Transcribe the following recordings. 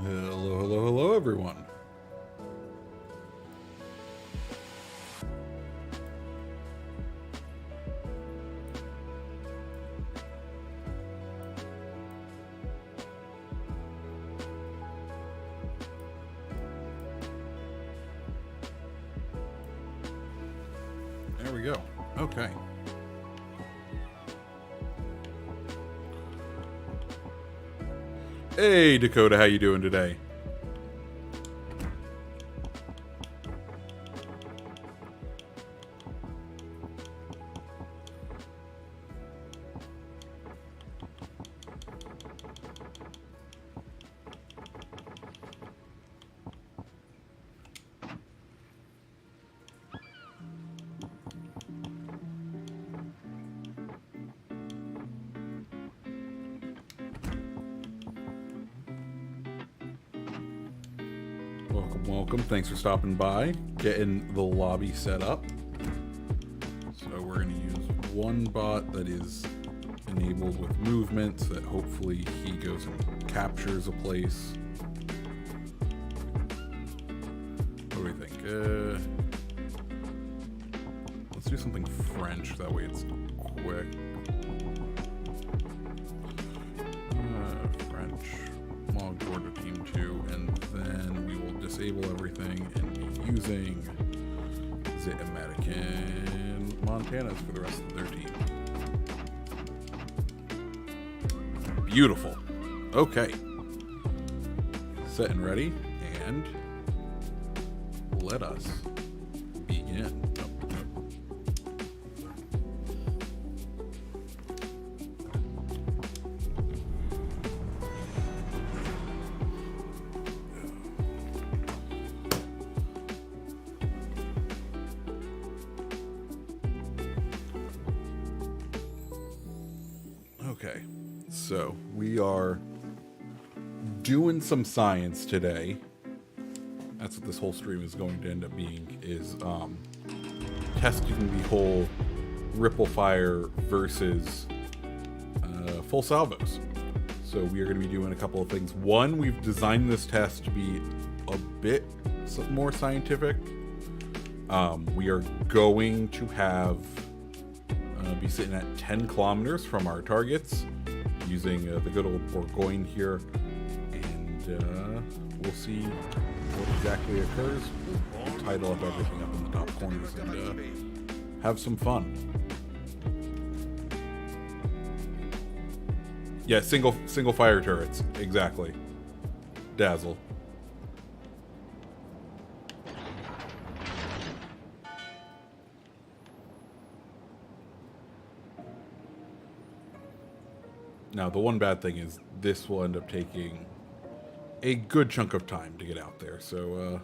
Hello, hello, hello, everyone. There we go. Okay. Hey, Dakota, how you doing today? Welcome. Thanks for stopping by, getting the lobby set up. So we're going to use one bot that is enabled with movement so that hopefully he goes and captures a place. What do we think? Let's do something French, that way it's quick. French, log board to team 2, and then we will disable everything and be using the American Montanas for the rest of their team. Beautiful. Okay. Set and ready, and let us begin. Okay, so we are doing some science today. That's what this whole stream is going to end up being, is testing the whole ripple fire versus full salvos. So we are going to be doing a couple of things. One, we've designed this test to be a bit more scientific. We are going to have be sitting at 10 kilometers from our targets using the good old Bourgogne here, and we'll see what exactly occurs. We'll title up everything up in the top corners and have some fun. Yeah, single fire turrets, exactly. Dazzle. Now, the one bad thing is this will end up taking a good chunk of time to get out there. So,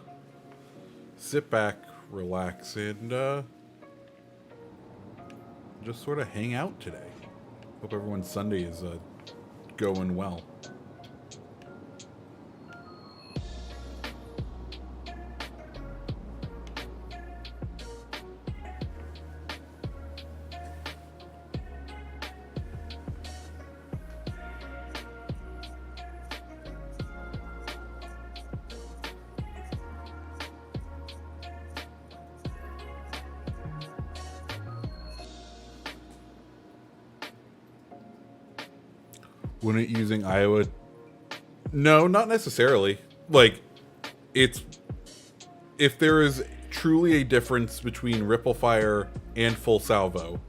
sit back, relax, and just sort of hang out today. Hope everyone's Sunday is going well. When it using Iowa? No, not necessarily. Like, it's... If there is truly a difference between ripple fire and full salvo,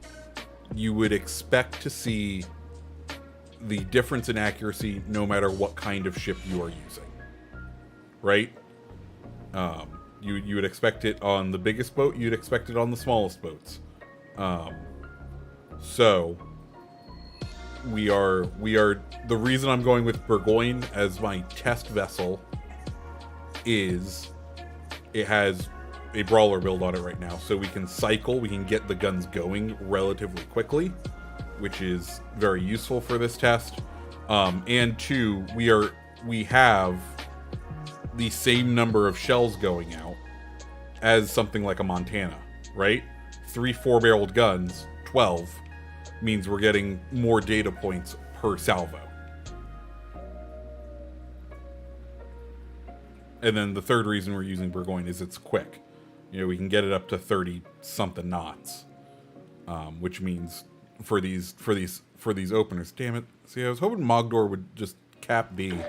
you would expect to see the difference in accuracy no matter what kind of ship you are using. Right? You would expect it on the biggest boat, you'd expect it on the smallest boats. So... We are the reason I'm going with Bourgogne as my test vessel is it has a brawler build on it right now, so we can cycle, we can get the guns going relatively quickly, which is very useful for this test. And two, we have the same number of shells going out as something like a Montana, right? 3 4-barreled guns, 12 means we're getting more data points per salvo. And then the third reason we're using Burgoyne is it's quick. You know, we can get it up to 30-something knots, which means for these openers. Damn it! See, I was hoping Mogdor would just cap B.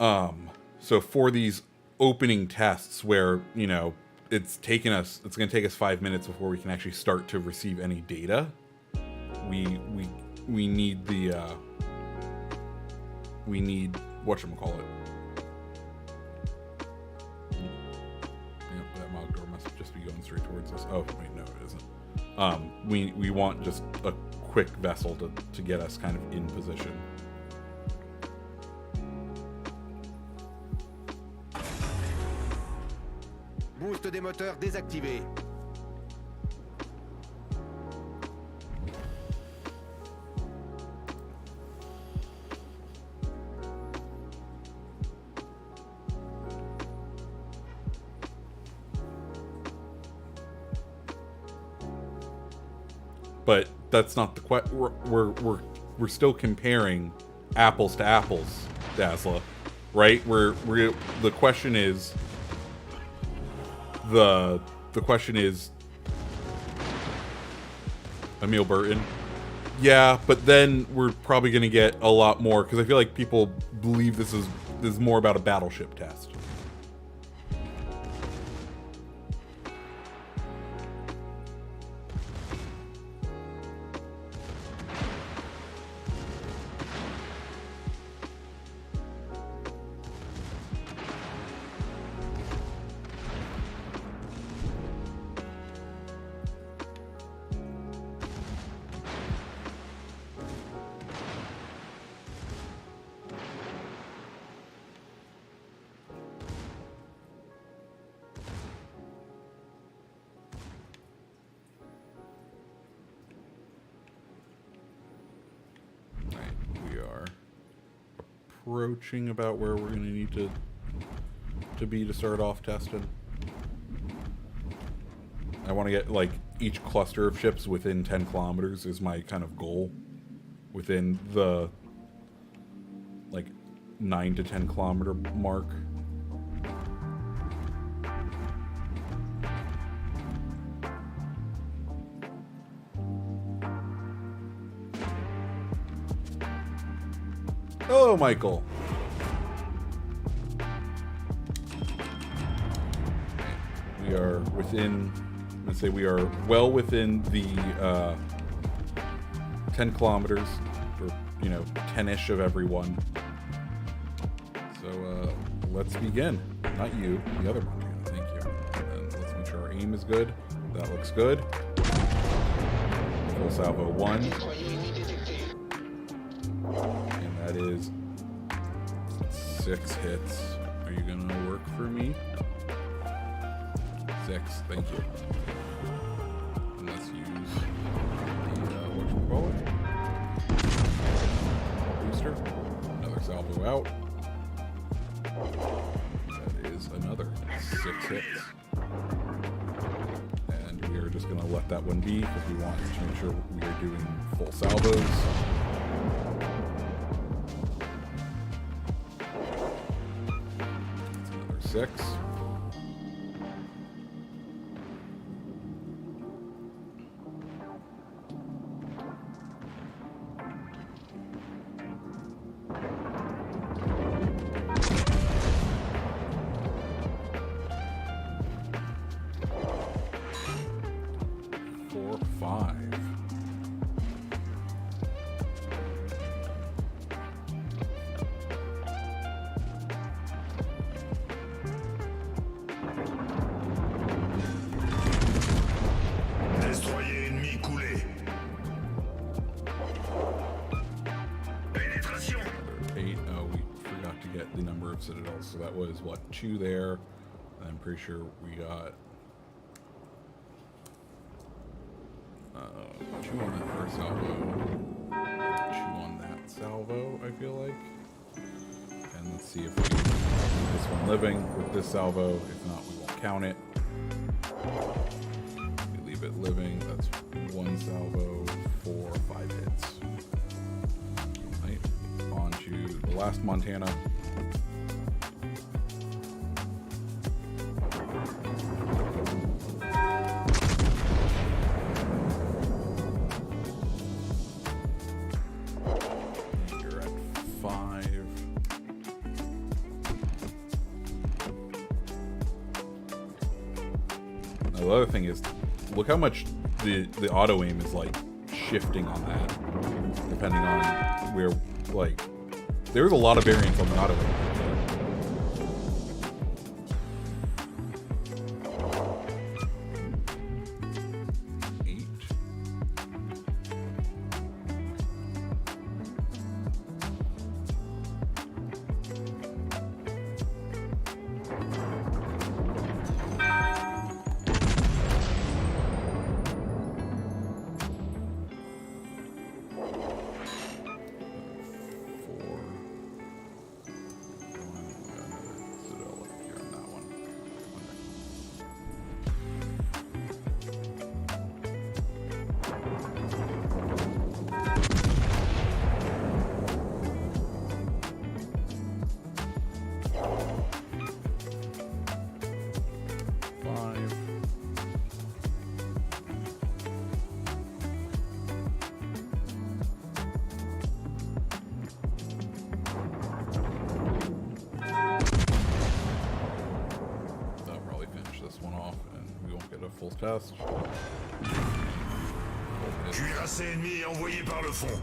So for these opening tests, where you know it's going to take us 5 minutes before we can actually start to receive any data. We need the we need whatchamacallit. Yep, that Mogdor must just be going straight towards us. Oh wait, no, it isn't. We want just a quick vessel to get us kind of in position. Boost des moteurs désactivé. But that's not the we're still comparing apples to apples, Dazzla, right? The question is the question is Emil Burton. Yeah, but then we're probably going to get a lot more because I feel like people believe this is more about a battleship test. Approaching about where we're going to need to be to start off testing. I want to get like each cluster of ships within 10 kilometers is my kind of goal. Within the like 9 to 10 kilometer mark. Hello, Michael. We are within, let's say we are well within the 10 kilometers, or, you know, 10-ish of everyone. So, let's begin. Not you, the other Montana, thank you. And let's make sure our aim is good. That looks good. Full salvo 1. That is 6 hits. Are you gonna work for me? 6, thank you. And let's use the whatchamacallit? Booster. Another salvo out. That is another 6 hits. And we are just gonna let that one be because we want to make sure we are doing full salvos. 6. Citadels, so that was what, 2 there, and I'm pretty sure we got 2 on that first salvo, 2 on that salvo, I feel like, and let's see if we can keep this one living with this salvo. If not, we won't count it. We leave it living. That's 1 salvo, 4, 5 hits. Right, on to the last Montana. The other thing is, look how much the auto aim is like shifting on that, depending on where, like, there's a lot of variance on the auto aim. 8. Full test. Cuirassé ennemi envoyé par le fond.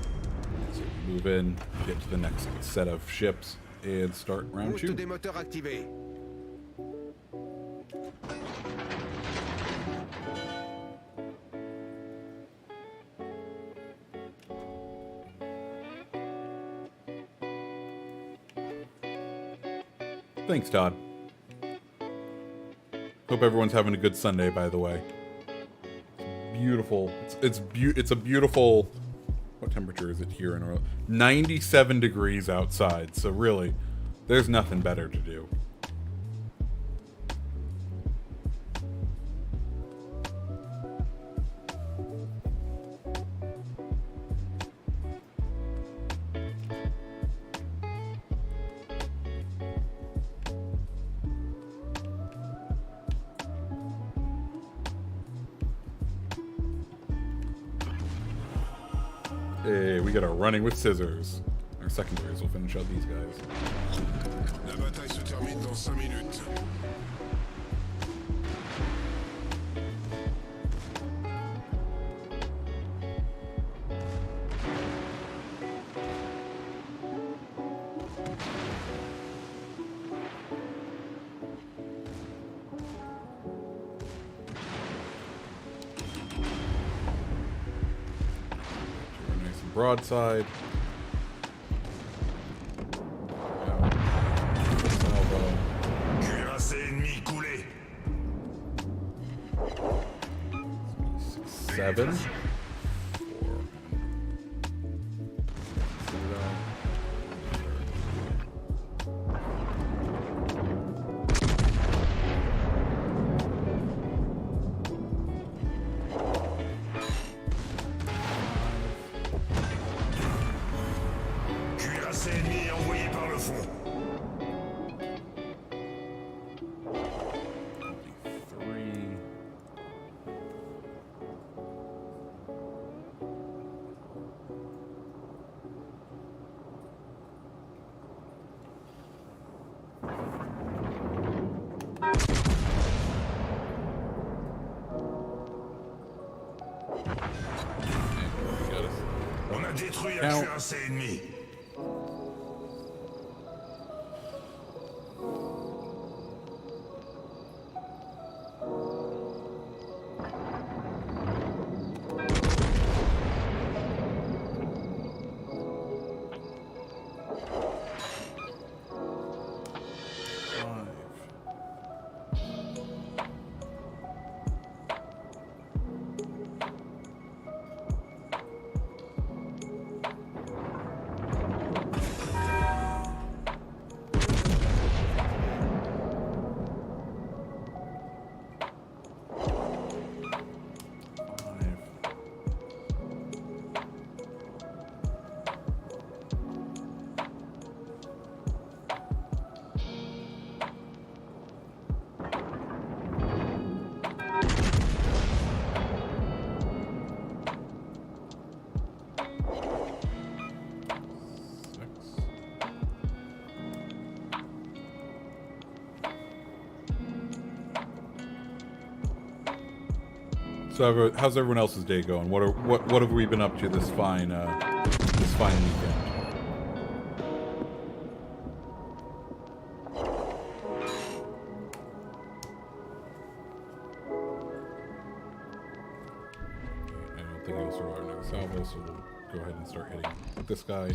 So move in, get to the next set of ships, and start round Boost 2. des moteurs activé. Thanks, Todd. Hope everyone's having a good Sunday, by the way. It's beautiful. It's a beautiful. What temperature is it here in Orlando? 97 degrees outside. So really, there's nothing better to do. Hey, we got our running with scissors. Our secondaries will finish out these guys. La bataille se termine dans 5 minutes. Broadside. Salvo. Cuirassé ennemi coulé. 7. 4. Cuirassé ennemi envoyé par le fond. 3. On a détruit un Count. cuirassé ennemi. So how's everyone else's day going? What have we been up to this fine weekend? I don't think he'll survive another Salvo, so we'll go ahead and start hitting this guy.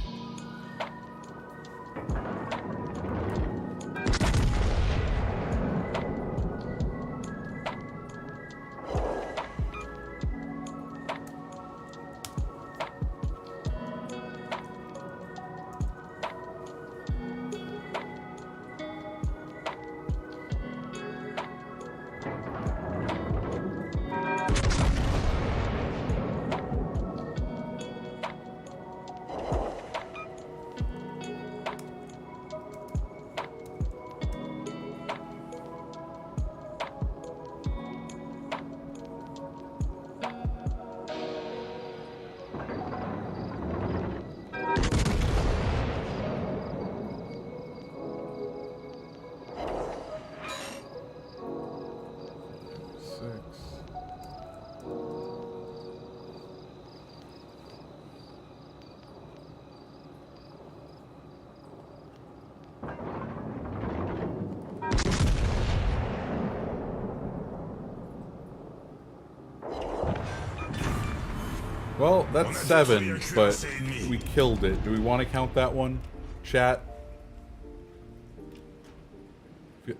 Well, that's 7, but we killed it. Do we want to count that one, chat?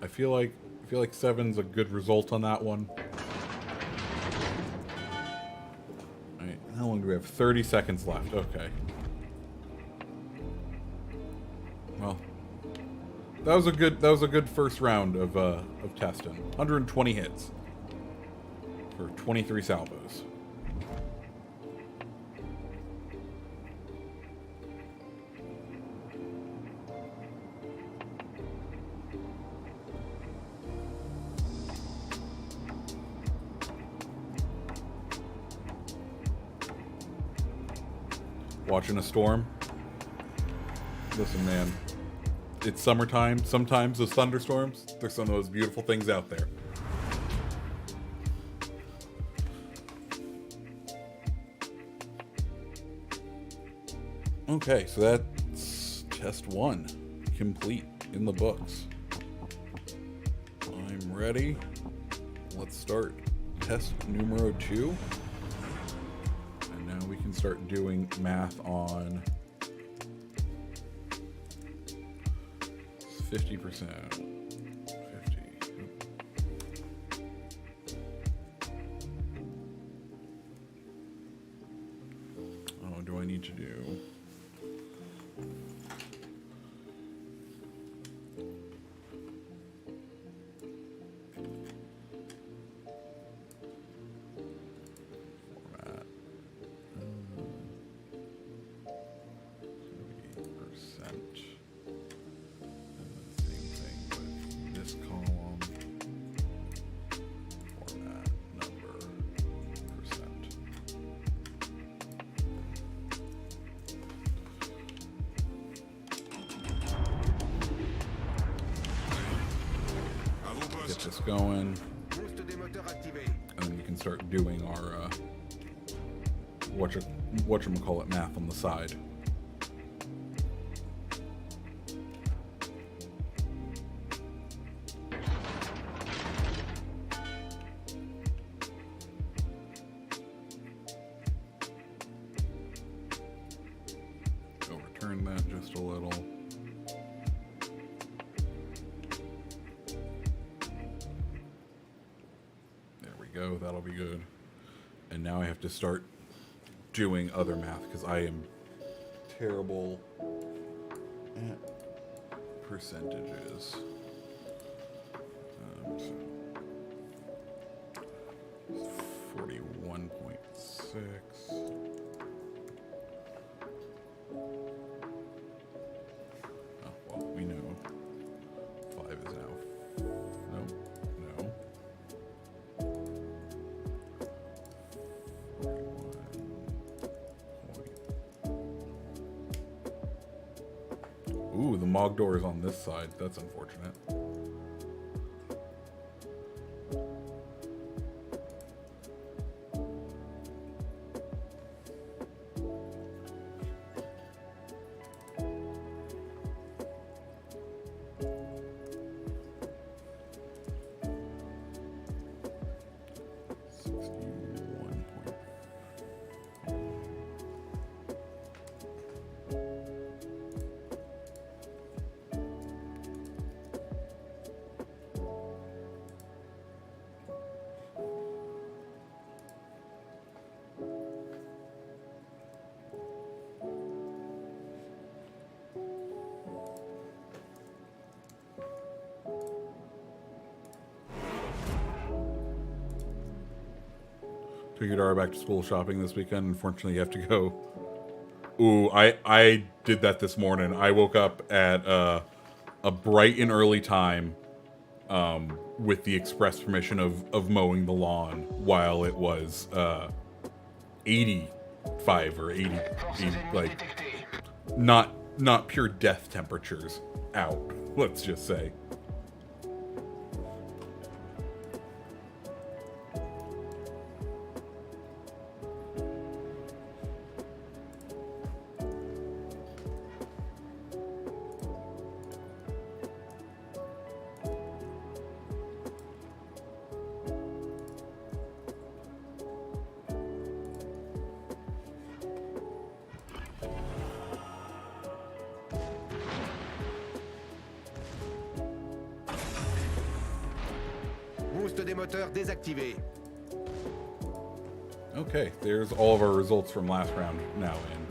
I feel like 7's a good result on that one. All right, how long do we have? 30 seconds left. Okay. Well, that was a good first round of testing. 120 hits for 23 salvos. Watching a storm. Listen, man. It's summertime. Sometimes those thunderstorms, they're some of those beautiful things out there. Okay, so that's test 1 complete in the books. I'm ready. Let's start test numero 2. And now we can start doing math on 50%. 50. Oh, what do I need to do? Get this going, and then we can start doing our whatchamacallit math on the side. Overturn that just a little. Go, that'll be good. And now I have to start doing other math because I am terrible at percentages. So 41.6. Oh, well, we know 5 is now. No. Ooh, the Mogdor is on this side. That's unfortunate. Took your daughter back to school shopping this weekend. Unfortunately, you have to go. Ooh, I did that this morning. I woke up at a bright and early time with the express permission of mowing the lawn while it was 85 or 80, like not pure death temperatures out, let's just say. Boost des moteurs désactivé. Okay, there's all of our results from last round now in.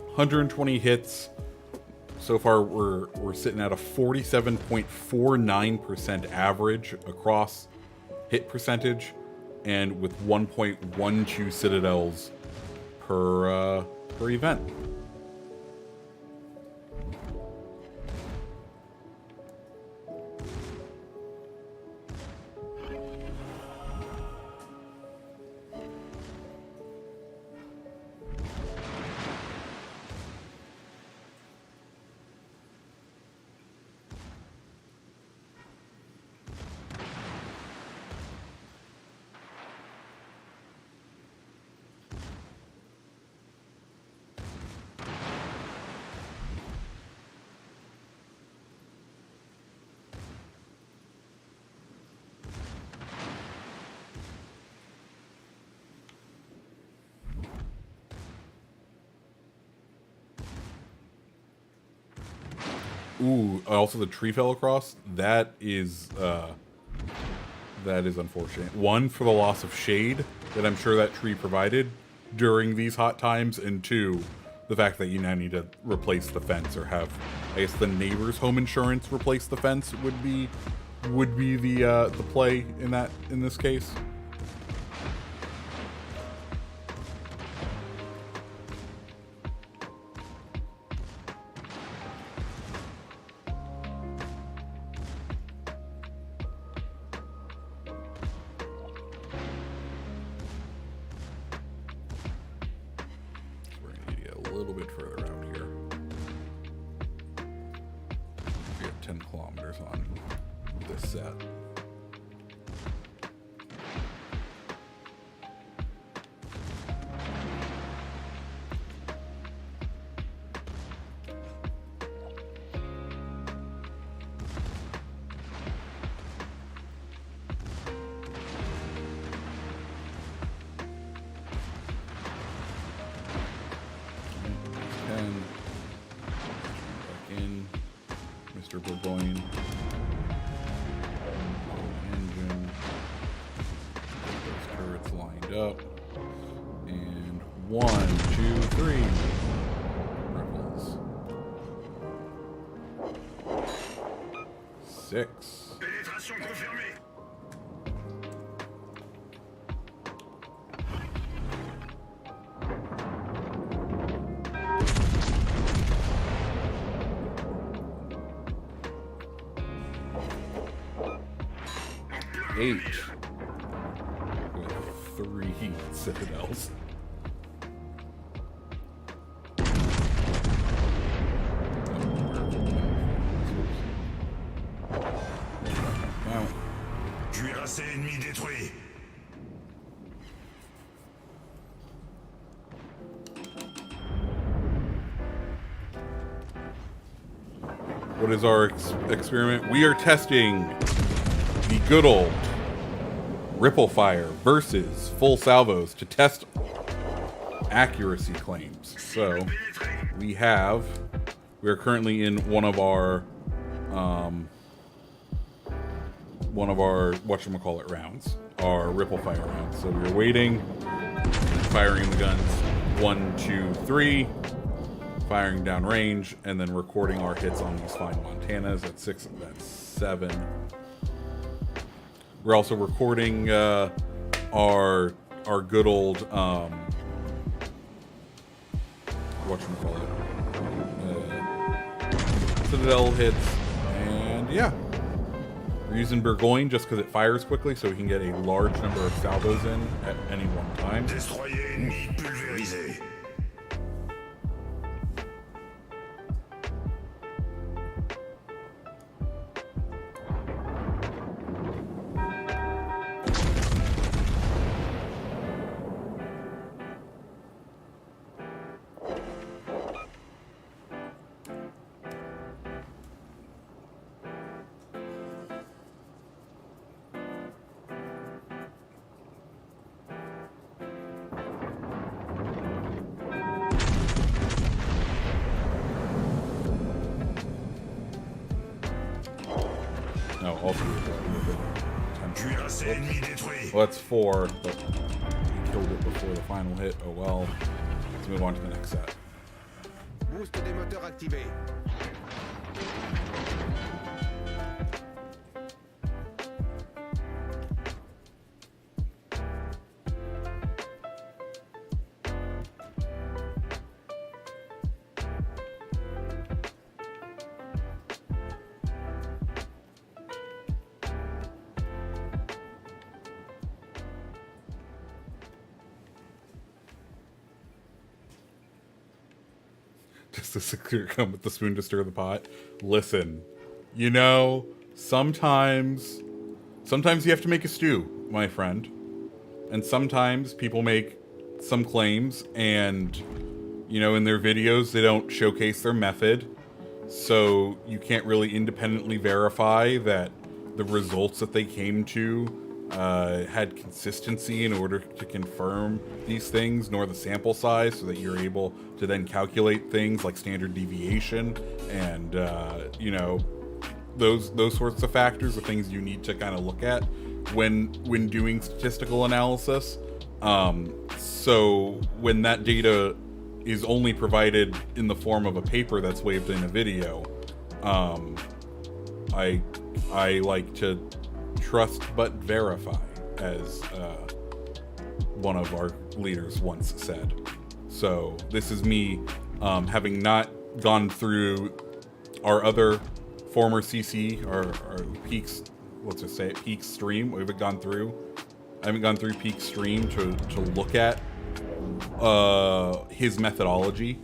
120 hits. So far, we're sitting at a 47.49% average across hit percentage, and with 1.12 citadels per event. Ooh, also the tree fell across. That is unfortunate. One, for the loss of shade that I'm sure that tree provided during these hot times, and two, the fact that you now need to replace the fence or have, I guess, the neighbor's home insurance replace the fence would be the play in this case. A little bit further out here. We have 10 kilometers on this set. Mr. Burgoyne. Engine. Those turrets lined up. And 1, 2, 3. Rebels. 6. Pénétration confirmée. Eight with 3 citadels. Wow. Cuirassé ennemi détruit. What is our experiment? We are testing the good old ripple fire versus full salvos to test accuracy claims. So we are currently in one of our whatchamacallit rounds, our ripple fire rounds. So we're waiting, firing the guns 1, 2, 3, firing down range, and then recording our hits on these fine Montanas at 6, that's 7. We're also recording our good old whatchamacallit, Citadel hits, and yeah. We're using Burgoyne just because it fires quickly, so we can get a large number of salvos in at any one time. Destroyer ennemi pulvérisé. No, all three of them. Cuirassé ennemi détruit. Well, that's 4, but we killed it before the final hit. Oh well. Let's move on to the next set. Boost des moteurs activé. Just the secret come with the spoon to stir the pot. Listen, you know, sometimes you have to make a stew, my friend. And sometimes people make some claims and, you know, in their videos they don't showcase their method. So you can't really independently verify that the results that they came to had consistency in order to confirm these things, nor the sample size, so that you're able to then calculate things like standard deviation and you know, those sorts of factors are things you need to kind of look at when doing statistical analysis. So when that data is only provided in the form of a paper that's waved in a video, I like to trust but verify, as one of our leaders once said. So this is me having not gone through our other former CC, our Peaks, let's just say it, Peaks stream. I haven't gone through Peaks stream to look at his methodology.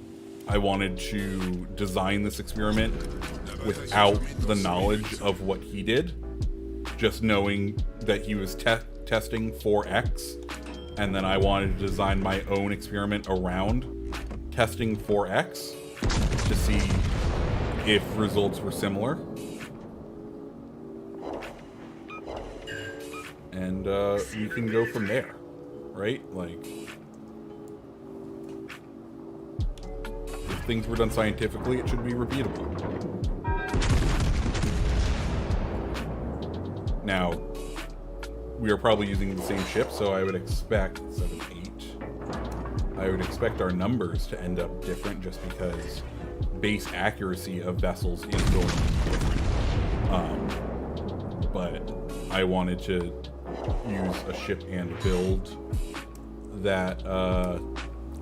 I wanted to design this experiment without the knowledge of what he did, just knowing that he was testing for X, and then I wanted to design my own experiment around testing for X to see if results were similar. And you can go from there, right? Like, if things were done scientifically, it should be repeatable. Now, we are probably using the same ship, so I would expect 7, 8. I would expect our numbers to end up different just because base accuracy of vessels is going to be different. But I wanted to use a ship and build that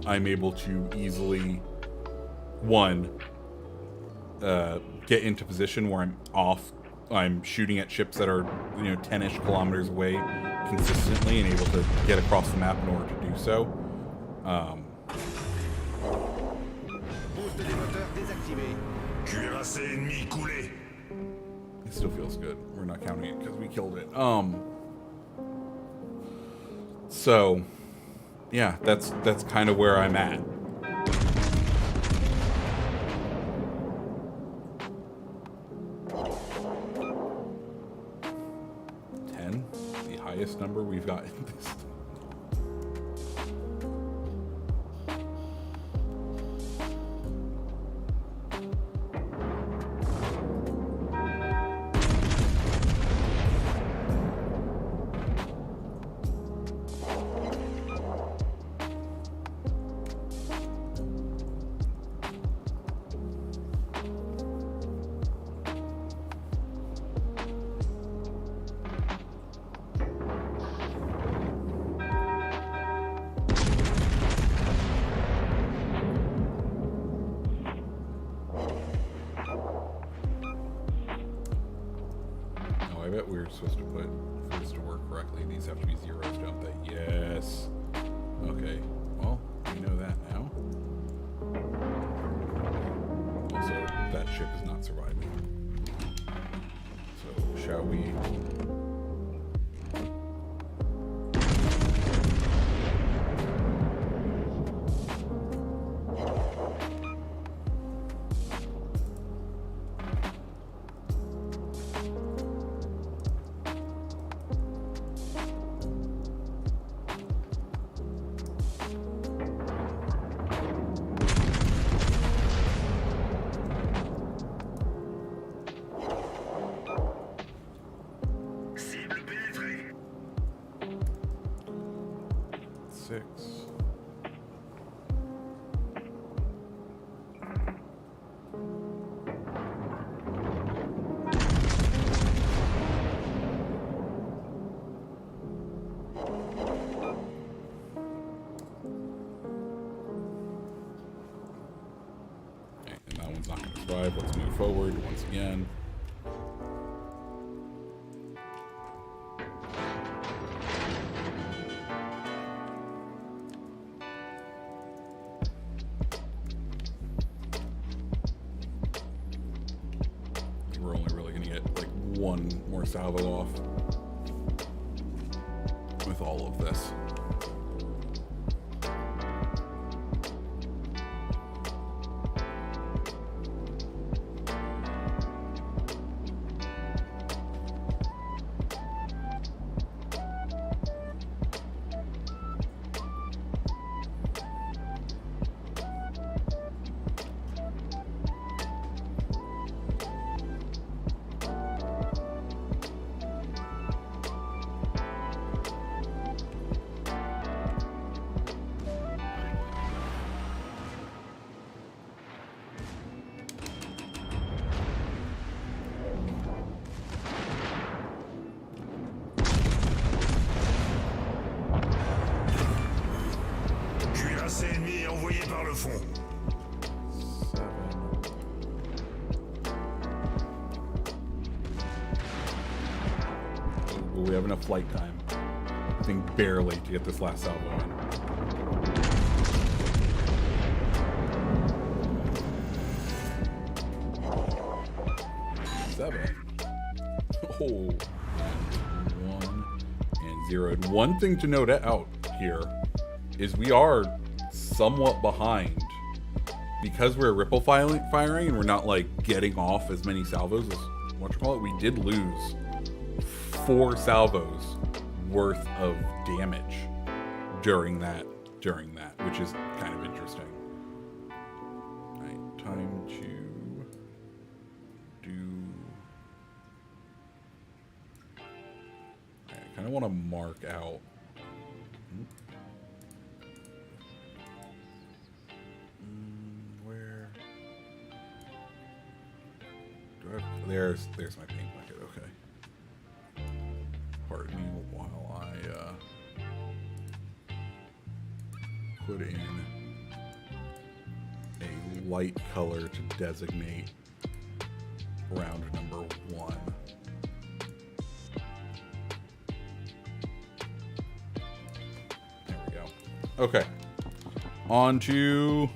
I'm able to easily, one, get into position where I'm shooting at ships that are, you know, 10-ish kilometers away consistently and able to get across the map in order to do so. Boost des moteurs désactivé. Cuirassé ennemi coulé. It still feels good. We're not counting it because we killed it. So, yeah, that's kind of where I'm at. The highest number we've got in this. I bet we're supposed to put, for this to work correctly, these have to be zeros, don't they? Yes. Okay. Well, we know that now. Also, that ship is not surviving. So, shall we... Cible pénétrée. 6. Okay, and that one's not going to survive. Let's move forward once again. We're only really going to get like one more salvo off with all of this. Cuirassé ennemi envoyé par le fond. 7. Ooh, we have enough flight time. I think barely to get this last salvo in. 7. Oh. 1 and 0. And one thing to note out here is we are somewhat behind because we're ripple firing and we're not like getting off as many salvos as whatchamacallit. We did lose 4 salvos worth of damage during that, which is kind of interesting. All right, time to do. I kind of want to mark out. Where? Do I have, there's my paint bucket. Okay. Pardon me while I put in a light color to designate round number 1. There we go. Okay. On to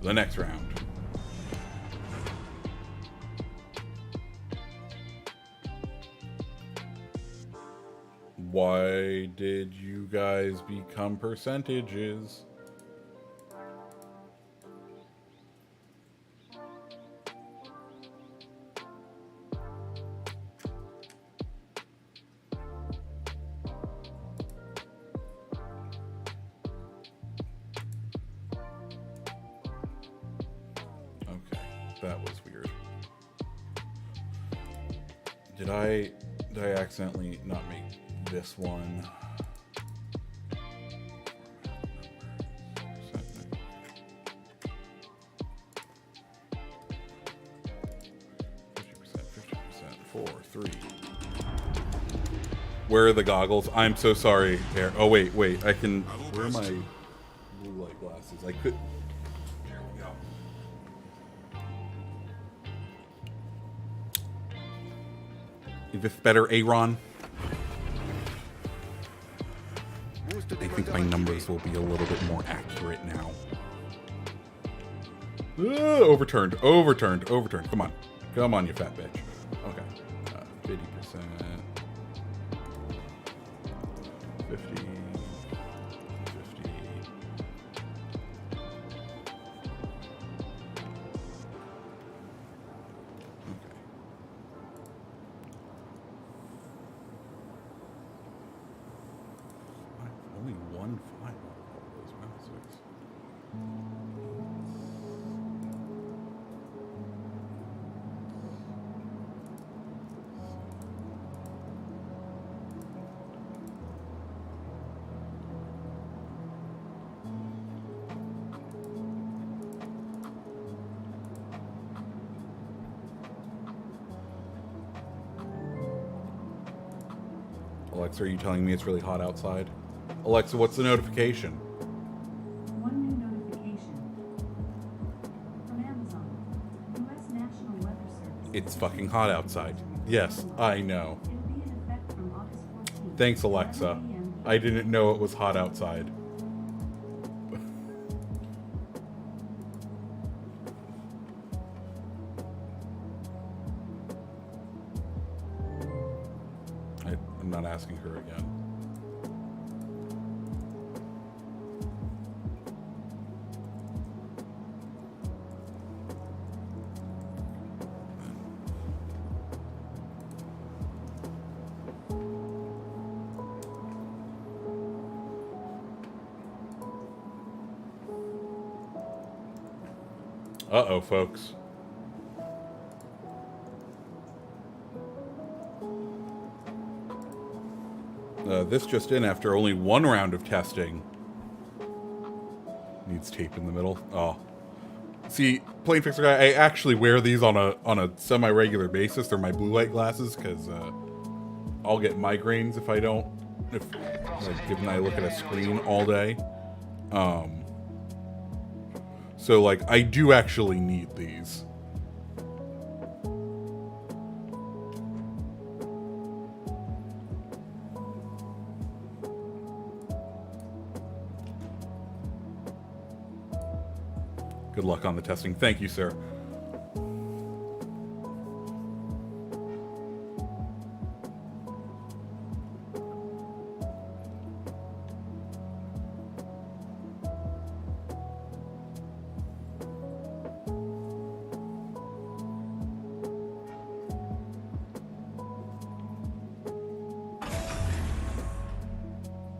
the next round. Why did you guys become percentages? Okay, that was weird. Did I accidentally not make this one? 4, 3. Where are the goggles? I'm so sorry. There. Oh wait. I can. Where are my blue light glasses? I could. There we go. Is this better, Aaron? Boost des I think moteurs my activés. numbers will be a little bit more accurate now. Overturned, overturned, overturned. Come on. Come on, you fat bitch. Okay. 50%. 50. 50. Okay. Only one five on all those mouse sticks. Alexa, are you telling me it's really hot outside? Alexa, what's the notification? One new notification from Amazon. U.S. National Weather Service. It's fucking hot outside. Yes, I know. It'll be in effect from August 14th. Thanks, Alexa. I didn't know it was hot outside. I'm not asking her again. Uh-oh, folks. This just in after only one round of testing. Needs tape in the middle. Oh. See, Plane Fixer Guy, I actually wear these on a semi-regular basis. They're my blue light glasses, because I'll get migraines if I don't, given I look at a screen all day. So, like, I do actually need these. Good luck on the testing. Thank you, sir.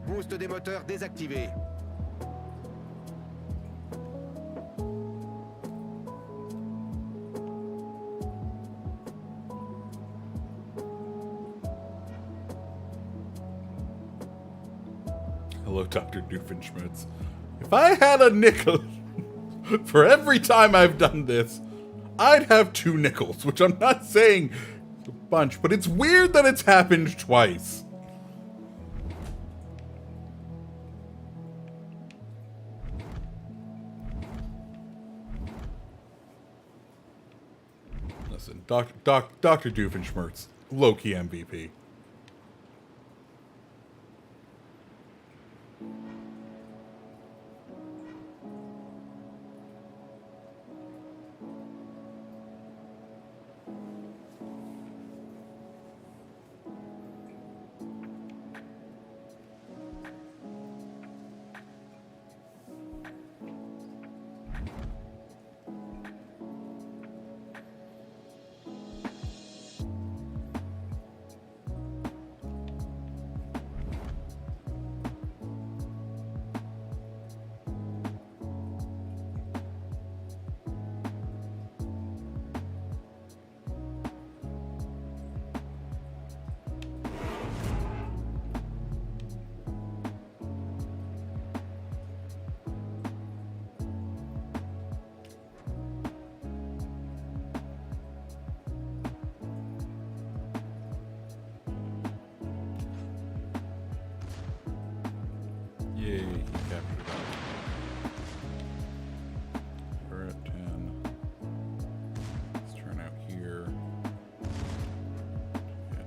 Boost des moteurs désactivé. Hello, Dr. Doofenshmirtz. If I had a nickel for every time I've done this, I'd have 2 nickels, which I'm not saying a bunch, but it's weird that it's happened twice. Listen, Dr. Doofenshmirtz, low-key MVP. Yay, he captured that. We're at 10. Let's turn out here. Get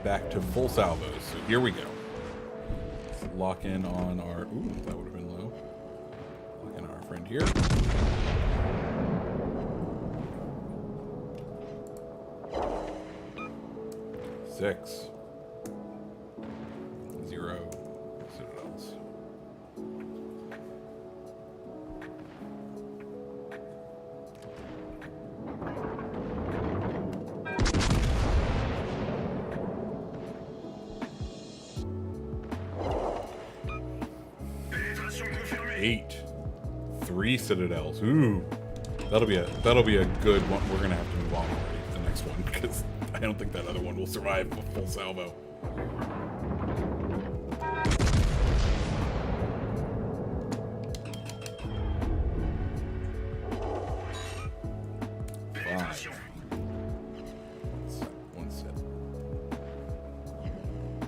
back to full salvos. So here we go. Let's lock in on our... Ooh, that would have been low. Lock in our friend here. Six. 0 citadels. Pénétration confirmée. 8. 3 citadels. Ooh. That'll be a good one. We're gonna have to move on to the next one because I don't think that other one will survive a full salvo. Pénétration. One set.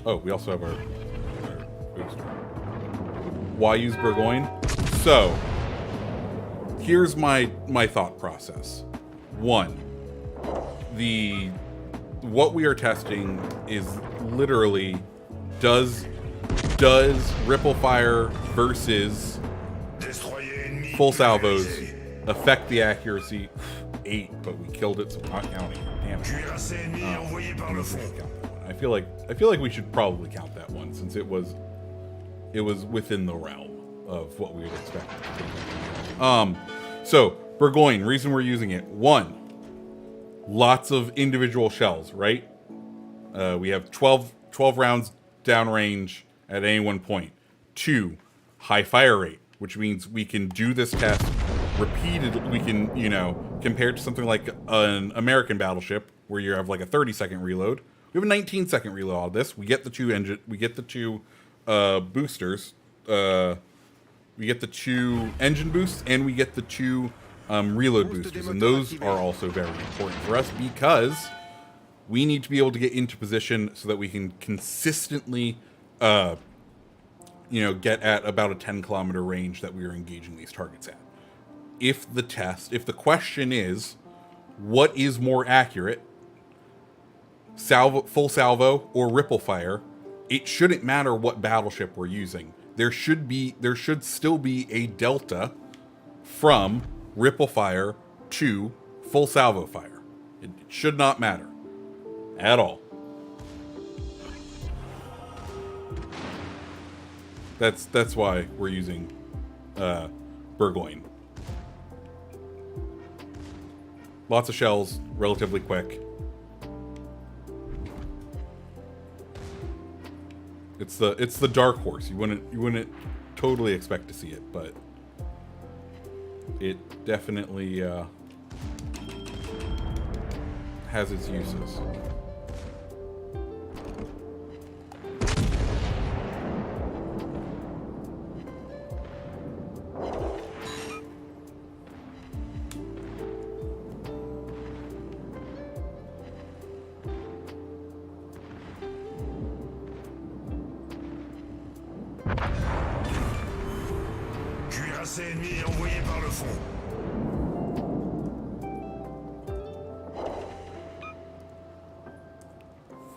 Oh, we also have our booster. Why use Burgoyne? So, here's my thought process. One, what we are testing is literally does ripple fire versus Destroyer ennemi. full salvos pulvérisé. affect the accuracy. 8, but we killed it, so I'm not counting. Damn it. Cuirassé ennemi envoyé par le Let's fond. count that one. I feel like we should probably count that one since it was within the realm of what we would expect. So Burgoyne, reason we're using it. 1, lots of individual shells, right? We have 12 rounds downrange at any one point. 2, high fire rate, which means we can do this test repeatedly. We can, compared to something like an American battleship where you have like a 30-second reload. We have a 19-second reload on this. We get the two boosters. We get the 2 engine boosts, and we get the 2 reload boosters, and those are also very important for us because we need to be able to get into position so that we can consistently, get at about a 10-kilometer range that we are engaging these targets at. If the question is, what is more accurate, full salvo or ripple fire, it shouldn't matter what battleship we're using. There should still be a delta from ripple fire to full salvo fire. It should not matter at all. That's why we're using Burgoyne. Lots of shells, relatively quick. It's the dark horse. You wouldn't totally expect to see it, but it definitely has its uses. Cuirassé ennemi envoyé par le fond.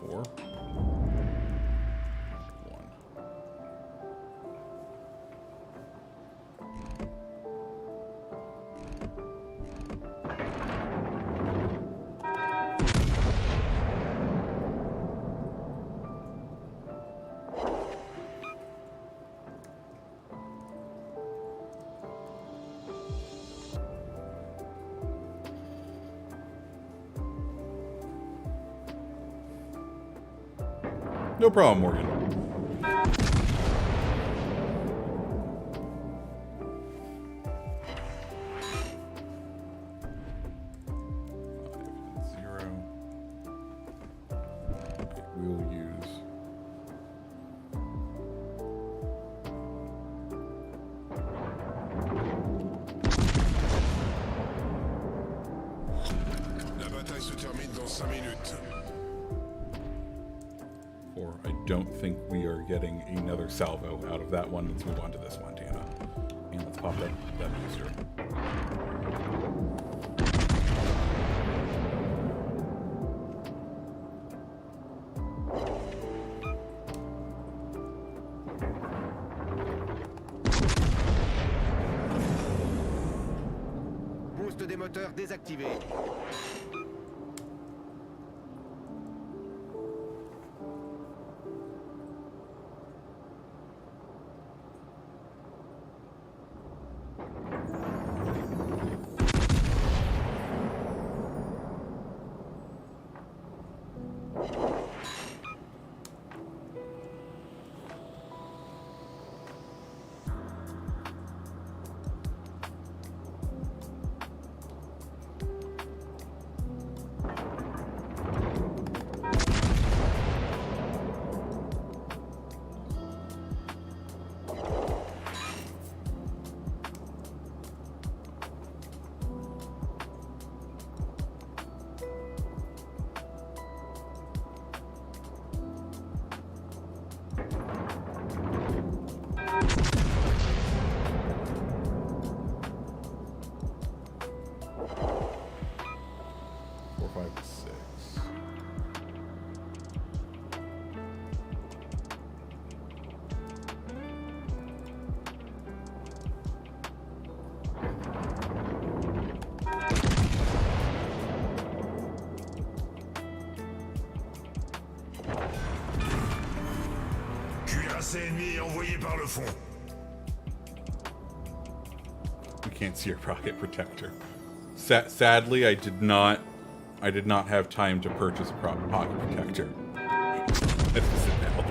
Four. 1. No problem, Morgan. We'll use La bataille se termine dans 5 minutes. 4. I don't think we are getting another salvo out of that one. Let's move on to this Montana. And let's pop that booster. Boost des moteurs désactivé. Cuirassé ennemi envoyé par le fond. We can't see your rocket protector. Sadly, I did not have time to purchase a pocket protector. That's just it now.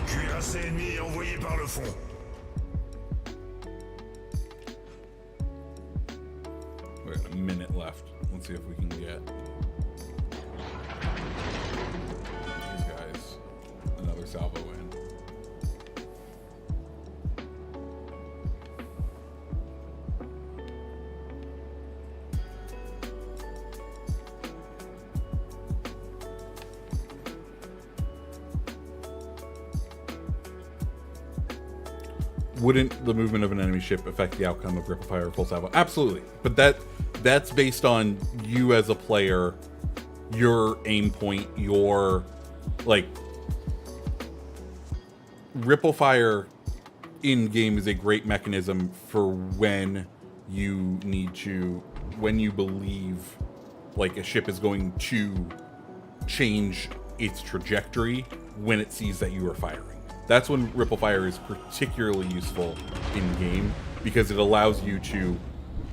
Cuirassé ennemi envoyé par le fond. We got a minute left. Let's see if we can get these guys another salvo in. Wouldn't the movement of an enemy ship affect the outcome of ripple fire or full salvo? Absolutely. But that's based on you as a player, your aim point, your like ripple fire in game is a great mechanism for when you need to, when you believe like a ship is going to change its trajectory when it sees that you are firing. That's when ripple fire is particularly useful in game, because it allows you to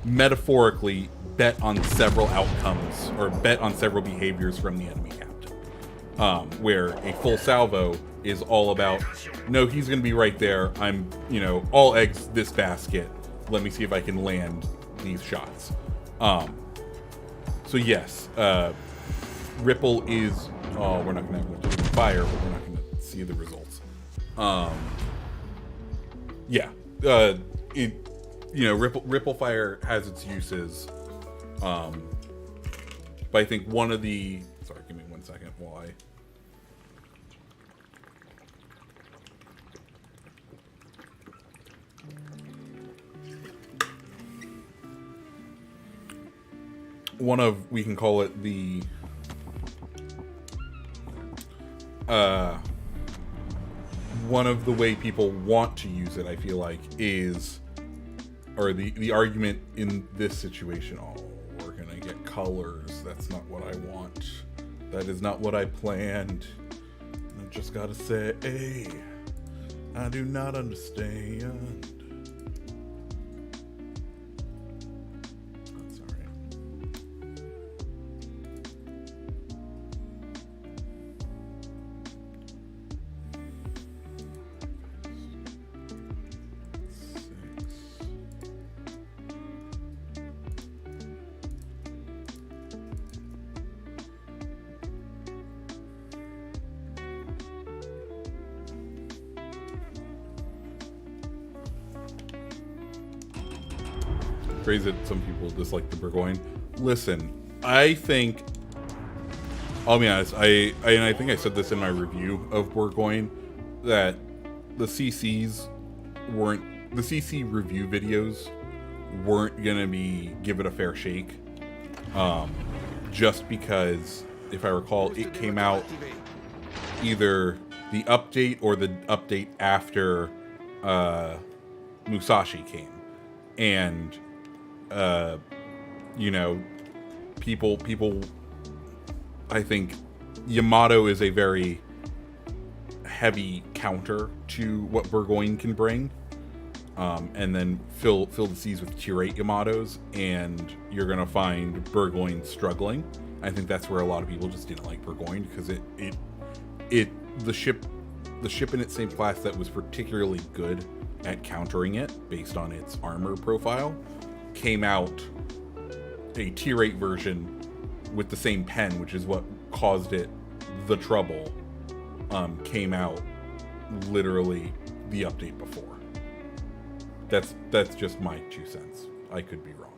metaphorically bet on several outcomes or bet on several behaviors from the enemy captain. Where a full salvo is all about, no, he's going to be right there. I'm, all eggs this basket. Let me see if I can land these shots. So yes, ripple is, we're not going to have much to fire, but we're not going to see the results. Ripple fire has its uses. But I think one of the, sorry, give me 1 second while I, we can call it the one of the way people want to use it, I feel like, is, or the argument in this situation, oh, we're gonna get colors. That's not what I want. That is not what I planned. I just gotta say, hey, I do not understand. That's alright. Phrase it, some people dislike the Burgoyne. Listen, I think, I'll be honest, I think I said this in my review of Burgoyne, that the CC review videos weren't gonna give it a fair shake, just because, if I recall, it came out either the update or the update after Musashi came, and you know, people, I think Yamato is a very heavy counter to what Burgoyne can bring, and then fill the seas with tier 8 Yamatos, and you're gonna find Burgoyne struggling. I think that's where a lot of people just didn't like Burgoyne, because the ship in its same class that was particularly good at countering it based on its armor profile came out a tier 8 version with the same pen, which is what caused it the trouble, came out literally the update before. That's just my 2 cents. I could be wrong.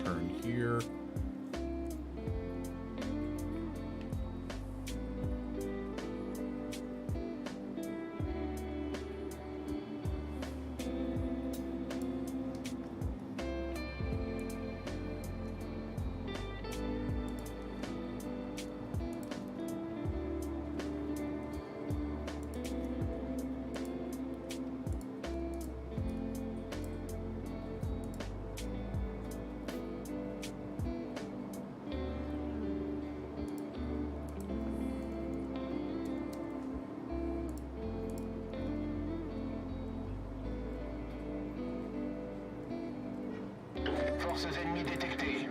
Turn here. Forces ennemies détectées.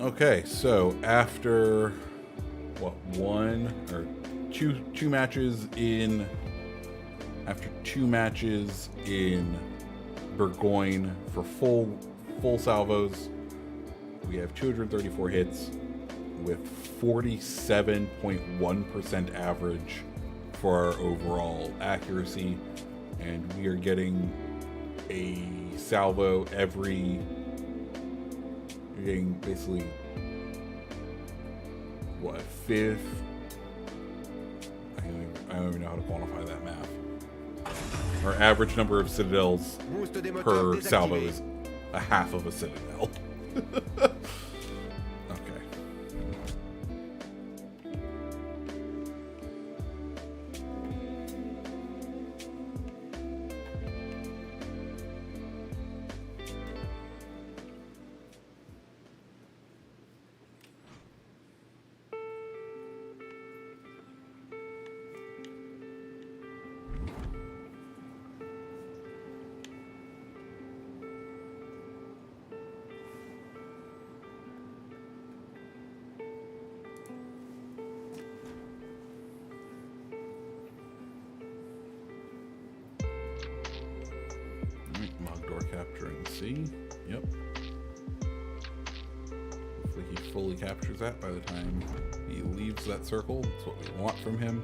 Okay, so after what, two matches in Burgoyne for full salvos, we have 234 hits with 47.1% average for our overall accuracy, and we are getting a salvo every, you're getting basically what, fifth, I don't even know how to quantify that math. Our average number of citadels per salvo is a half of a citadel. Capturing C. Yep. Hopefully he fully captures that by the time he leaves that circle. That's what we want from him.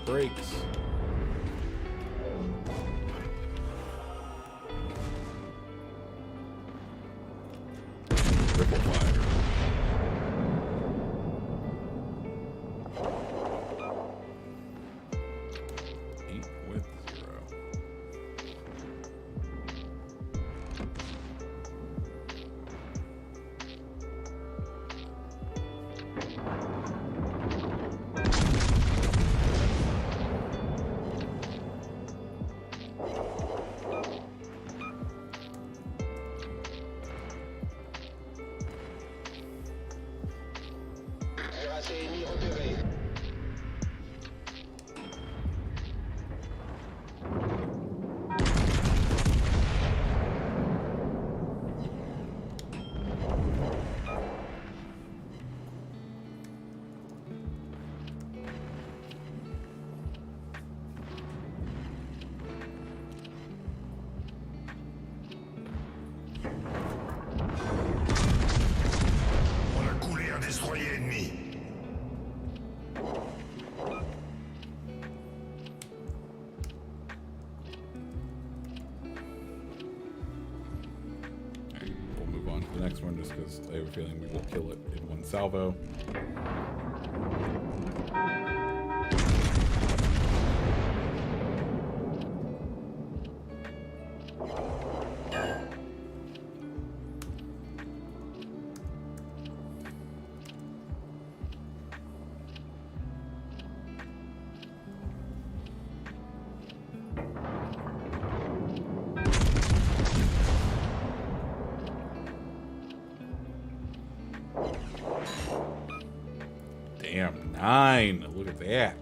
Brakes. Triple fire. Eight with 0. On a coulé un destroyer ennemi. Alright, we'll move on to the next one just because I have a feeling we will kill it in one salvo. Damn, 9. Look at that.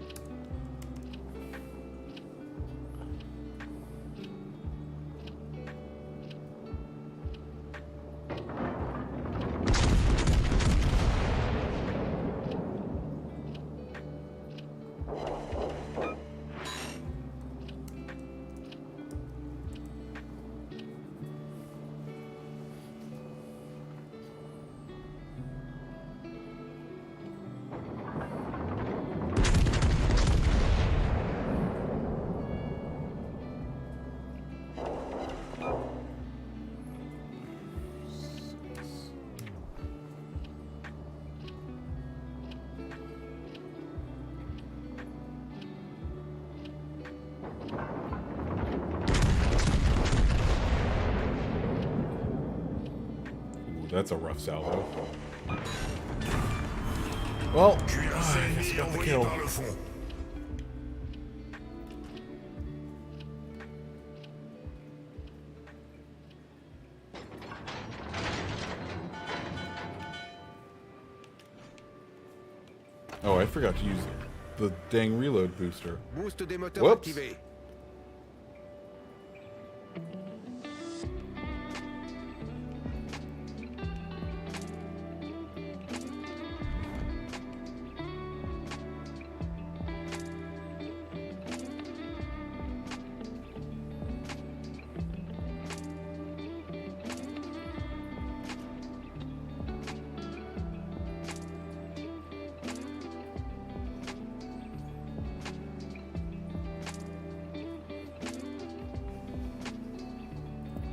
That's a rough salvo. Well, Cuirassé I guess ennemi got the envoyé kill. par le fond. Oh, I forgot to use the dang reload booster. Boost des moteurs Whoops. activé.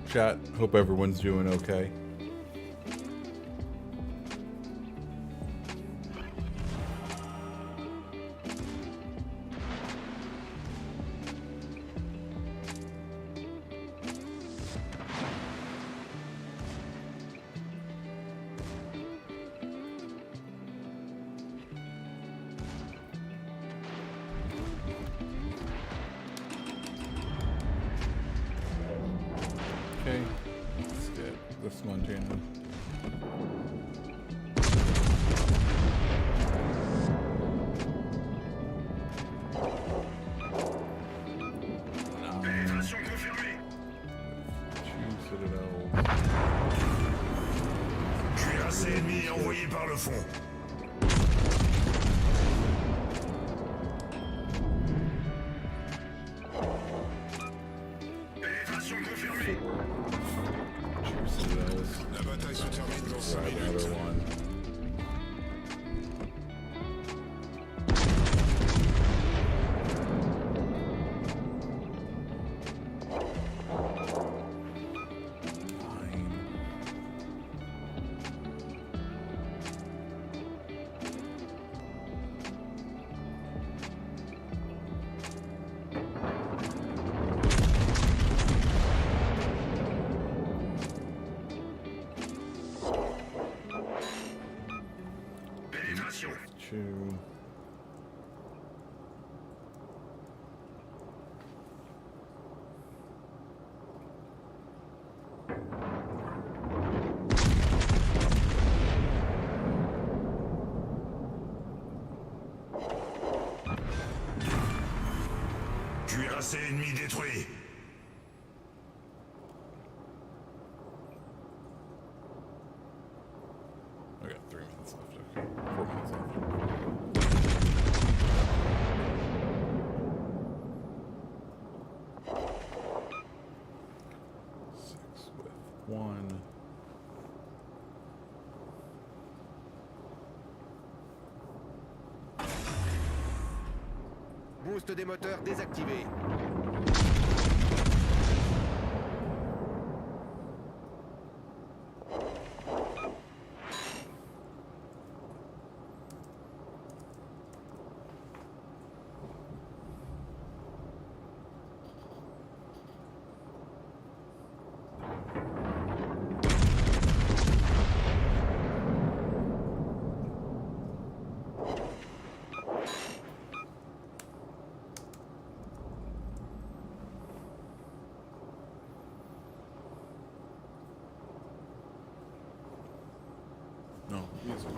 Chat, hope everyone's doing okay. Okay, let's get this Montana. Pénétration confirmée. Two citadels. Cuirassé ennemi envoyé par le fond. Pénétration confirmée. Two citadels. La bataille se termine dans 5 Grab minutes. another one. Fine. Pénétration. Two. Cuirassé ennemi détruit. I got 3 minutes left. Okay. 4 minutes left. Six with one. Boost des moteurs désactivé. No, these are.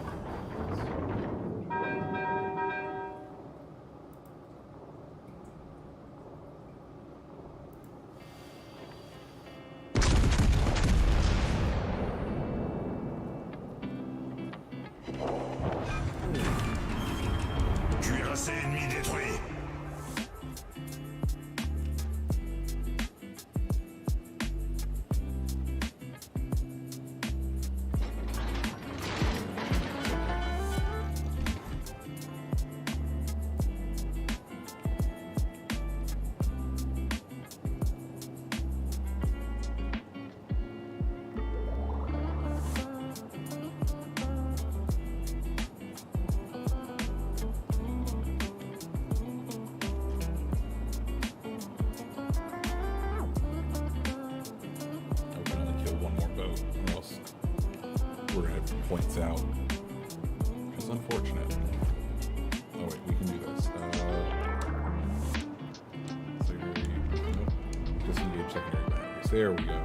Cuirassé ennemi détruit. I can only kill one more boat, or else we're gonna have points out. Which is unfortunate. Oh wait, we can do this. Secondary, nope. Disengage secondary batteries. There we go.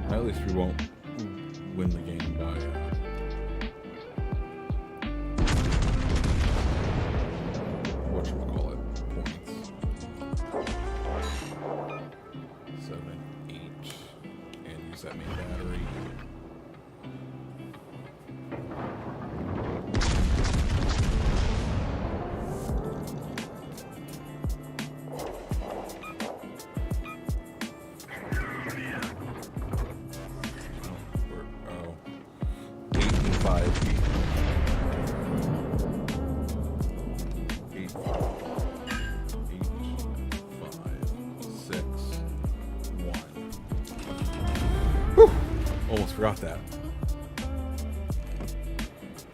At least we won't win the game by whatchamacallit, points. 7, 8, and use that main battery. Oh, 8 and 5. 8, 5, 6, 1. Whew! Almost forgot that.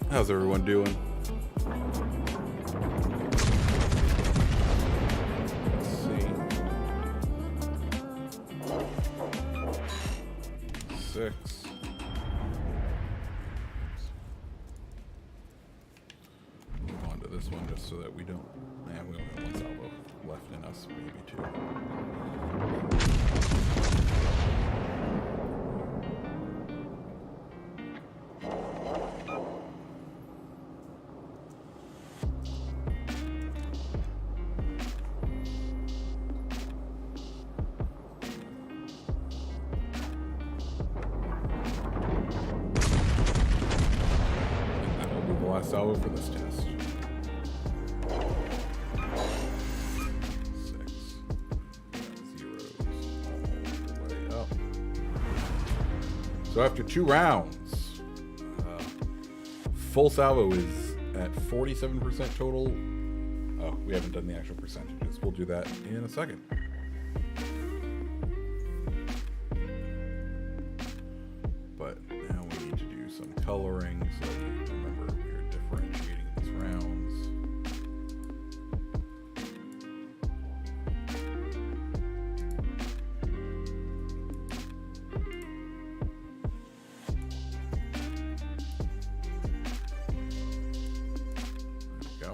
How's everyone doing? Let's see. 6. Move on to this one just so that we don't. We only have one salvo. less, maybe 2. Salvo for this test. 6 zeros all the way up. So after 2 rounds, full salvo is at 47% total. Oh, we haven't done the actual percentages. We'll do that in a second. But now we need to do some coloring so we remember we're differentiating these rounds. There we go.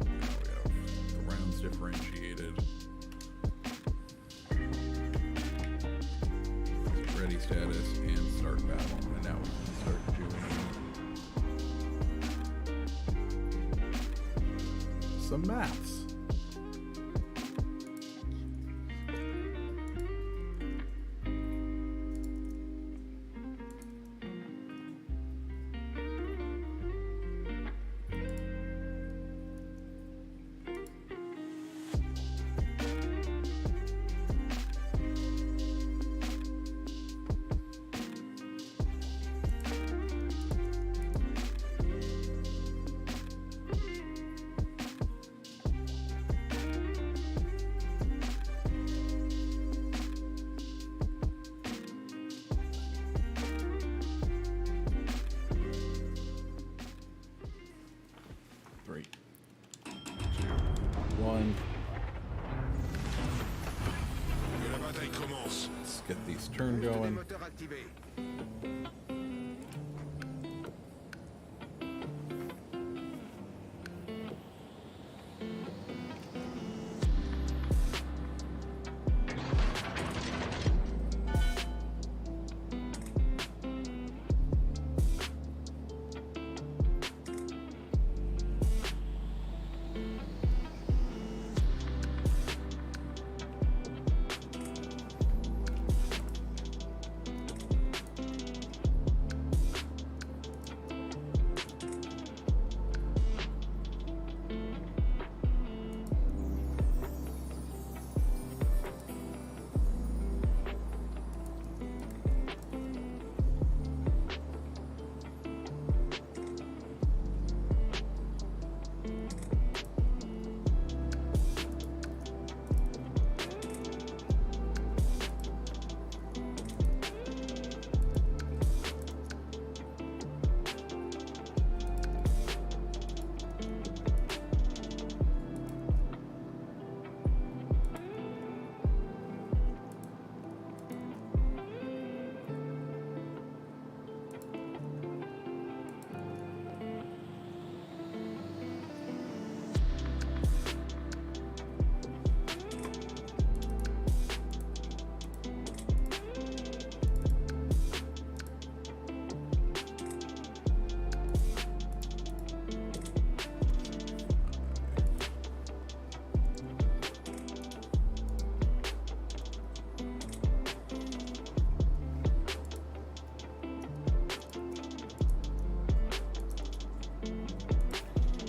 Now we have the rounds differentiated. Ready status and start battle. And now we can start doing some maths. Que la bataille commence. Let's get these turn Boost des going. moteurs activés.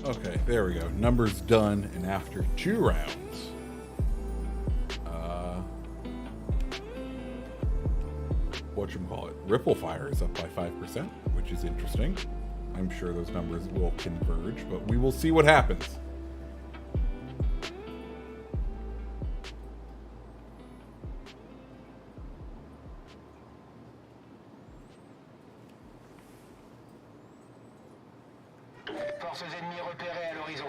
Okay, there we go. Numbers done, and after 2 rounds, whatchamacallit, Ripple Fire is up by 5%, which is interesting. I'm sure those numbers will converge, but we will see what happens. Forces ennemies repérées à l'horizon.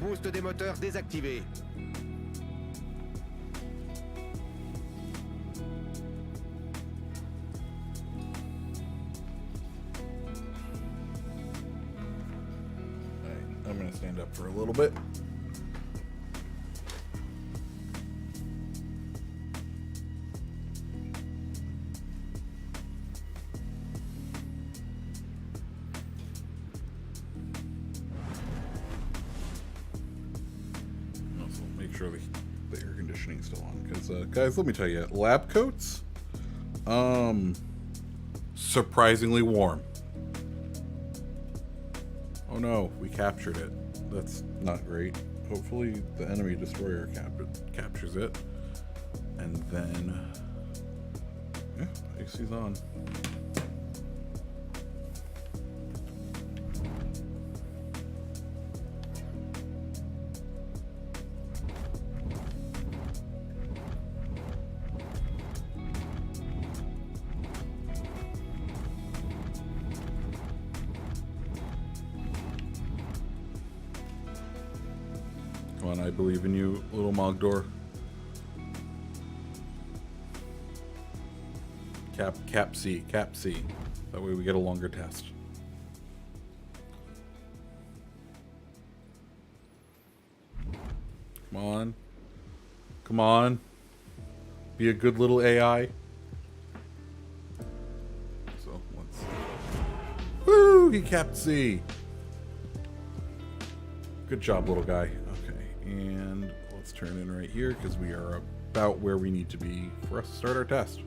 Boost des moteurs désactivé. Alright, I'm gonna stand up for a little bit. Also, make sure the air conditioning's still on, because guys, let me tell you, lab coats, surprisingly warm. Oh no, we captured it. That's not great. Hopefully the enemy destroyer captures it. And then, yeah, AC's on. Come on, I believe in you, little Mogdor. Cap C. That way we get a longer test. Come on. Come on. Be a good little AI. So, let's see. Woo! He capped C. Good job, little guy. Okay, and let's turn in right here because we are about where we need to be for us to start our test.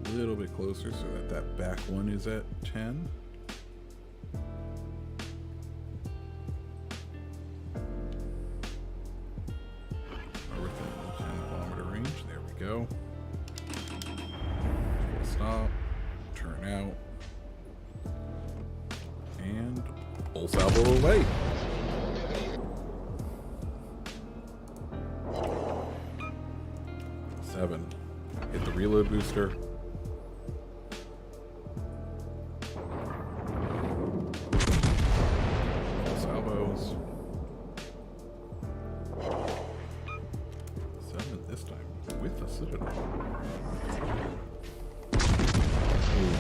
Be a little bit closer so that that back one is at 10. We're within the 10-kilometer range. There we go. Full stop. Turn out. And full salvo away. Seven. Hit the reload booster. Full salvos. 7 this time with the Citadel. Ooh.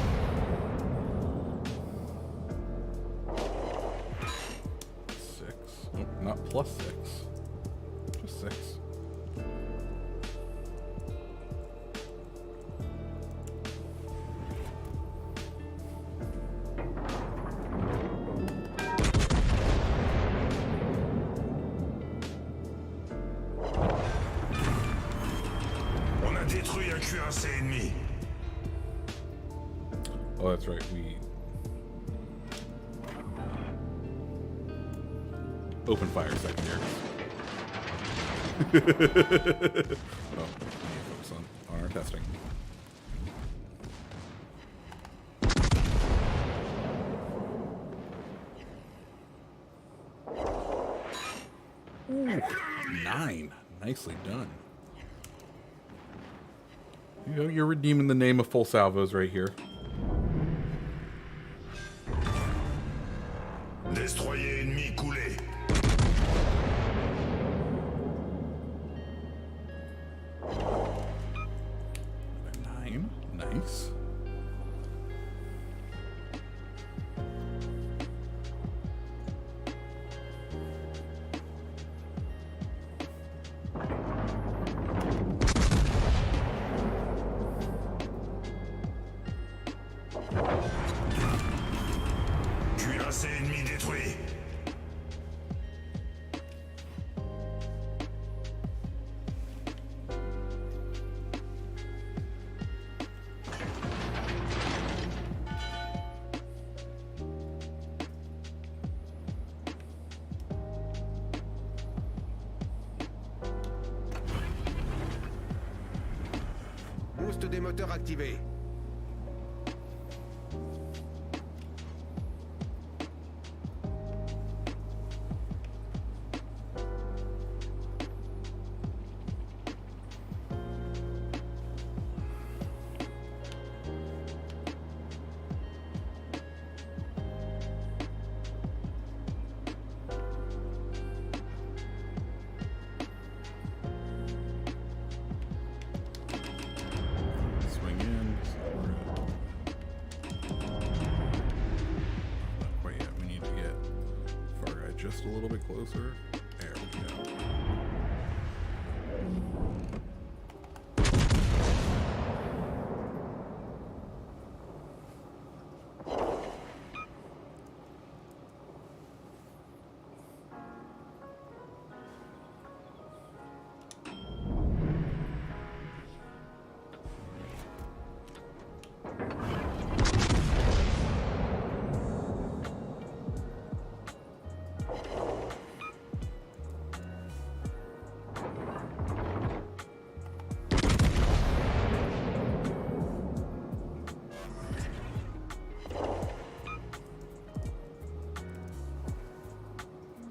6. Oh, not plus 6. Just 6. On a détruit un cuirassé ennemi. Oh, that's right. We open fire secondaries. Oh, we need to focus on our testing. Ooh, 9. Nicely done. You know, you're redeeming the name of full salvos right here. Destroyer ennemi coulé. 9. Nice. Cuirassé ennemi détruit. Boost des moteurs activé. just a little bit closer. There we go.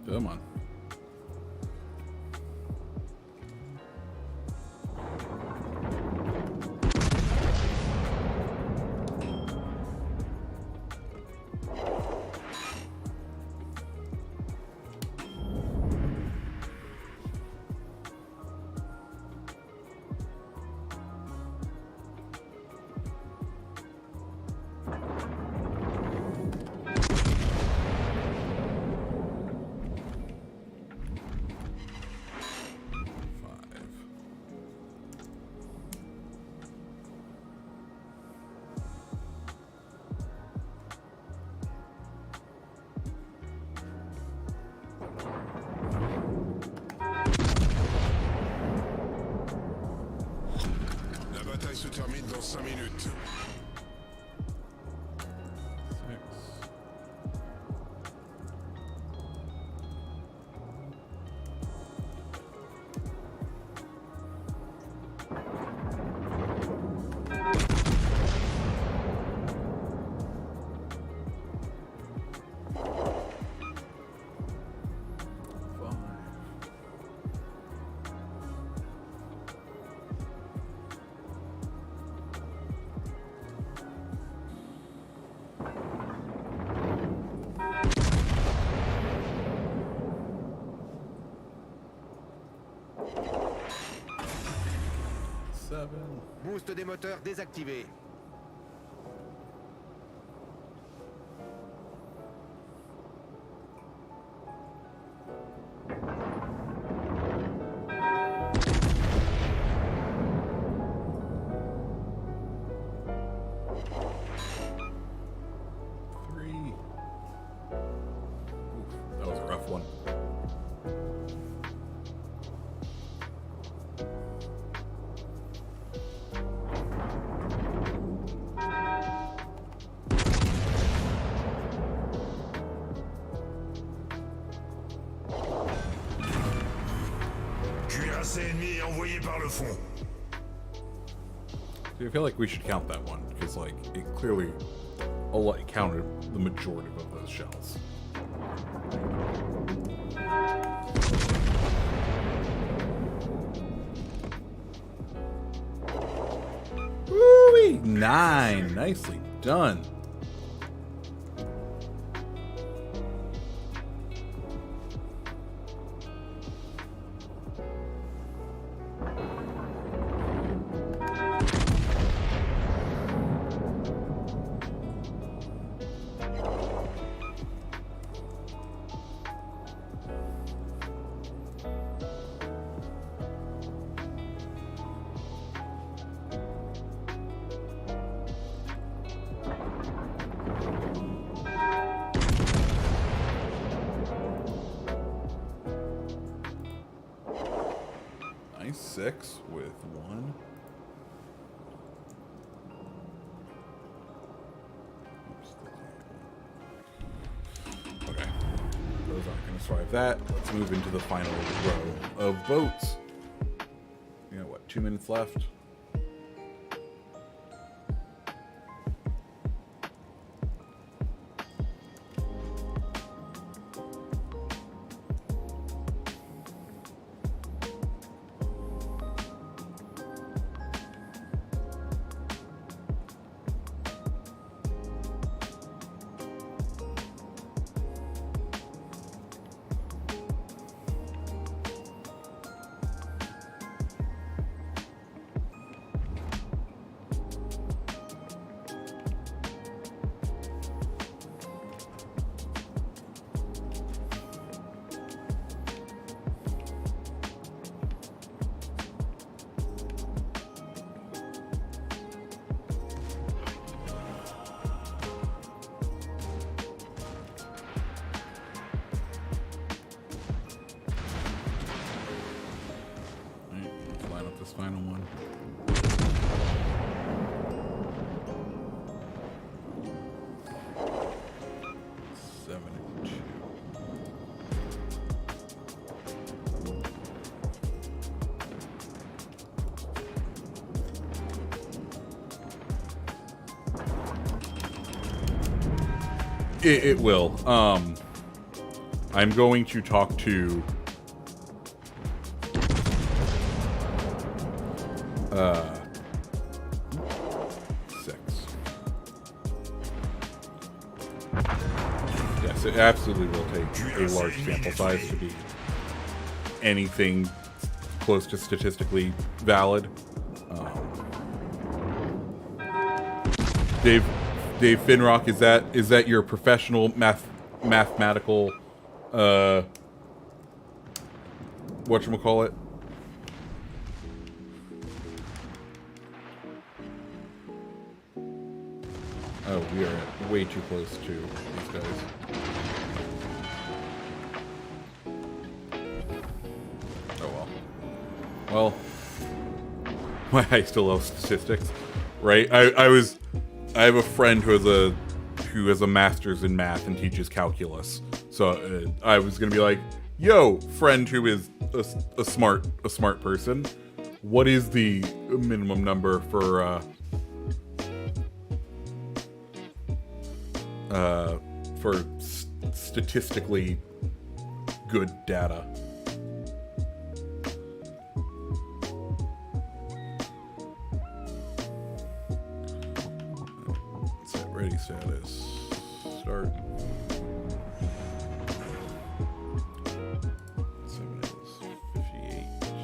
Come on. La bataille se termine dans 5 minutes. 6. Boost des moteurs désactivé. That was a rough one. Cuirassé ennemi envoyé par le fond. I feel like we should count that one because, like, it clearly counted the majority of those shells. Woo-wee! 9. Nicely done. Nice 6 with 1. Okay. Those aren't going to survive that. Let's move into the final row of boats. We got, what, 2 minutes left? this final one. It will. I'm going to talk to six. Yes, it absolutely will take a large sample size to be anything close to statistically valid. Dave Finrock, is that your professional mathematical whatchamacallit? Oh, we are way too close to these guys. Oh well. Well, I still love statistics, right? I have a friend who has a master's in math and teaches calculus. So I was gonna be like, "Yo, friend who is a smart person, what is the minimum number for statistically good data?" Ready status. Start. 7 is 58.3.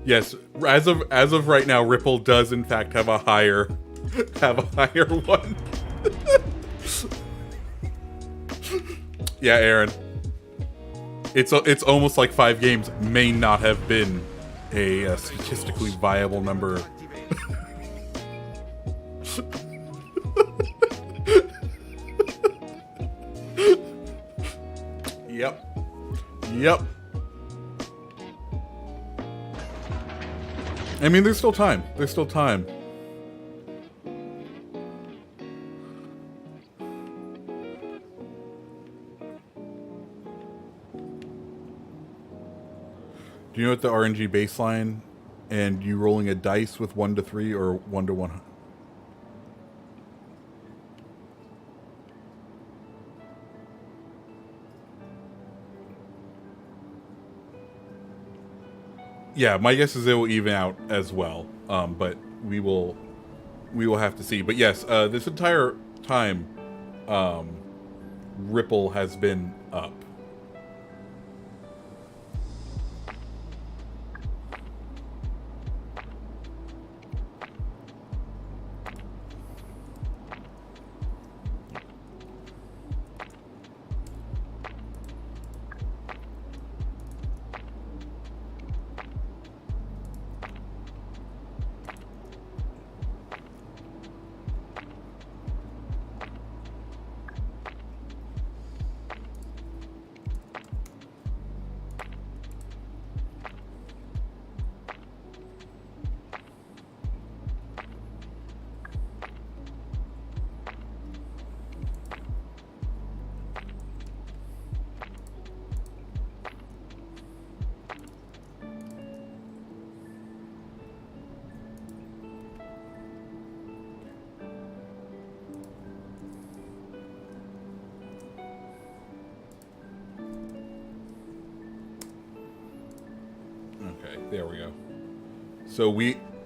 Yes, as of right now, Ripple does in fact have a higher one. Yeah, Aaron. It's almost like 5 games may not have been a statistically viable number. Yep. I mean, there's still time. There's still time. Do you know what the RNG baseline and you rolling a dice with 1 to 3 or 1 to 1? Yeah, my guess is it will even out as well. But we will have to see. But yes, this entire time, Ripple has been up. Okay, there we go.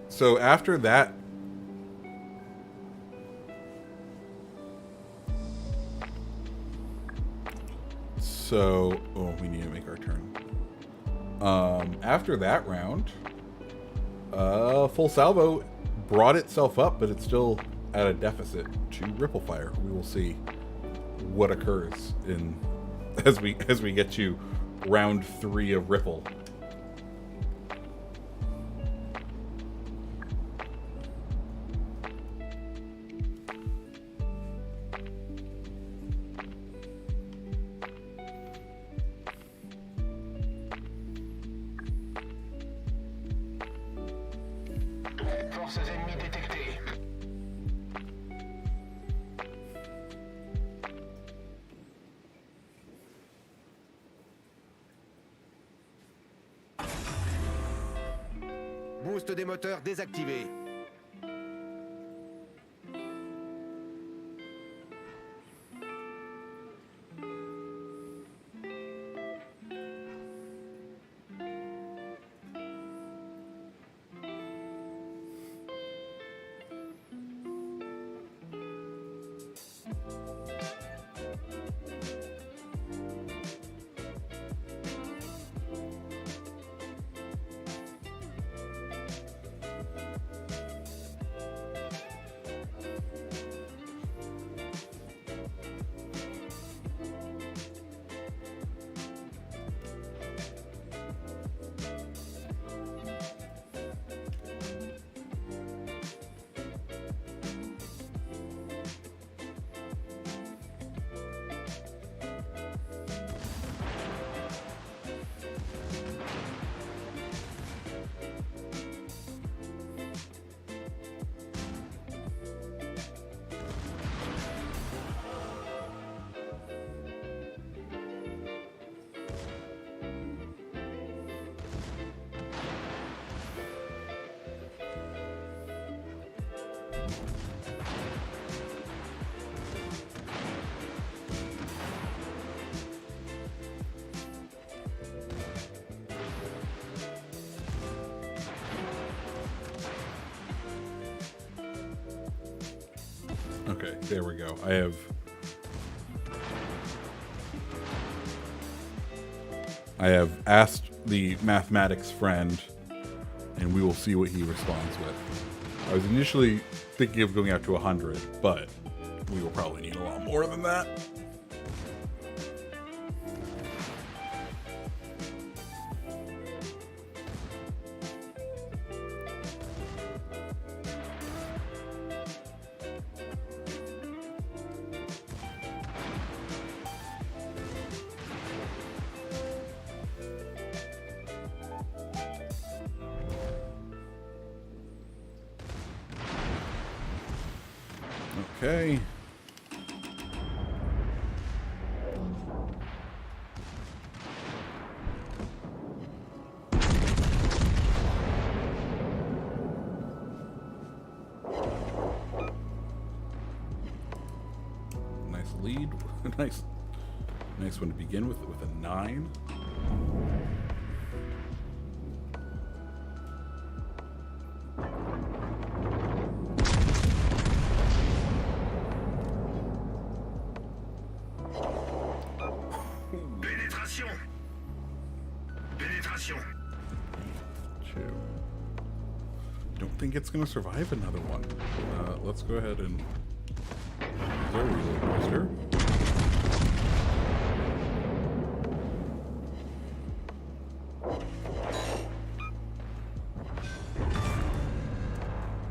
So after that, So, oh, we need to make our turn. After that round, full salvo brought itself up, but it's still at a deficit to Ripple Fire. We will see what occurs in as we get to round 3 of Ripple. Forces ennemies détectées. Boost des moteurs désactivé. Okay, there we go. I have asked the mathematics friend, and we will see what he responds with. I was initially thinking of going out to 100, but we will probably need a lot more than that. Okay. Nice lead. nice one to begin with a 9. Don't think it's going to survive another one. Let's go ahead and use our reload booster.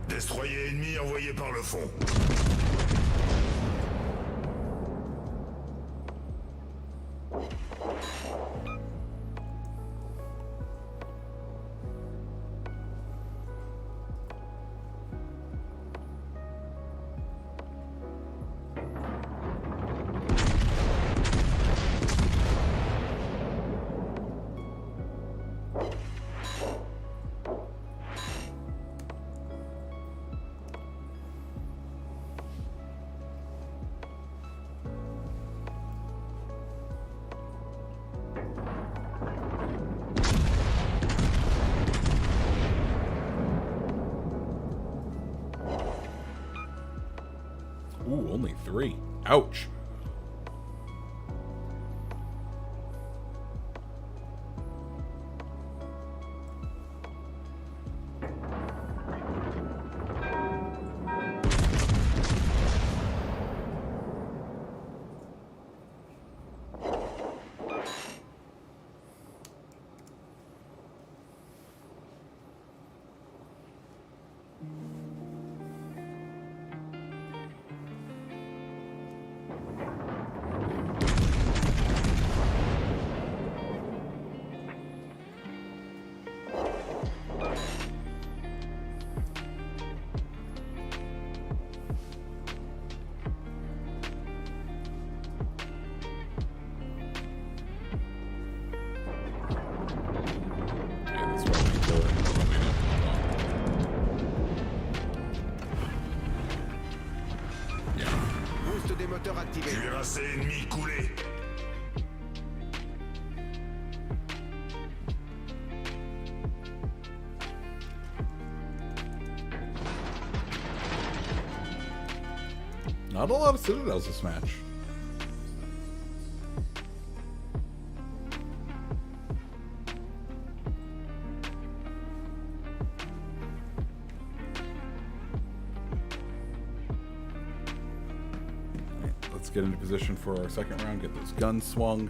Destroyer ennemi envoyé par le fond. Ooh, only 3. Ouch. Not a lot of citadels this match. Alright, let's get into position for our second round. Get those guns swung.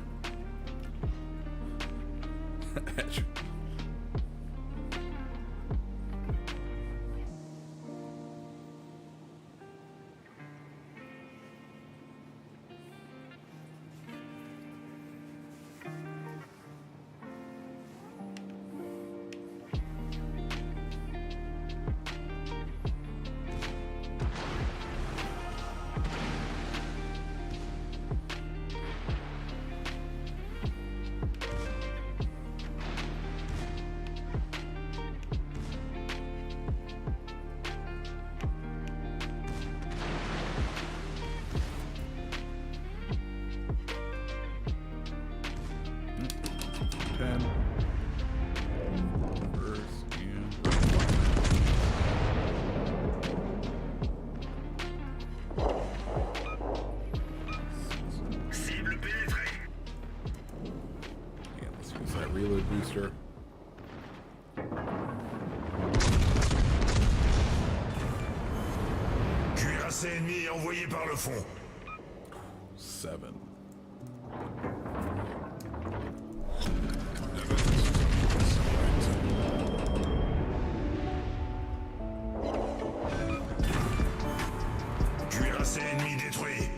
Cible pénétrée. Yeah, let's use that reload booster. Cuirassé ennemi envoyé par le fond. 7. Cuirassé ennemi détruit.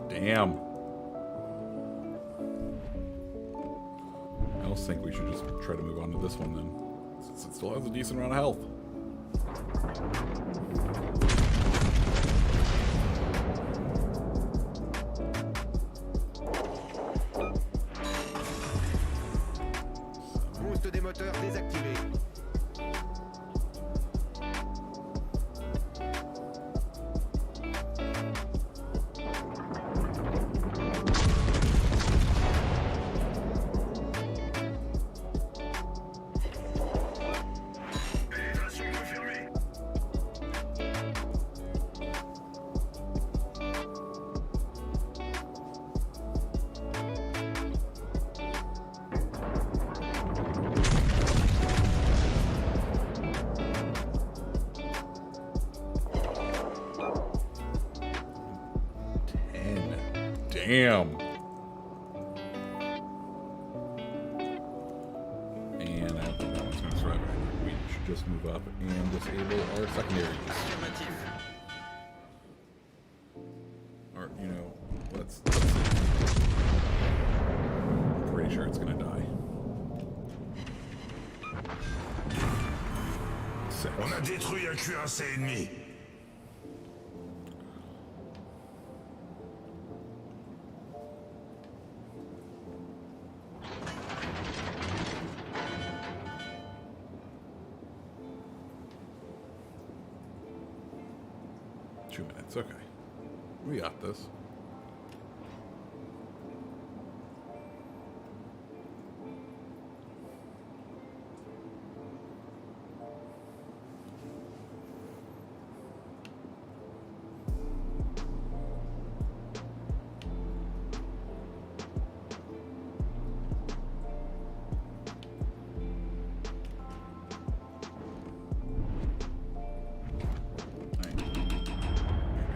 Damn. I almost think we should just try to move on to this one then, since it still has a decent amount of health. Boost des moteurs désactivé. Pénétration confirmée. Damn. And I don't think that one's going to survive. We should just move up and disable our secondaries. Or, you know, let's see. I'm pretty sure it's going to die. 6. On a détruit un cuirassé ennemi. Minutes, okay. We got this.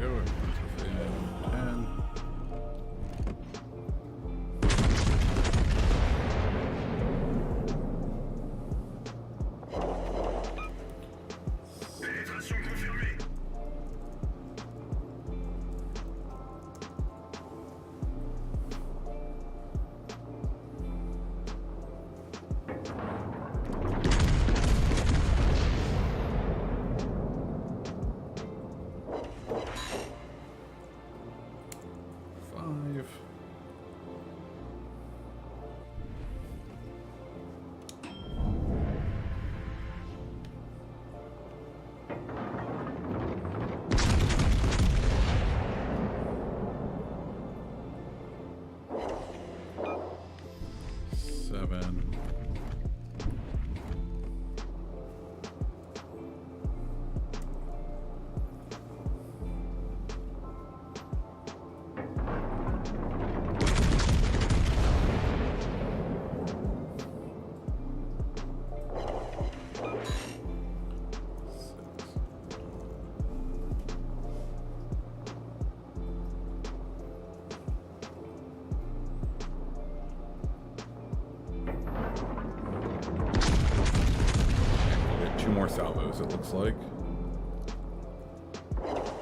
Go. 10. 2 more salvos, it looks like. 9.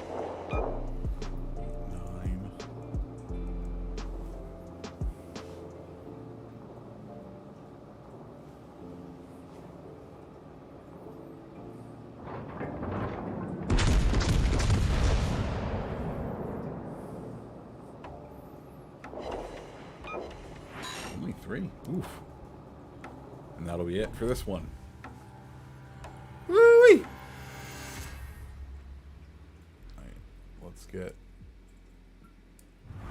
Only 3. Oof. And that'll be it for this one. Woo-wee! Alright, let's get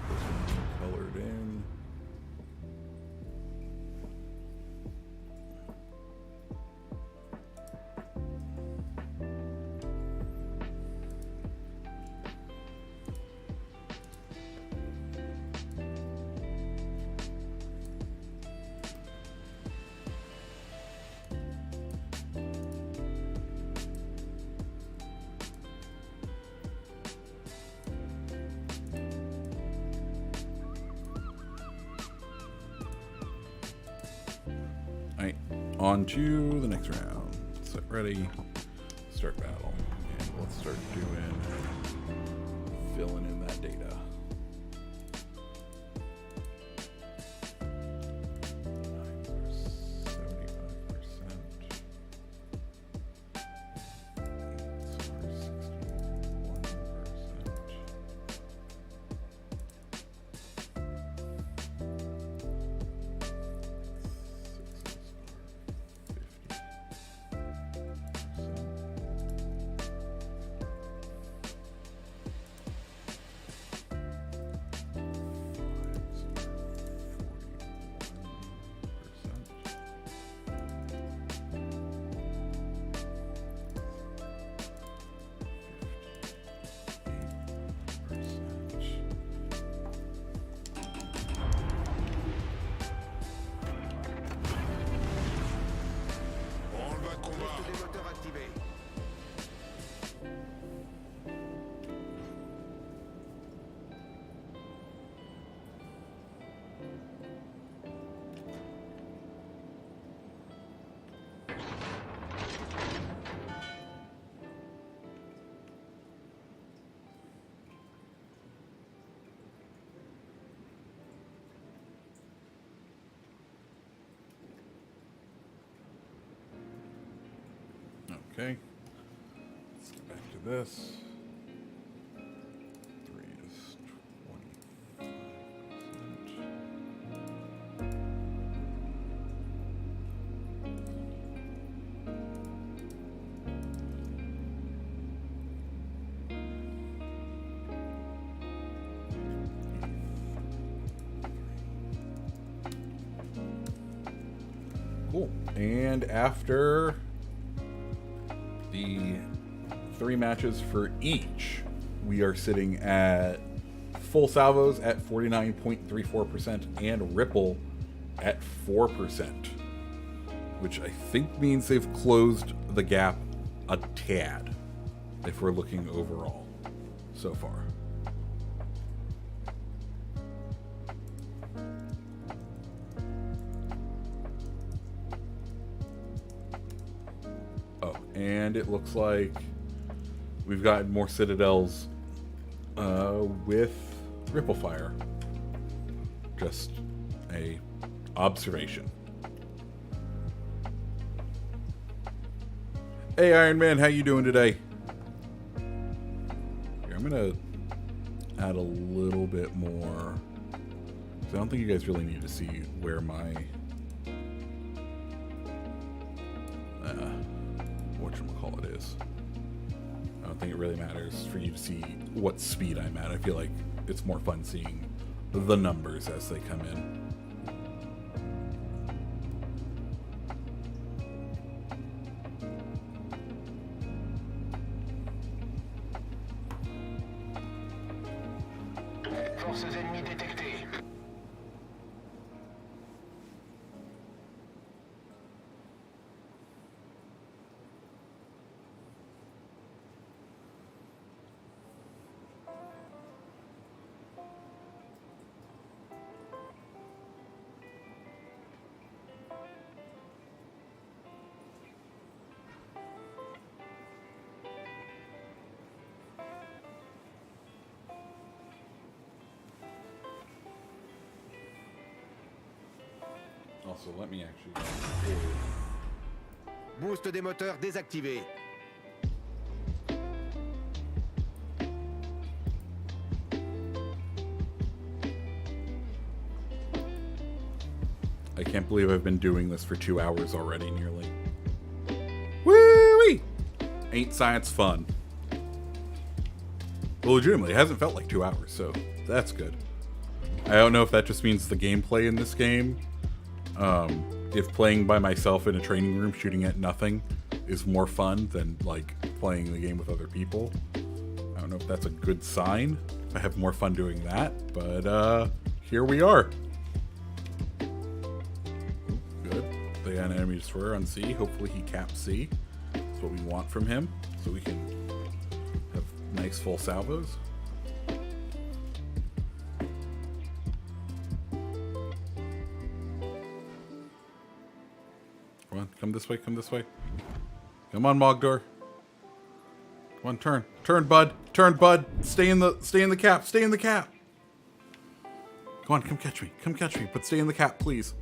this one colored in. Alright, on to the next round. Set ready, start battle. And let's start filling in that data. Liste des moteurs activée. Okay. Let's get back to this. 3 is 25%. Cool. And after the 3 matches for each, we are sitting at full salvos at 49.34% and ripple at 4%, which I think means they've closed the gap a tad if we're looking overall so far. And it looks like we've gotten more citadels with ripple fire. Just a observation. Hey Iron Man, how you doing today? Here, I'm gonna add a little bit more, 'cause I don't think you guys really need to see where my whatchamacallit is. I don't think it really matters for you to see what speed I'm at. I feel like it's more fun seeing the numbers as they come in. Forces ennemies détectées. Also, let me actually. Boost des moteurs désactivé. I can't believe I've been doing this for 2 hours already, nearly. Woo-wee! Ain't science fun? Well, legitimately, it hasn't felt like 2 hours, so that's good. I don't know if that just means the gameplay in this game, if playing by myself in a training room shooting at nothing is more fun than, like, playing the game with other people. I don't know if that's a good sign. I have more fun doing that, but, here we are. Good. They got an enemy destroyer on C. Hopefully he caps C. That's what we want from him, so we can have nice full salvos. Come on, come this way, come this way. Come on, Mogdor. Come on, turn. Turn, bud. Turn, bud. Stay in the cap. Stay in the cap. Come on, come catch me. Come catch me, but stay in the cap, please.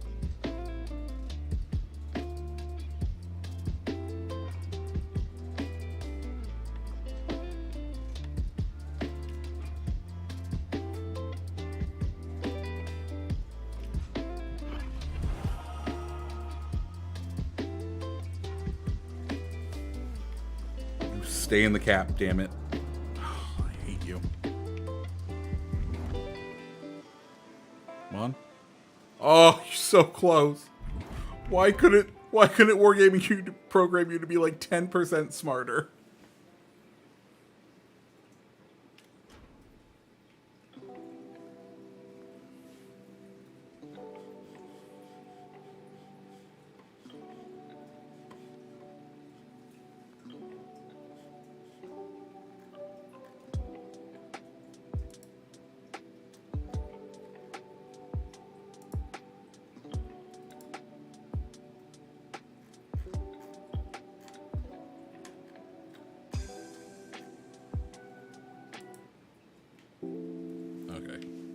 Stay in the cap, damn it. Oh, I hate you. Come on. Oh, you're so close. Why couldn't Wargaming you program you to be like 10% smarter?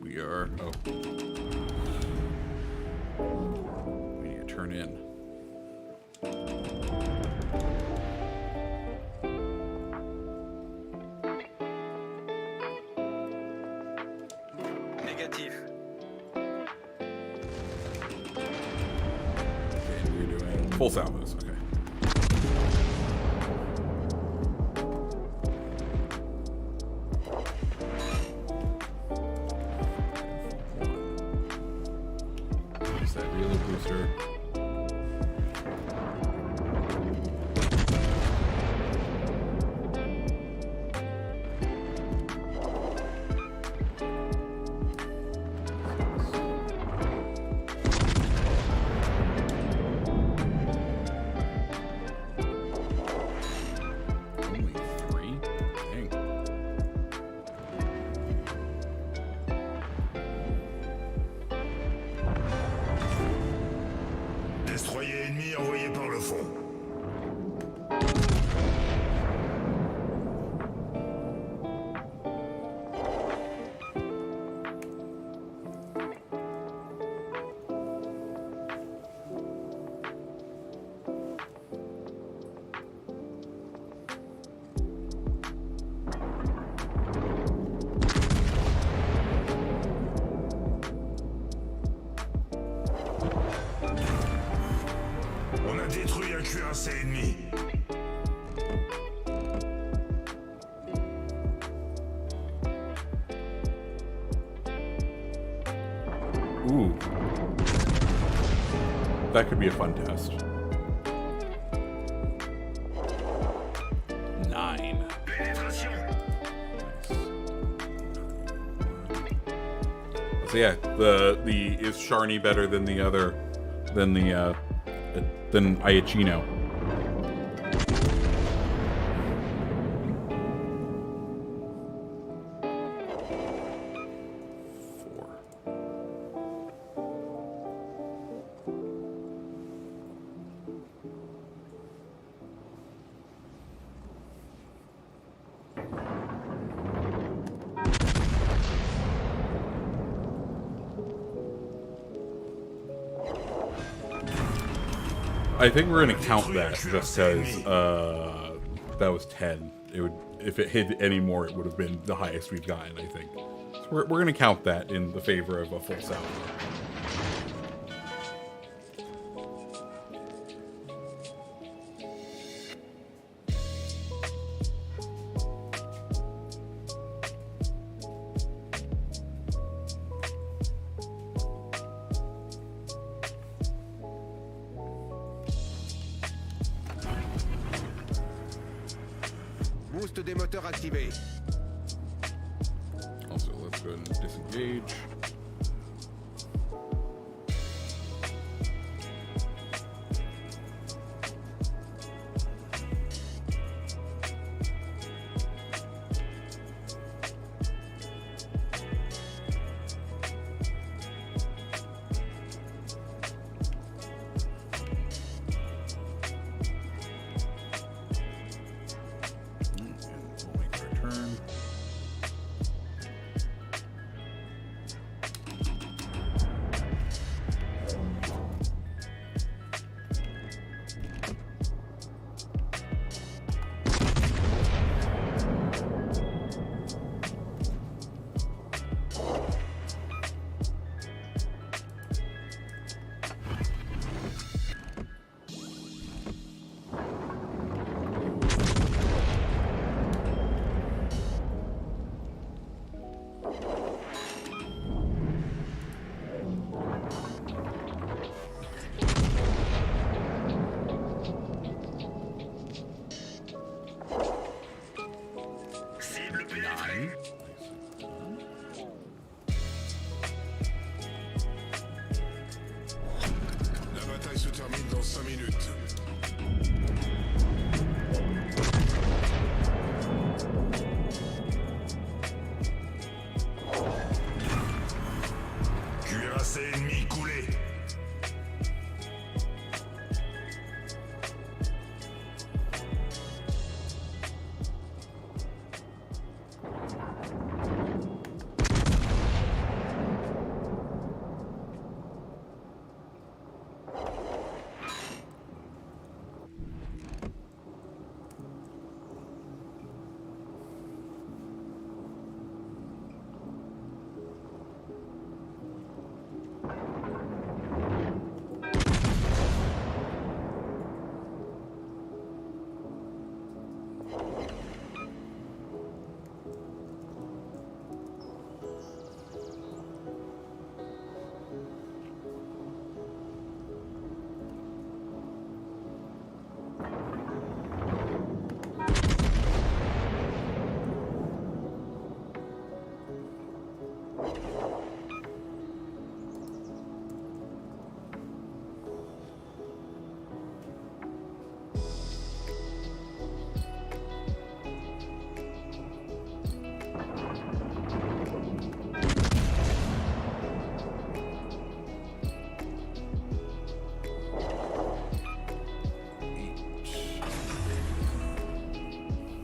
We are. Oh. We need to turn in. Négatif. Okay, we're doing full salvos. Okay. Destroyer ennemi envoyé par le fond. On a détruit un cuirassé ennemi. Ooh. That could be a fun test. 9. Pénétration. So yeah, the is Sharni better than the other than Iachino? I think we're gonna count that just because that was 10. It would, if it hit any more, it would have been the highest we've gotten, I think. So we're gonna count that in the favor of a full salvo. Boost des moteurs activé. Also, let's go ahead and disengage. La bataille se termine dans 5 minutes. Cuirassé ennemi coulé.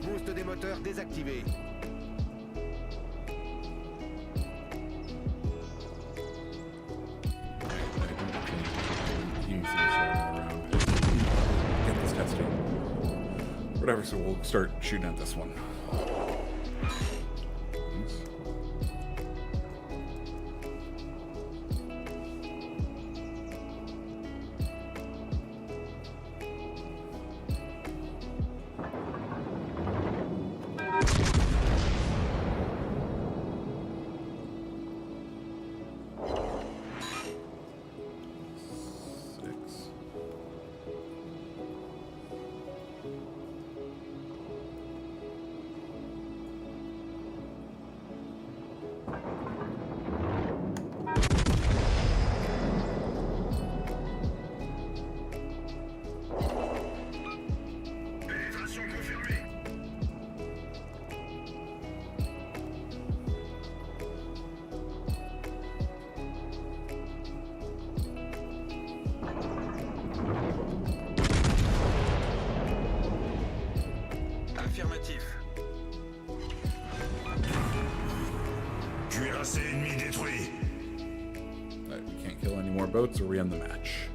Boost des moteurs désactivé. Use these around. Get this testing. Whatever, so we'll start shooting at this one. Pénétration confirmée. Affirmatif. Cuirassé ennemi détruit. Alright, we can't kill any more boats or we end the match.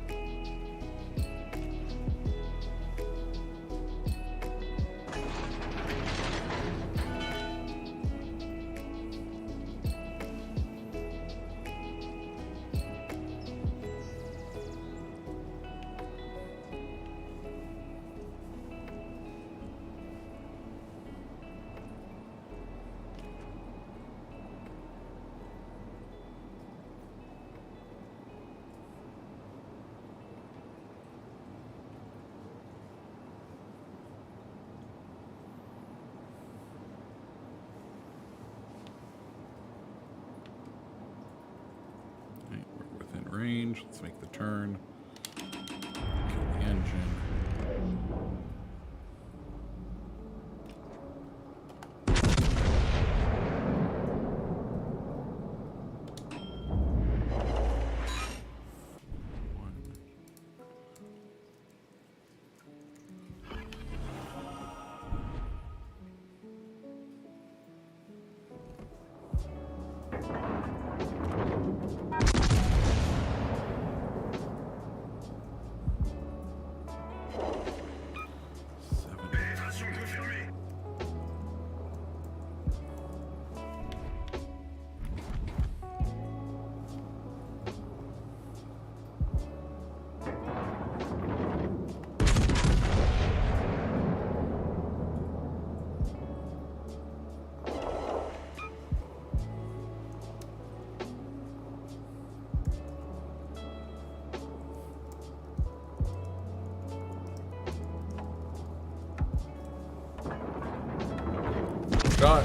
range. Let's make the turn. Kill the engine. Pénétration confirmée. Shot.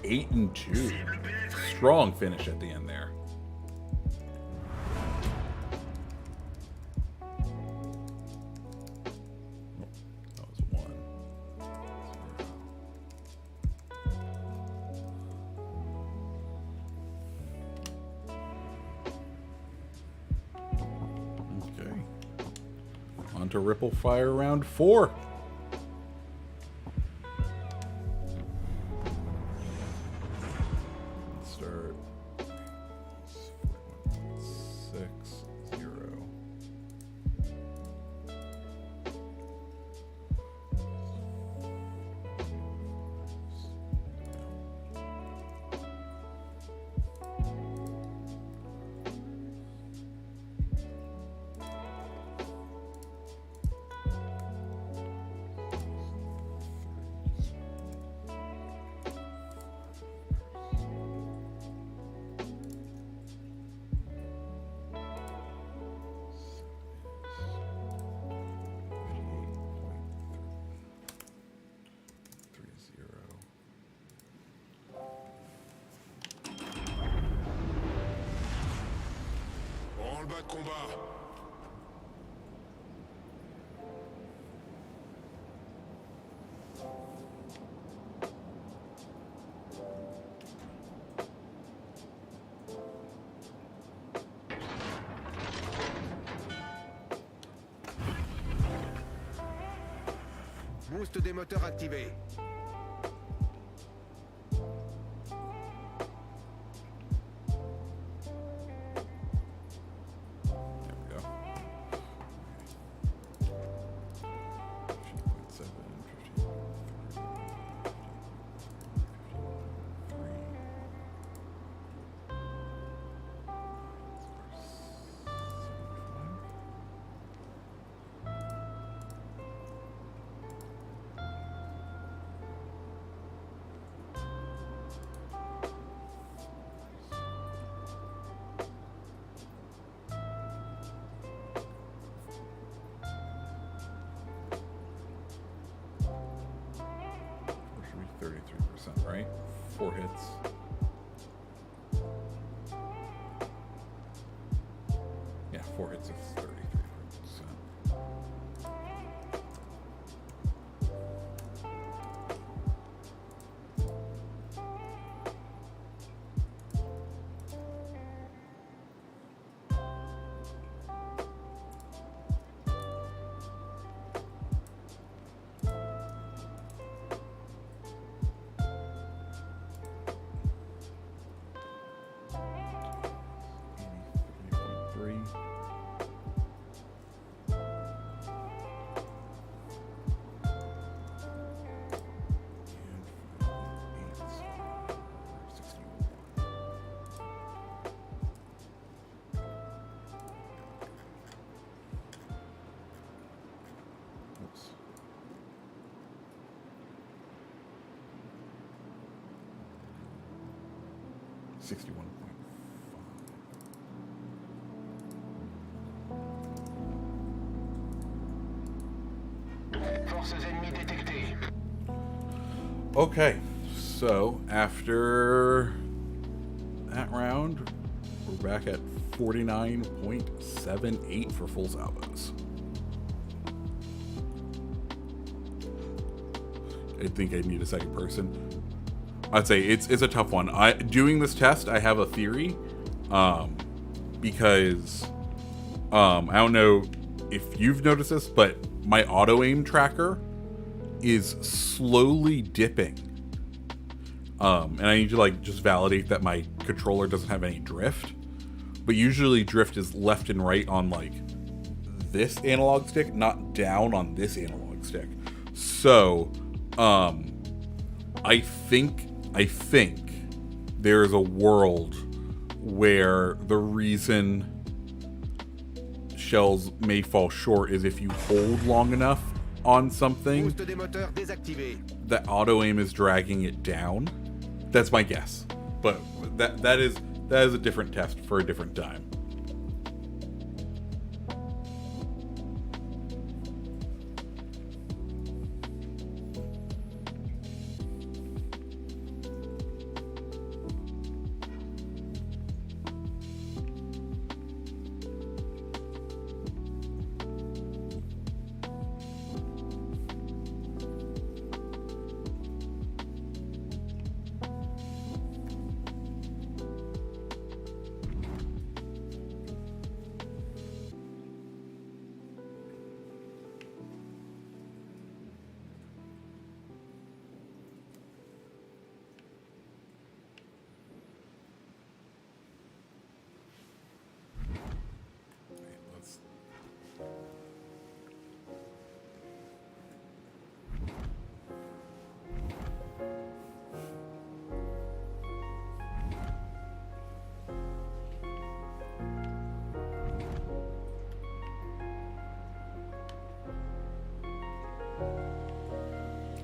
Eight and 2. Cible pénétrée. Strong finish at the end there. Oh, that was 1. Okay. On to Ripple Fire round 4. Let's start. 41.60. Branle-bas de combat. Boost des moteurs activé. There we go. 15.7, 33%, right? 4 hits. Yeah, 4 hits is 33%. Oops. Forces ennemies détectées. Okay, So, after that round, we're back at 49.78 for full salvos. I think I need a second person. I'd say it's a tough one. Doing this test, I have a theory, because I don't know if you've noticed this, but my auto aim tracker is slowly dipping. And I need to like just validate that my controller doesn't have any drift. But usually drift is left and right on like this analog stick, not down on this analog stick. So, I think there's a world where the reason shells may fall short is if you hold long enough on something Boost des moteurs désactivé. that auto aim is dragging it down. That's my guess, but that is a different test for a different time.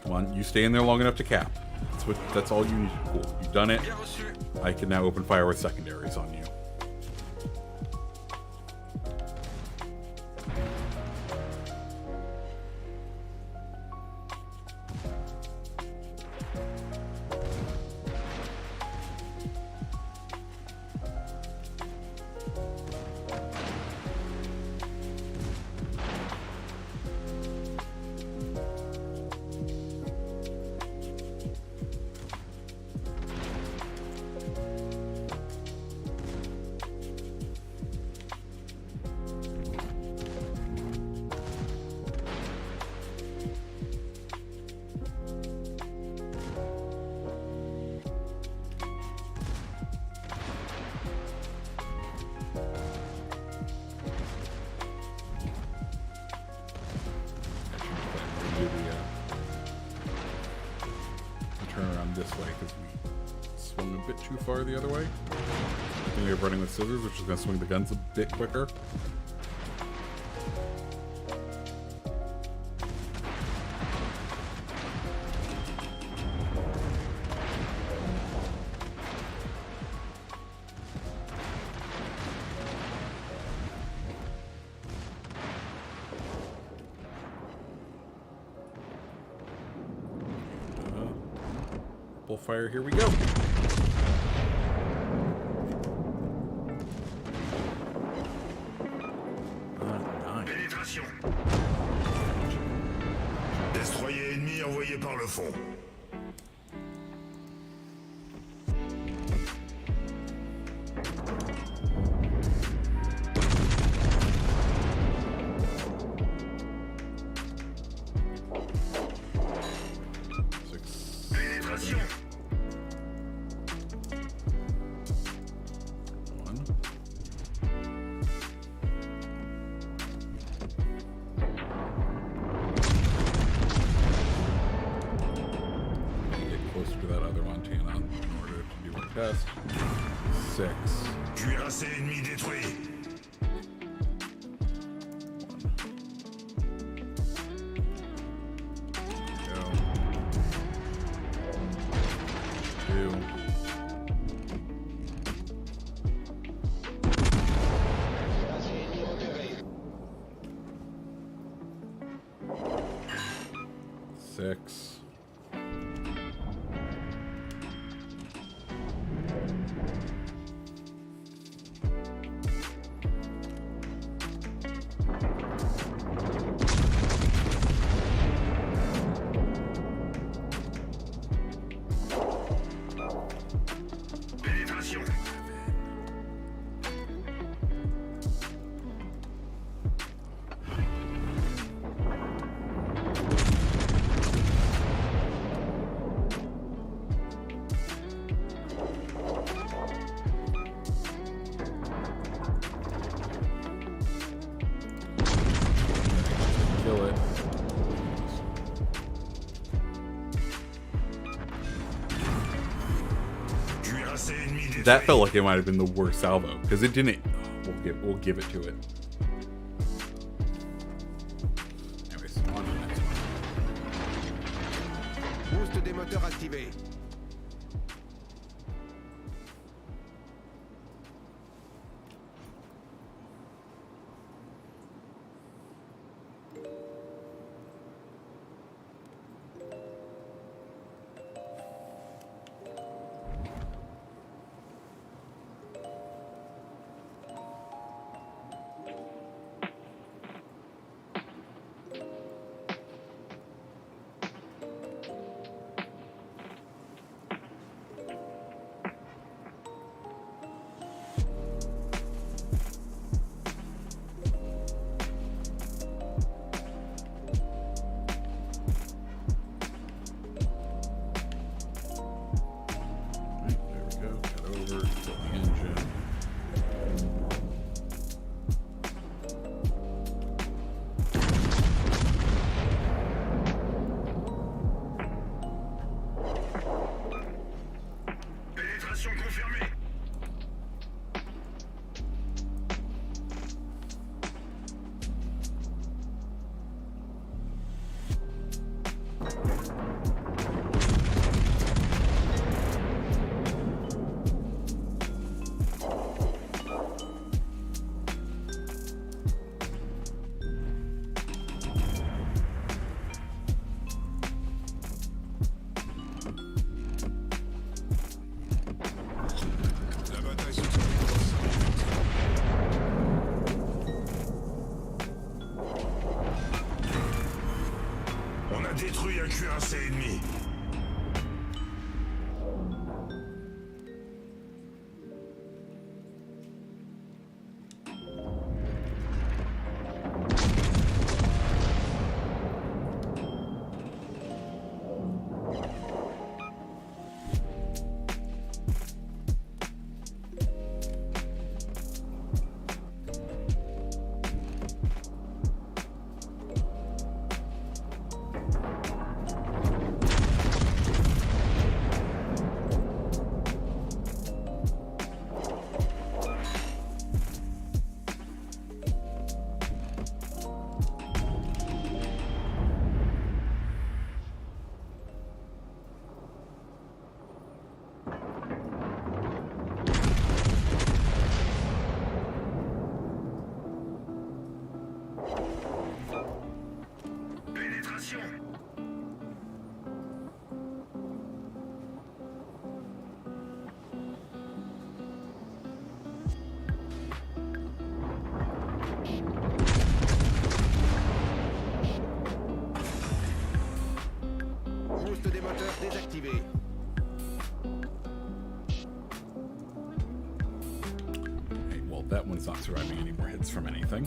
Come on, you stay in there long enough to cap. That's all you need. Cool. You've done it. Bien reçu. I can now open fire with secondaries on you. Turn around this way because we swung a bit too far the other way. I think we're running with scissors, which is going to swing the guns a bit quicker. Fire, here we go. Nice. Pénétration. Destroyer ennemi envoyé par le fond. Pénétration. Test. 6. Cuirassé ennemi détruit. 2. Six. That felt like it might have been the worst salvo because it didn't. We'll give it to it. Anyways, on to the next one. Boost des moteurs activé. Pénétration confirmée. La bataille se termine dans 5 minutes. On a détruit un cuirassé ennemi. Pénétration. Boost des moteurs désactivé. Okay, well, that one's not surviving any more hits from anything.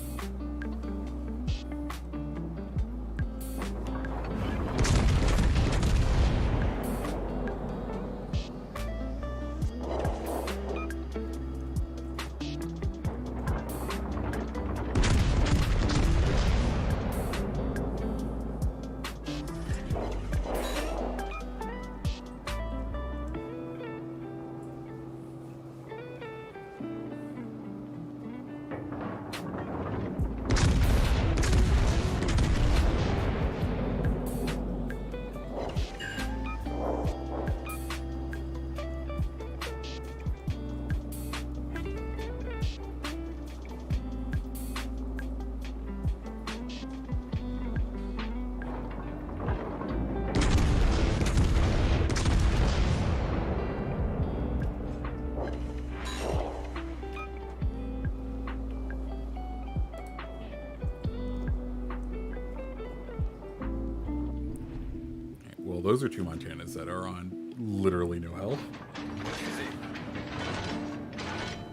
Well, those are two Montanas that are on literally no health.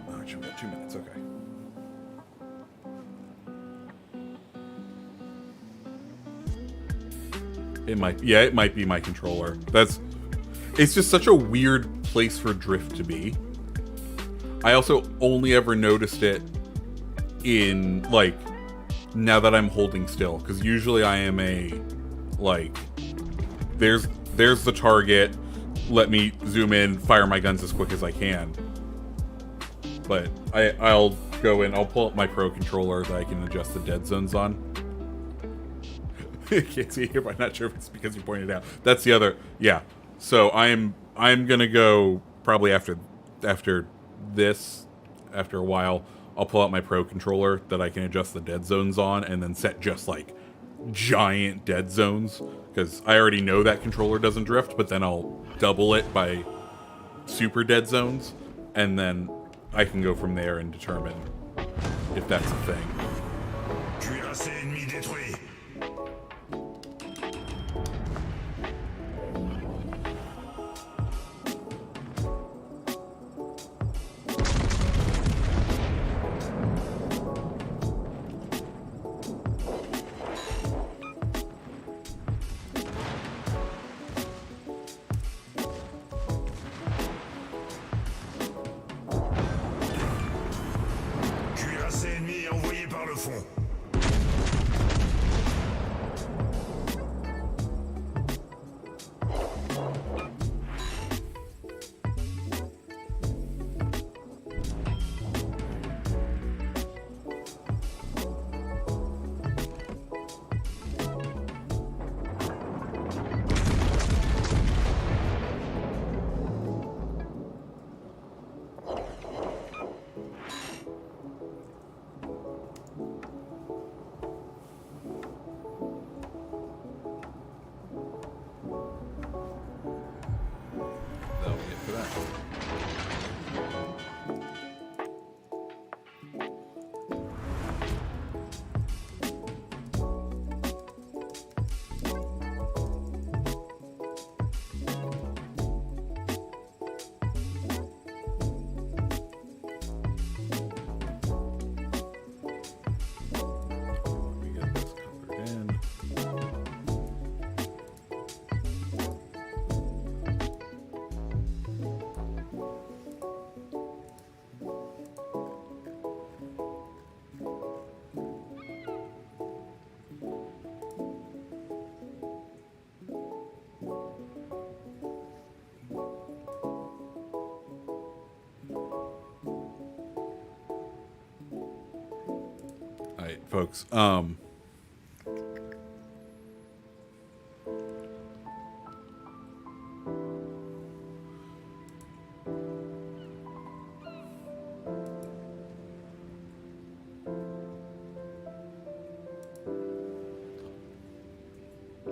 Oh, actually, we got 2 minutes. Okay. It might be my controller. It's just such a weird place for drift to be. I also only ever noticed it in, like, now that I'm holding still, because usually I am there's the target, let me zoom in, fire my guns as quick as I can. But I'll go in. I'll pull up my Pro controller that I can adjust the dead zones on. You can't see it here, but I'm not sure if it's because you pointed it out. That's the other. Yeah. So I'm gonna go probably after this. After a while, I'll pull out my Pro controller that I can adjust the dead zones on, and then set just like giant dead zones, because I already know that controller doesn't drift. But then I'll double it by super dead zones, and then I can go from there and determine if that's a thing. Cuirassé ennemi détruit. Cuirassé ennemi envoyé par le fond. That'll be it for that. Let me get this covered in. All right, folks.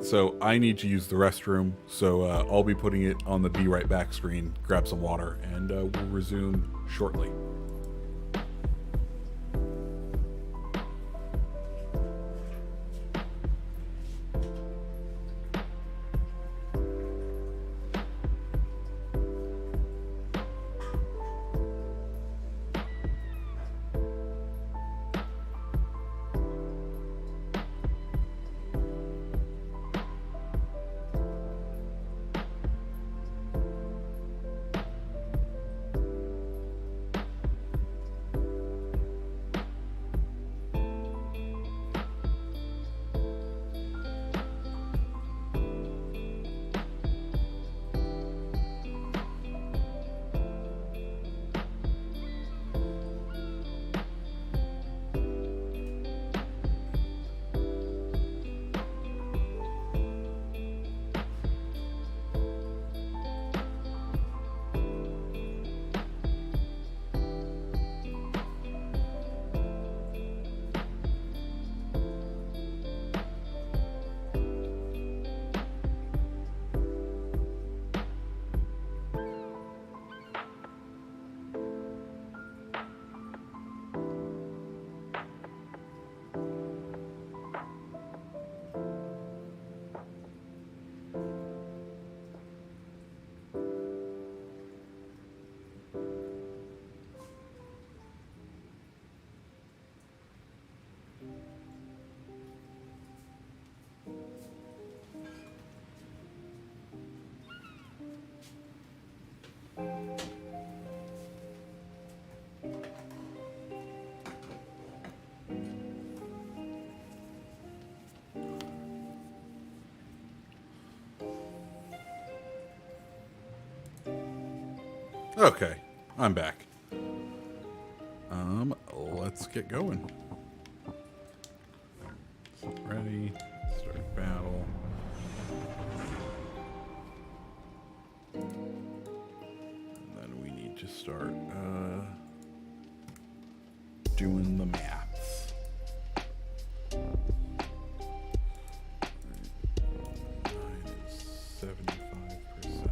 So I need to use the restroom, so I'll be putting it on the Be Right Back screen, grab some water, and we'll resume shortly. Okay, I'm back. let's get going. So ready, start battle. And then we need to start doing the maths. Minus 75%.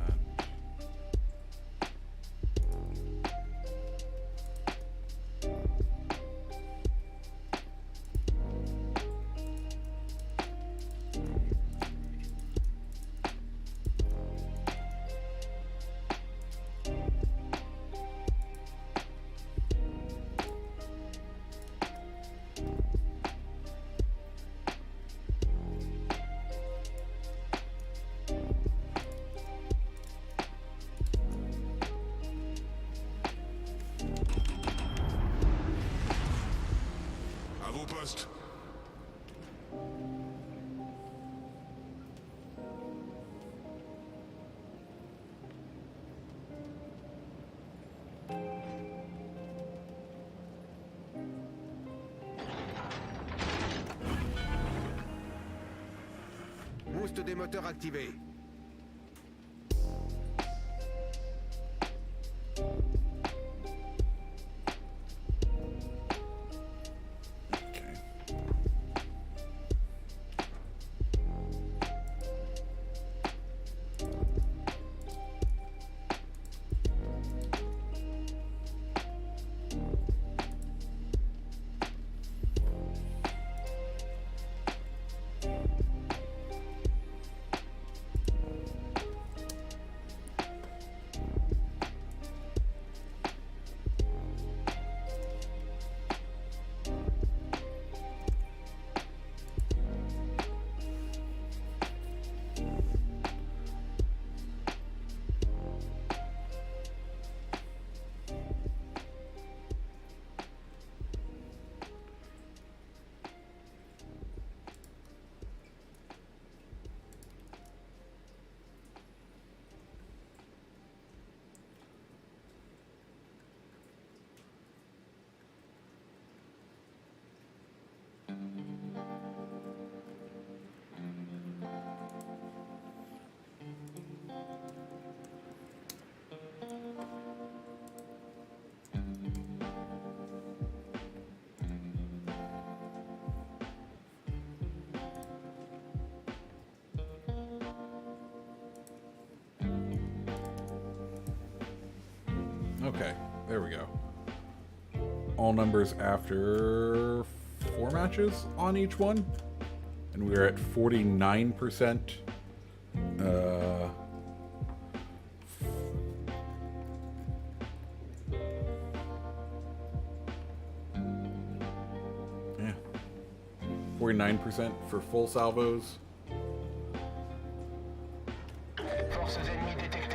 À vos postes. Boost des moteurs activé. Okay. Okay, there we go. All numbers after 4 matches on each one. And we're at 49%. Yeah. 49% for full salvos. Forces ennemies détectées.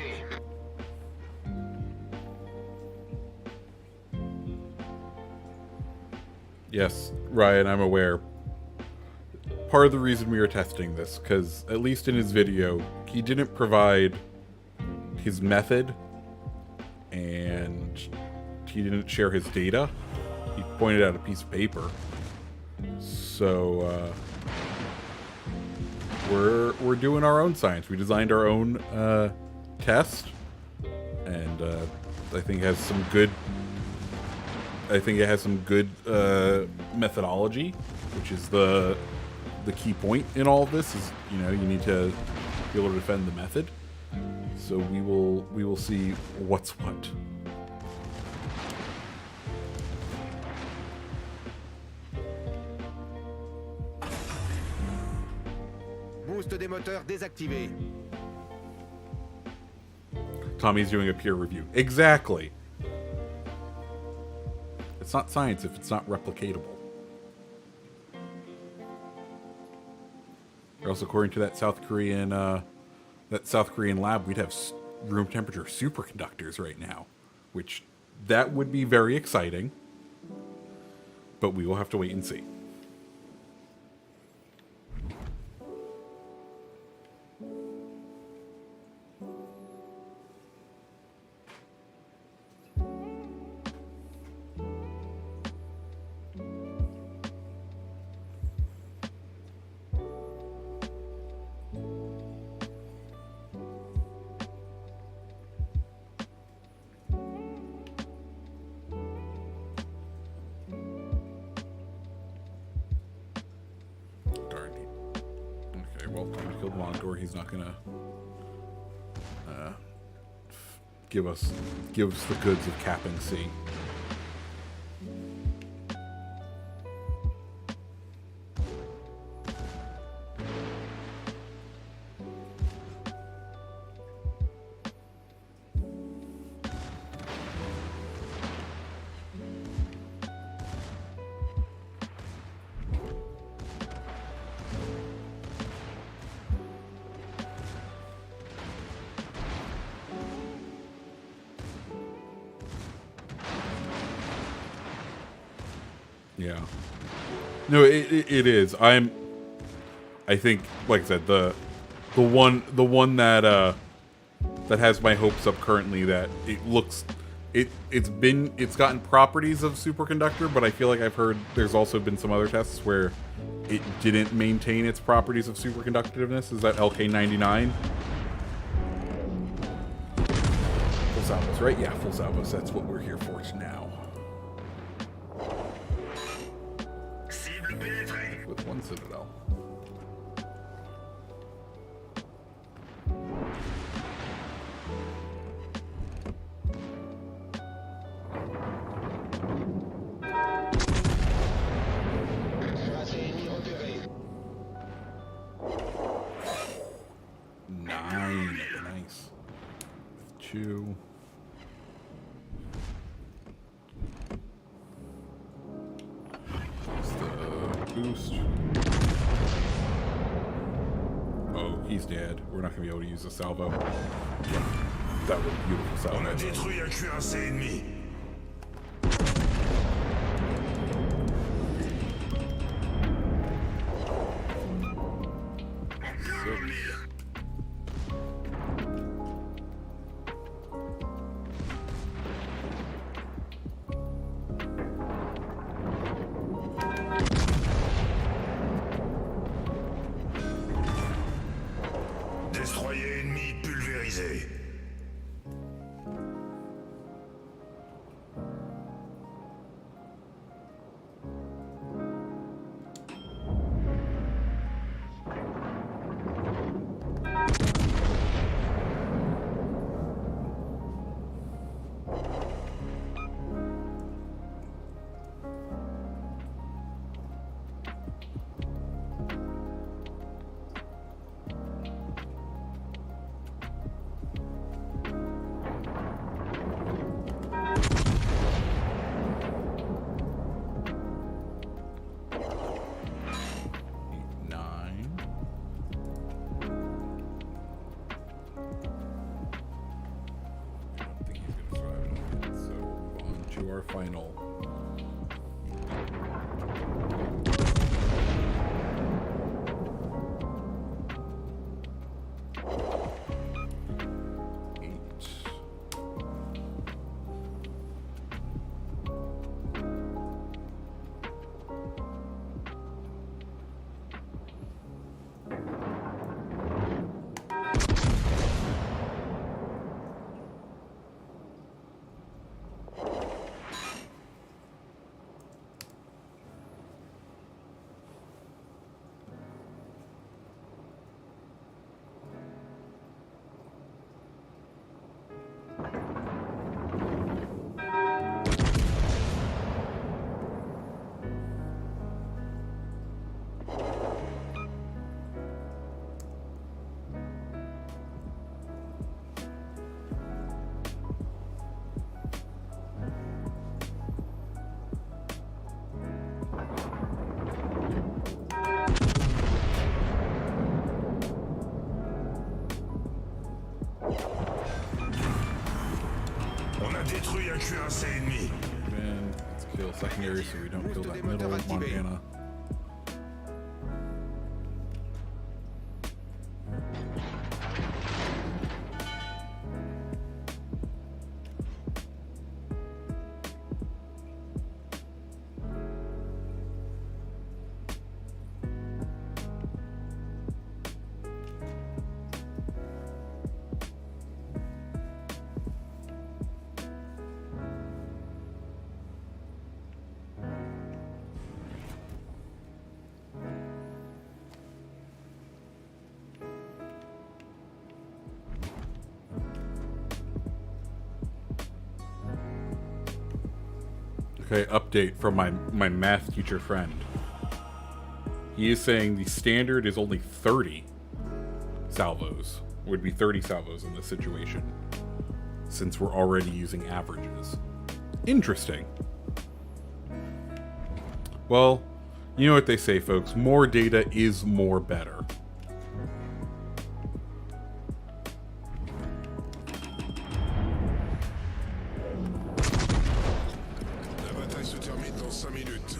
Yes, Ryan, I'm aware. Part of the reason we were testing this, because at least in his video, he didn't provide his method, and he didn't share his data. He pointed out a piece of paper. So, we're doing our own science. We designed our own test, and I think it has some good. I think it has some good methodology, which is the key point in all of this. Is, you know, you need to be able to defend the method. So we will see what's what. Boost des moteurs désactivé. Tommy's doing a peer review. Exactly. It's not science if it's not replicatable. Or else, according to that South Korean lab, we'd have room temperature superconductors right now, which that would be very exciting. But we will have to wait and see. well, time to kill the Monitor. He's not gonna give us the goods of capping C. Yeah. No, it is. I think, like I said, the one that that has my hopes up currently, that it looks it's gotten properties of superconductor, but I feel like I've heard there's also been some other tests where it didn't maintain its properties of superconductiveness. Is that LK99? Full salvos, right? Yeah, full salvos. That's what we're here for now. With one citadel. Base ennemie repérée. 9. Nice. 2. Boost. Oh, he's dead. We're not going to be able to use the salvo. That was a beautiful On a salvo. détruit un cuirassé ennemi. Destroyer ennemi pulvérisé. Our final. On a détruit un cuirassé ennemi. And let's kill secondary so we don't kill that middle Montana. Okay, update from my math teacher friend. He is saying the standard is only 30 salvos. Would be 30 salvos in this situation, since we're already using averages. Interesting. Well, you know what they say, folks. More data is more better. La bataille se termine dans 5 minutes.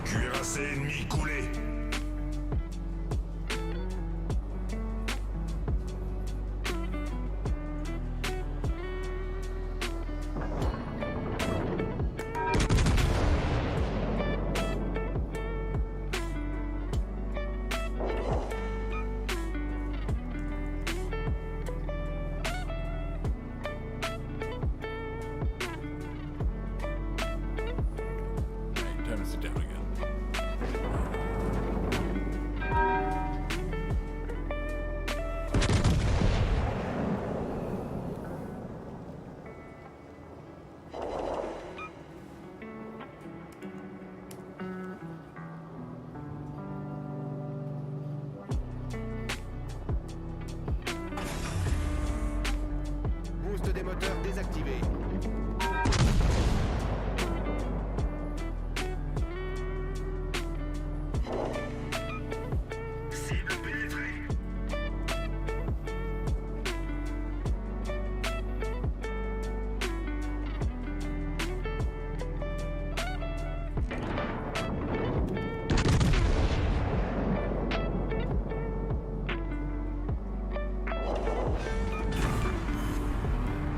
Cuirassé ennemi coulé. Alright, time to sit down again. Boost des moteurs désactivé. Cible pénétrée.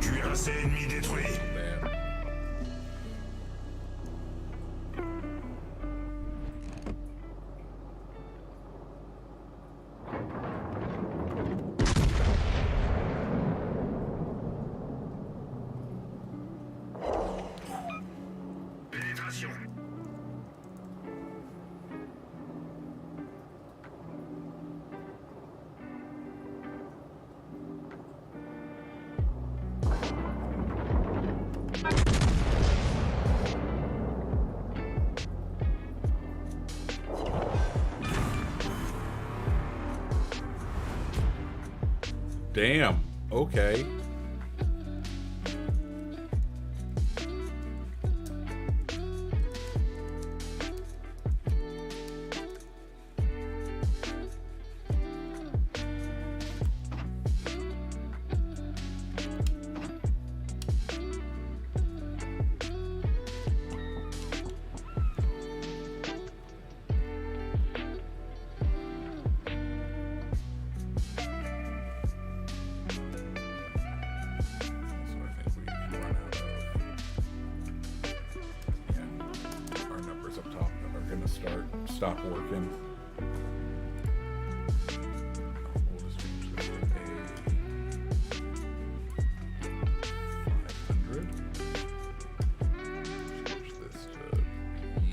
Cuirassé ennemi détruit. Man. Pénétration. Damn. Okay. So I think we've run out of. Yeah, our numbers up top are gonna stop working. We'll just change this to a 500. Change this to E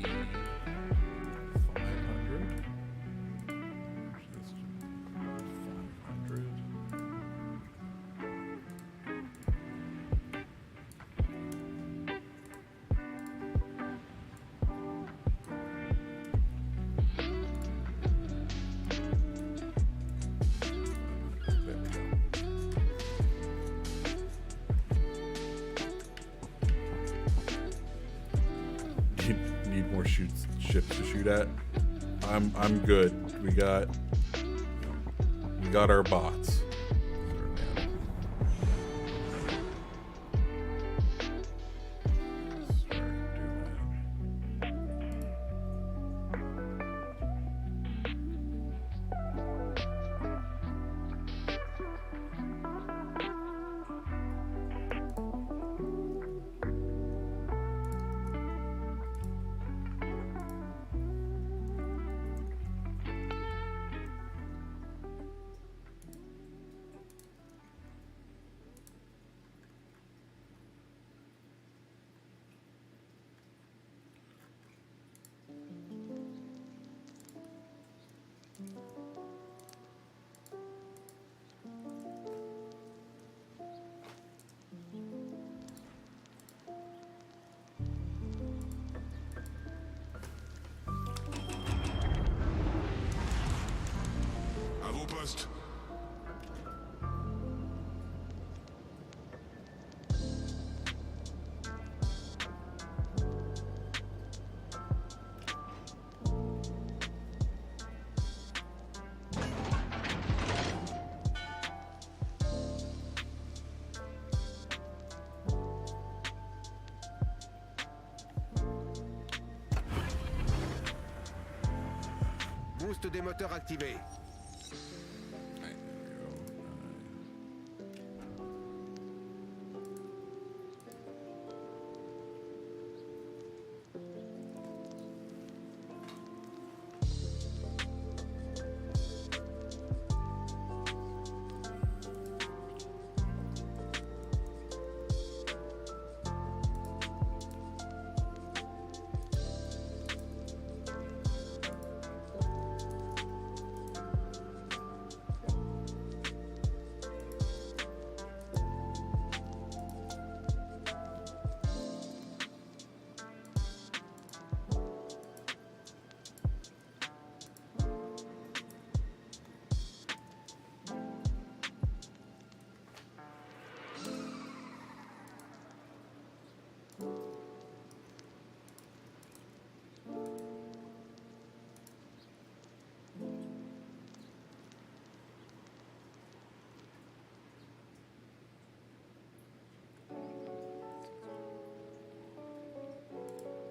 500. Change this to 500. There we go. Need more ships to shoot at. I'm good. We got our bots. poste. Boost des moteurs activé. Alright, there we go.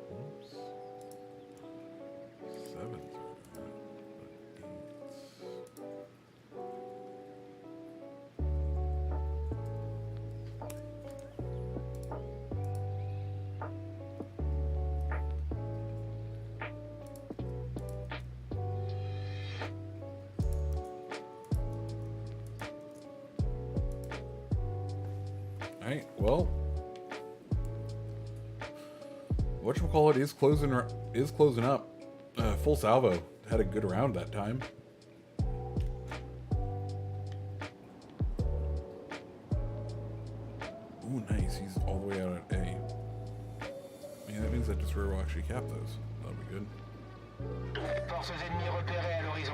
Oops. Sevens are that, but eights. Alright, well, whatchamacallit is closing up. Full Salvo had a good round that time. Ooh, nice. He's all the way out at A. I mean, that means that Destroyer will actually cap those. That'll be good. Forces ennemies repérées à l'horizon.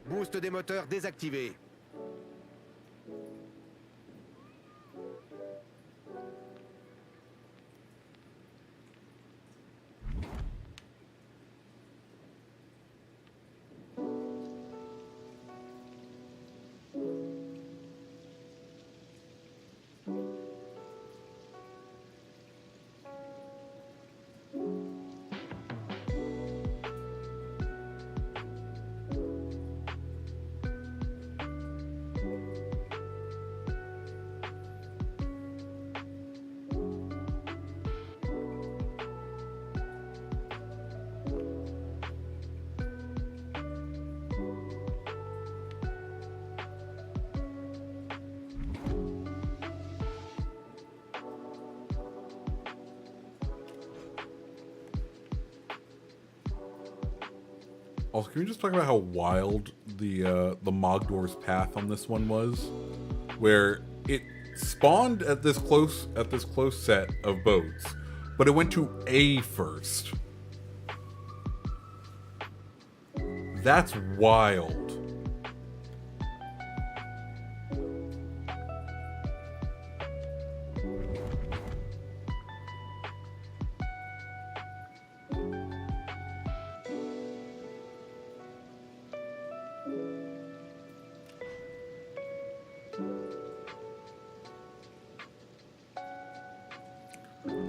Boost des moteurs désactivé. Also, can we just talk about how wild the Mogdor's path on this one was, where it spawned at this close set of boats, but it went to A first. That's wild.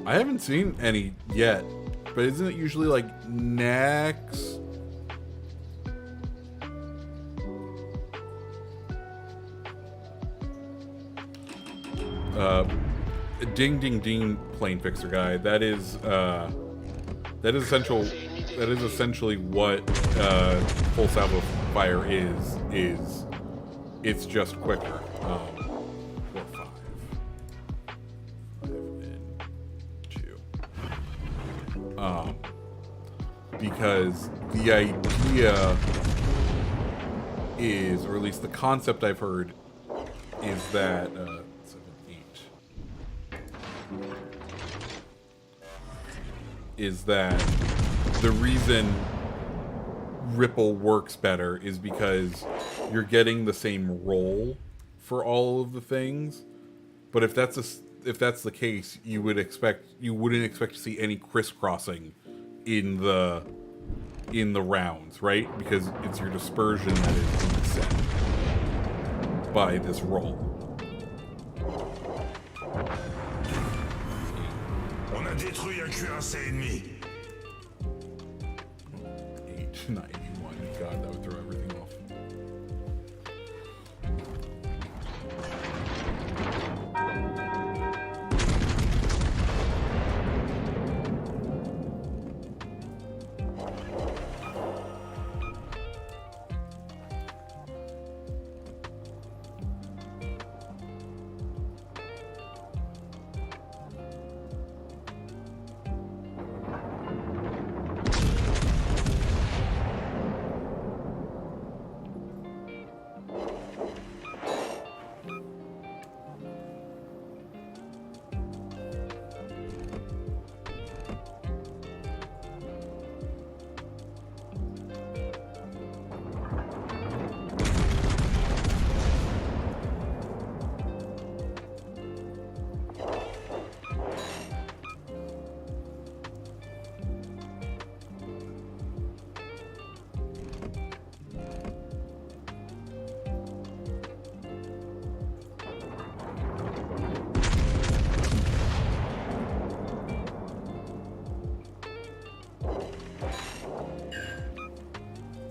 I haven't seen any yet, but isn't it usually like next? Ding ding ding plane fixer guy. That is essential. That is essentially what full salvo fire is. It's just quicker. 4, 5, and 2. Because the idea is, or at least the concept I've heard, is that 7, 8 is that the reason Ripple works better is because you're getting the same roll for all of the things. But if that's the case, you wouldn't expect to see any crisscrossing in the rounds, right? Because it's your dispersion that is being set by this roll. On a détruit un cuirassé ennemi. 891. God, that would throw everything off.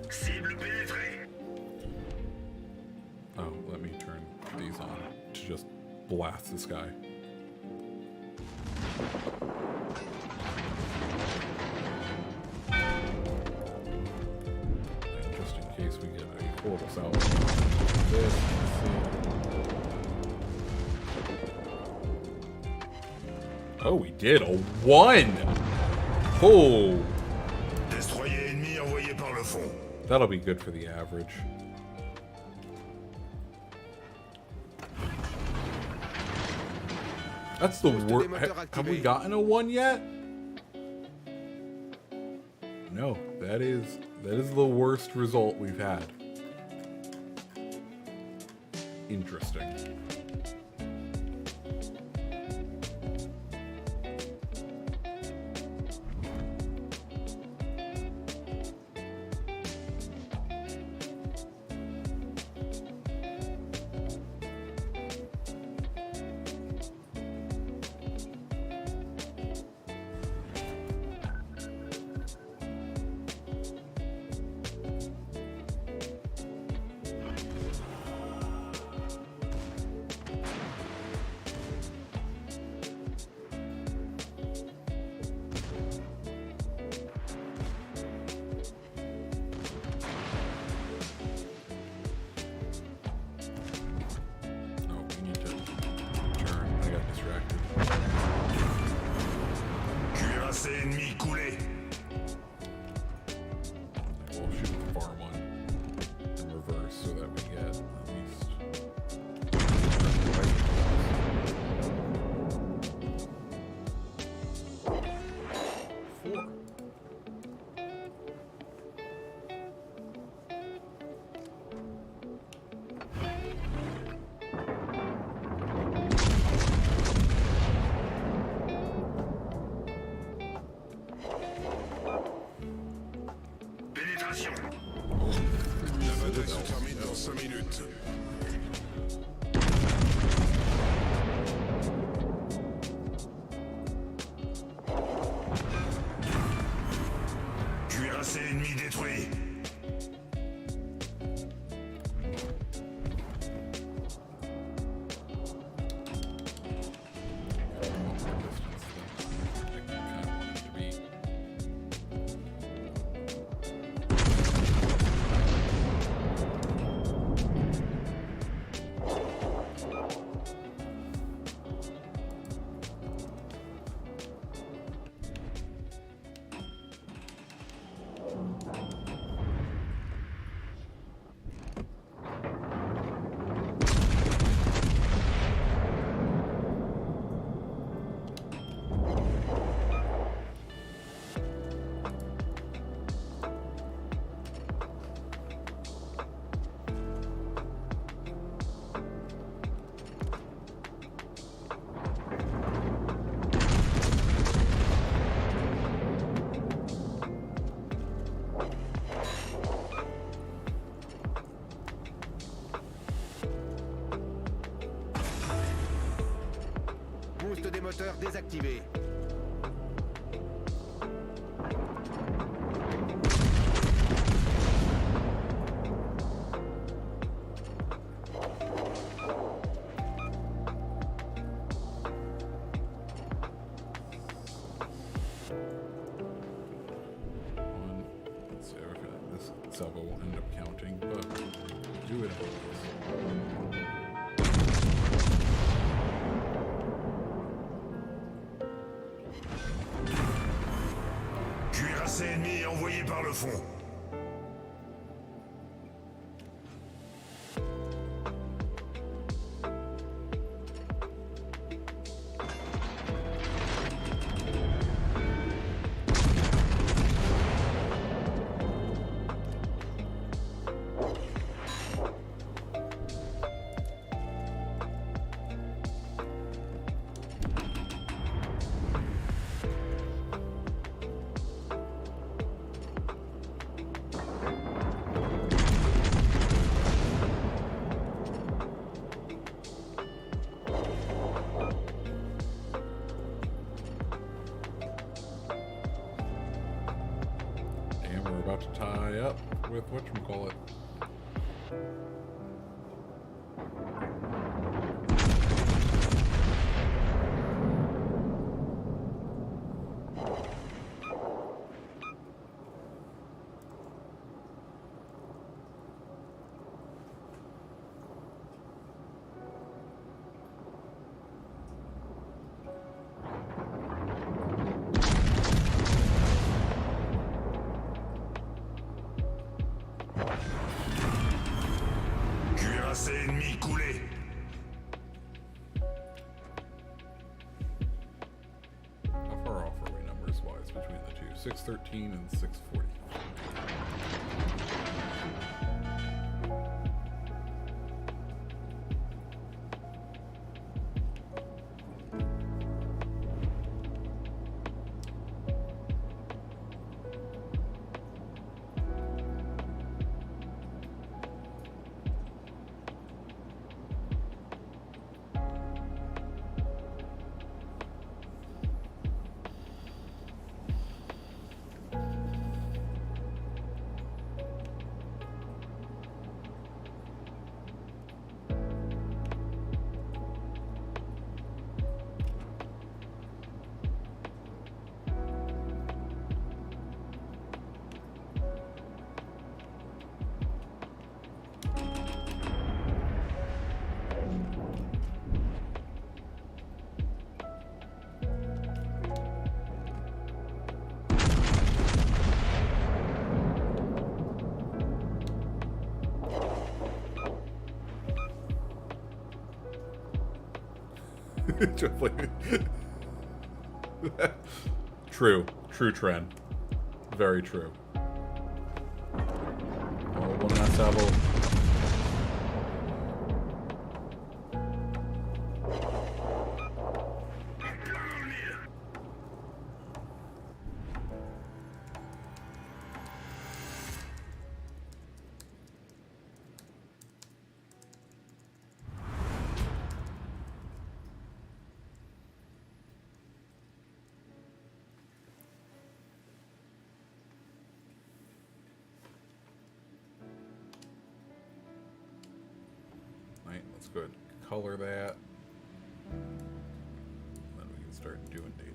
Cible pénétrée. Oh, let me turn these on to just blast this guy. And just in case we get a horrible salvo. This, oh, we did a 1! Oh! Destroyer ennemi envoyé par le fond. That'll be good for the average. That's the worst. Have we gotten a 1 yet? No, that is the worst result we've had. Interesting. Ennemi coulé. We'll shoot the far one in reverse so that we get at least. 4. Pénétration. La bataille se termine dans 5 minutes. Cuirassé ennemi détruit. Boost des moteurs désactivé. Let's see, okay, this Salvo will end up counting, but do it anyways. Cuirassé ennemi envoyé par le fond. And we're about to tie up with whatchamacallit. Cuirassé ennemi coulé. How far off are we numbers wise between the two? 613 and 640. True trend. Very true. Oh, one last Salvo. let's go ahead and color that. Then we can start doing data.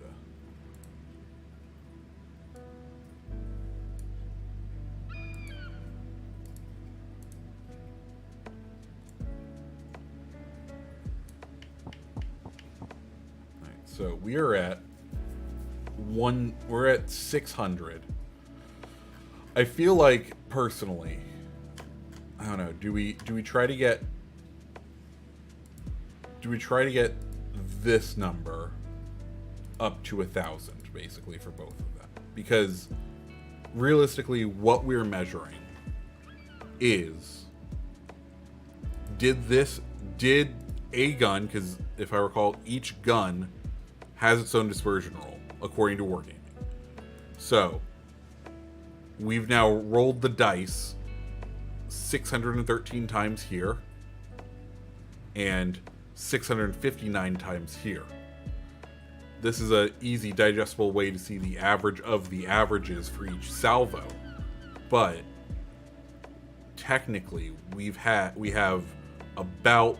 So we are at we're at 600. I feel like personally, I don't know, do we try to get this number up to 1,000 basically for both of them? Because realistically what we're measuring is did a gun, because if I recall each gun has its own dispersion roll, according to Wargaming. So, we've now rolled the dice 613 times here, and 659 times here. This is an easy, digestible way to see the average of the averages for each salvo. But, technically, we have about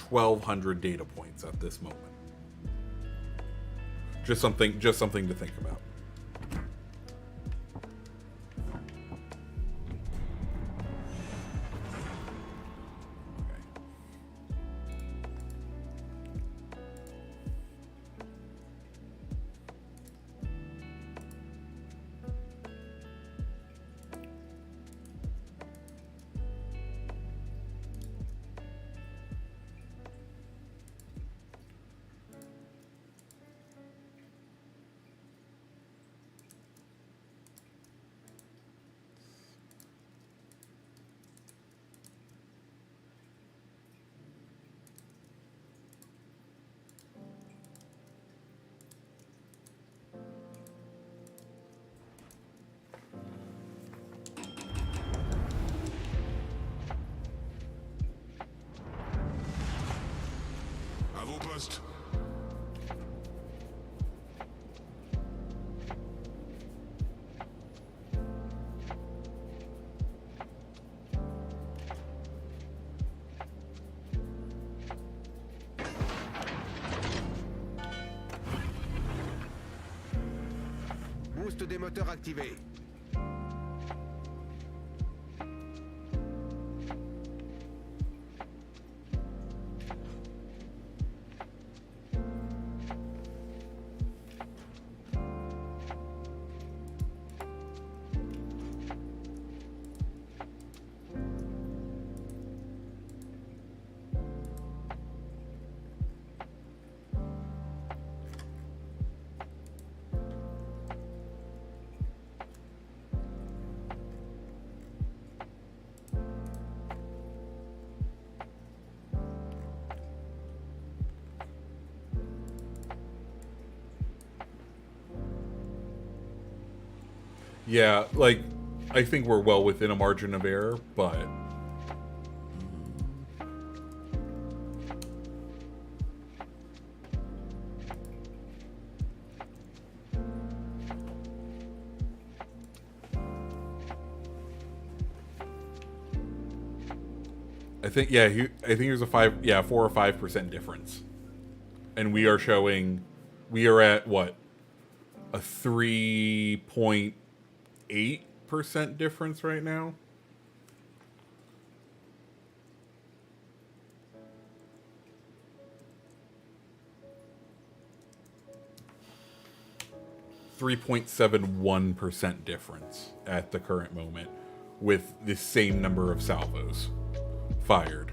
1,200 data points at this moment. Just something to think about. À vos postes. Boost des moteurs activé. Yeah, like, I think we're well within a margin of error, but... I think there's a 4 or 5% difference. And we are at, what? A 3.8% difference right now? .71% difference at the current moment with the same number of salvos fired.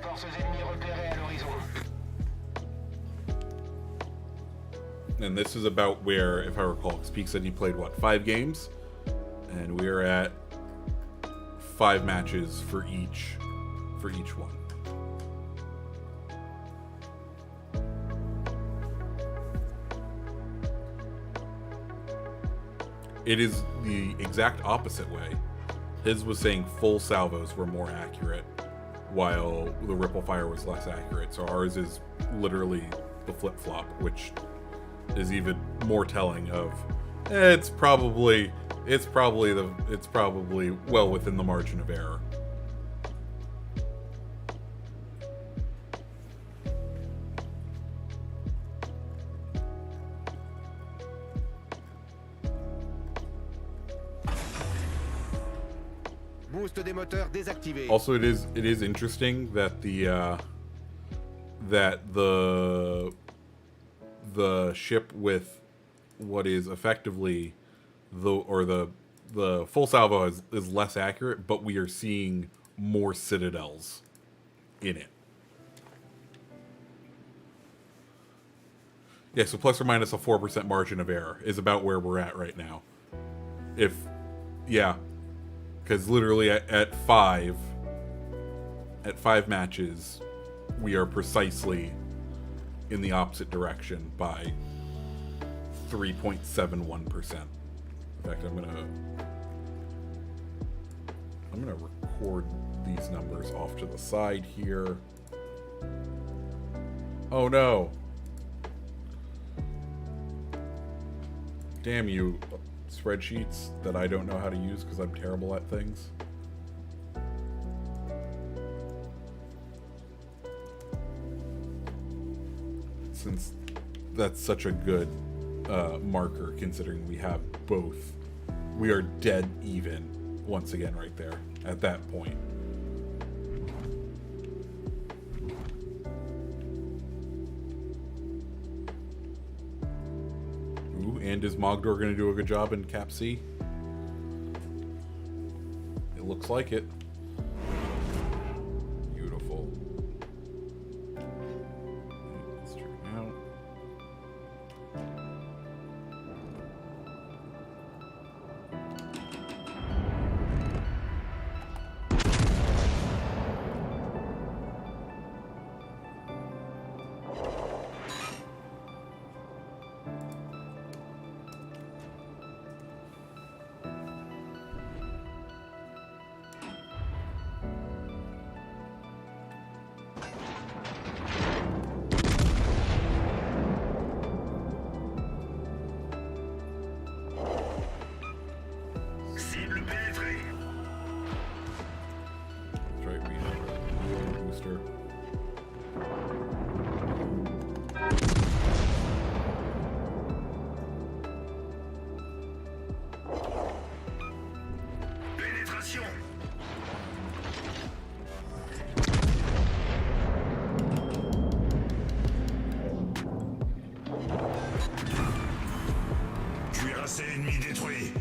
Forces ennemies repérées à l'horizon. And this is about where, if I recall, Speak said he played, what, 5 games? And we're at 5 matches for each one. It is the exact opposite way. His was saying full salvos were more accurate, while the ripple fire was less accurate. So ours is literally the flip-flop, which is even more telling of it's probably well within the margin of error. Boost des moteurs désactivé. Also, it is interesting that the ship with what is effectively the full salvo is less accurate, but we are seeing more citadels in it. Yeah, so plus or minus a 4% margin of error is about where we're at right now. Because literally at five matches, we are precisely in the opposite direction by 3.71%. In fact, I'm gonna record these numbers off to the side here. Oh no! Damn you, spreadsheets that I don't know how to use because I'm terrible at things. Since that's such a good marker, considering we have both. We are dead even once again right there at that point. Ooh, and is Mogdor going to do a good job in Cap C? It looks like it. Beautiful. Let's check it out. Cible pénétrée. That's right, we have a booster. Pénétration. Cuirassé ennemi détruit.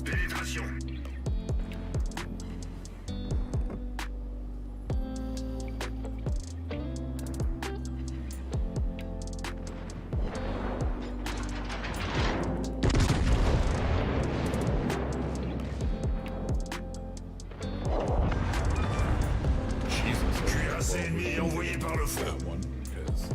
Pénétration. Jesus. Cuirassé ennemi envoyé par le fond. That one, because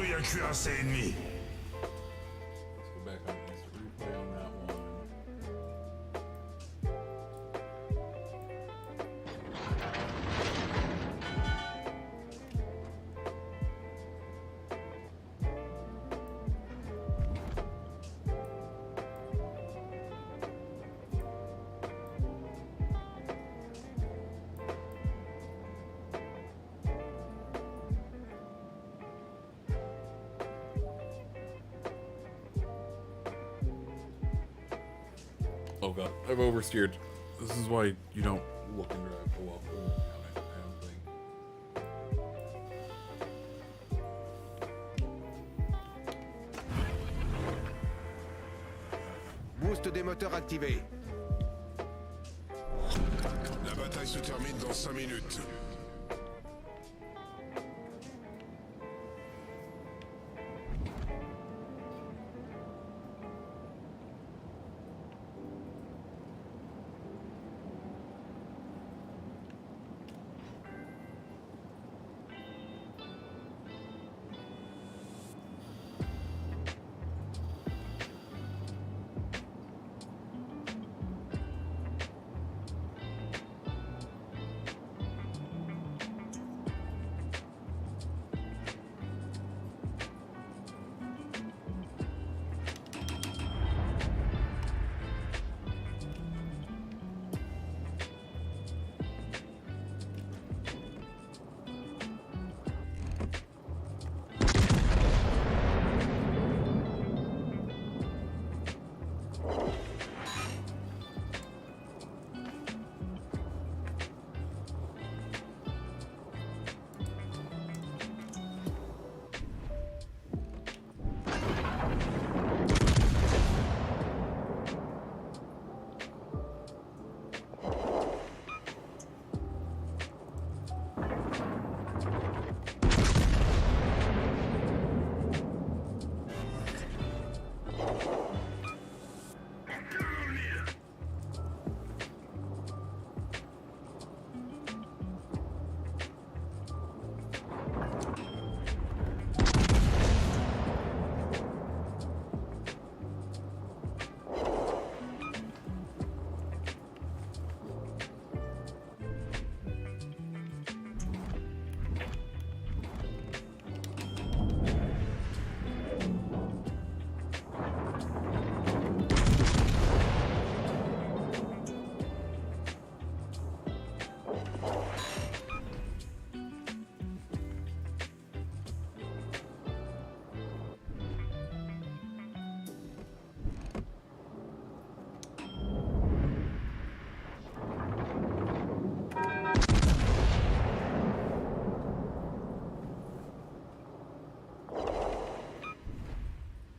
détruit un cuirassé ennemi. Let's go back on instant replay on that one. Oh god, I've oversteered. This is why you don't look and drive. Oh well, I don't think. Boost des moteurs activé. La bataille se termine dans 5 minutes.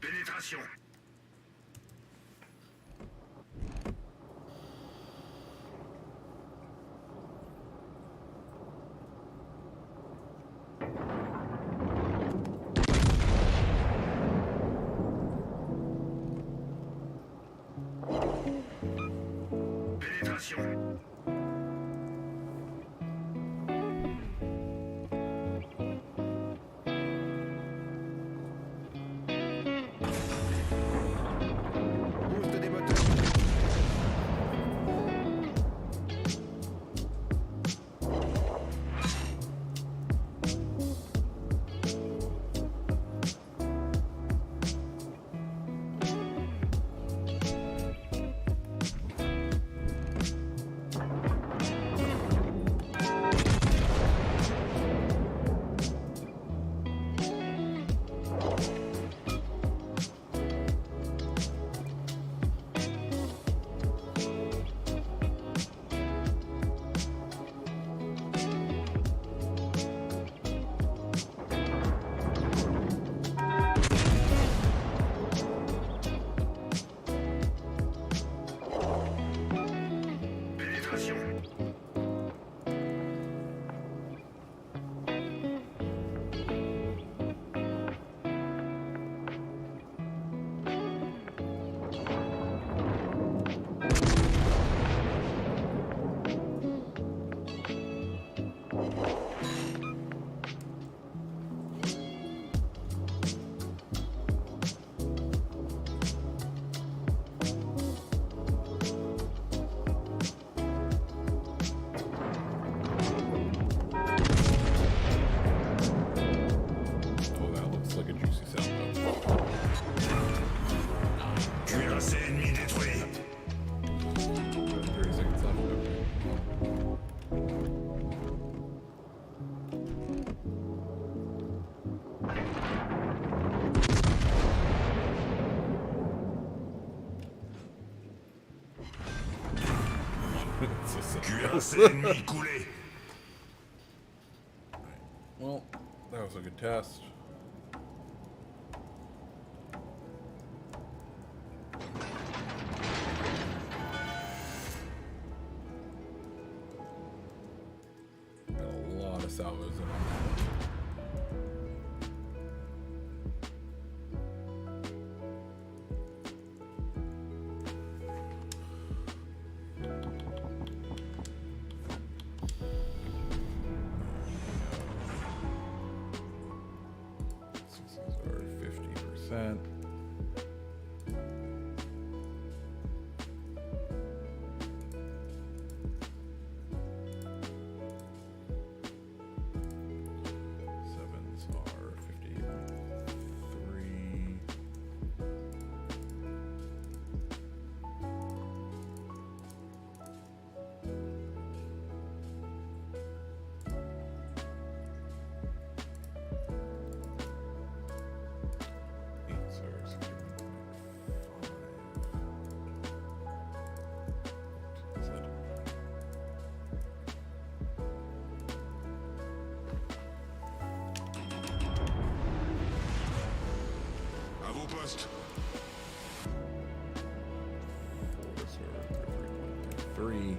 Pénétration. Pénétration. Boost des moteurs. Cuirassé ennemi coulé. Well, that was a good test. Got a lot of salvos in on that. Sixes are 50%. Sevens are 53. Eights are 61.5. Is that- À vos postes. Fours are 3.3.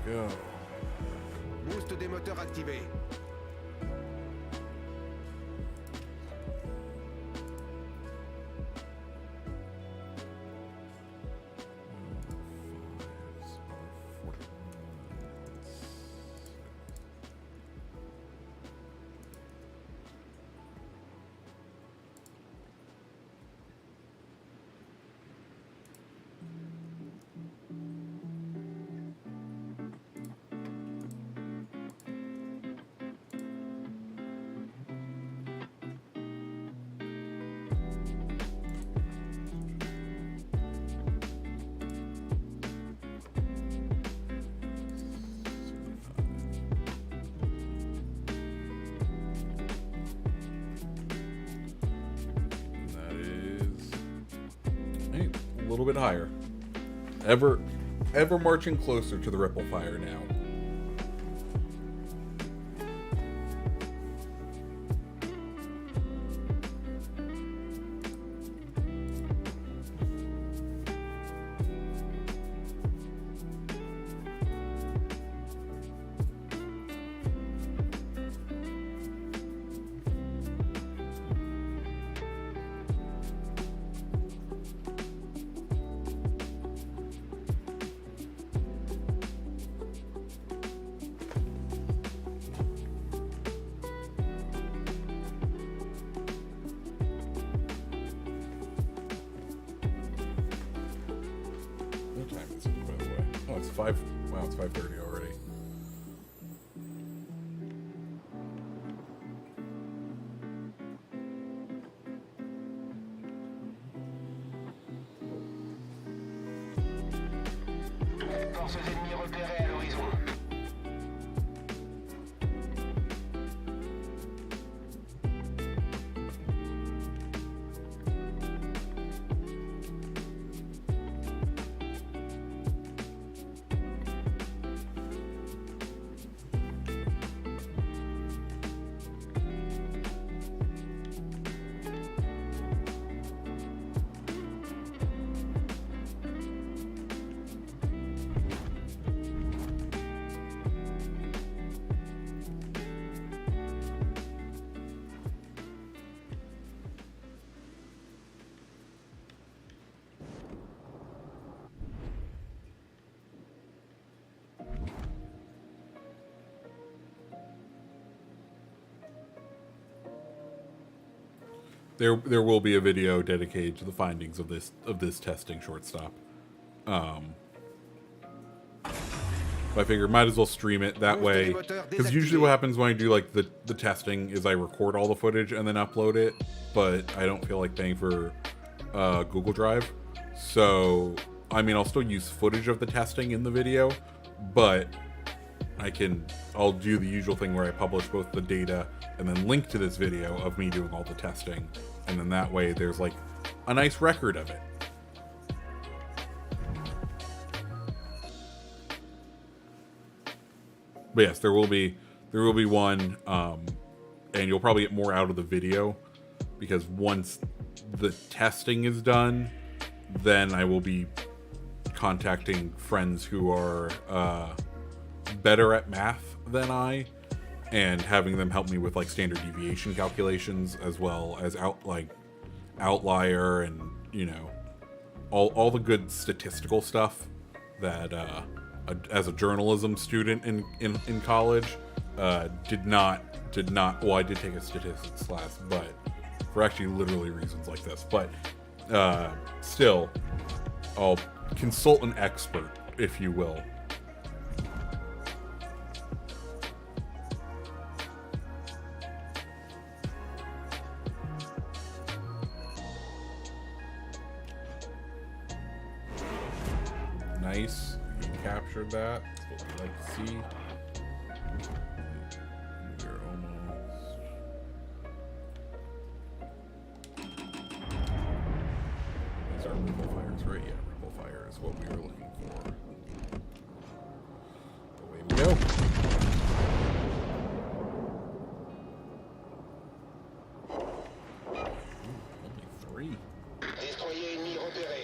Go. Boost des moteurs activé. Fives are 41. That is a little bit higher. Ever marching closer to the ripple fire now. What time is it, by the way? Oh, it's 5. Wow, it's 5:30 already. Forces ennemies repérées à l'horizon. There will be a video dedicated to the findings of this testing shortstop. But I figured might as well stream it that way, because usually what happens when I do like the testing is I record all the footage and then upload it, but I don't feel like paying for Google Drive. So I mean, I'll still use footage of the testing in the video, but I'll do the usual thing where I publish both the data and then link to this video of me doing all the testing, and then that way there's like a nice record of it. But yes, there will be one, and you'll probably get more out of the video, because once the testing is done, then I will be contacting friends who are better at math than I, and having them help me with like standard deviation calculations, as well as outlier and, you know, all the good statistical stuff that as a journalism student in college did not well, I did take a statistics class, but for actually literally reasons like this, but still I'll consult an expert, if you will. Nice, you captured that. That's what we like to see. We're almost. These are ripple fires, right? Yeah, ripple fire is what we were looking for. Away we go. Only 3. Destroyer ennemi repéré.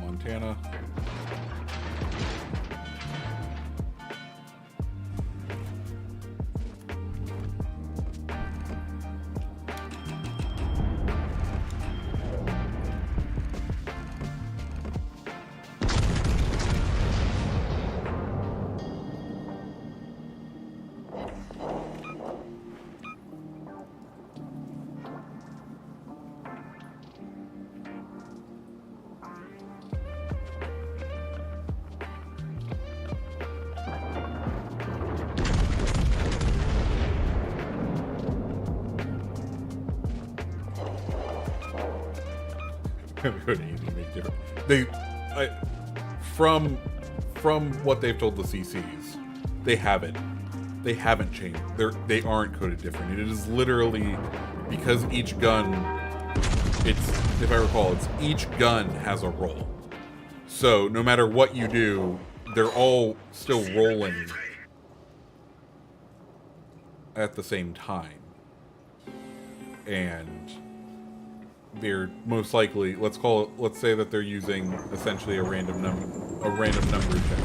Montana. Code easy make different. From what they've told the CCs, they haven't changed. They aren't coded different. It is literally because each gun, if I recall, each gun has a roll. So no matter what you do, they're all still rolling at the same time. And they're most likely, let's say that they're using essentially a random number generator.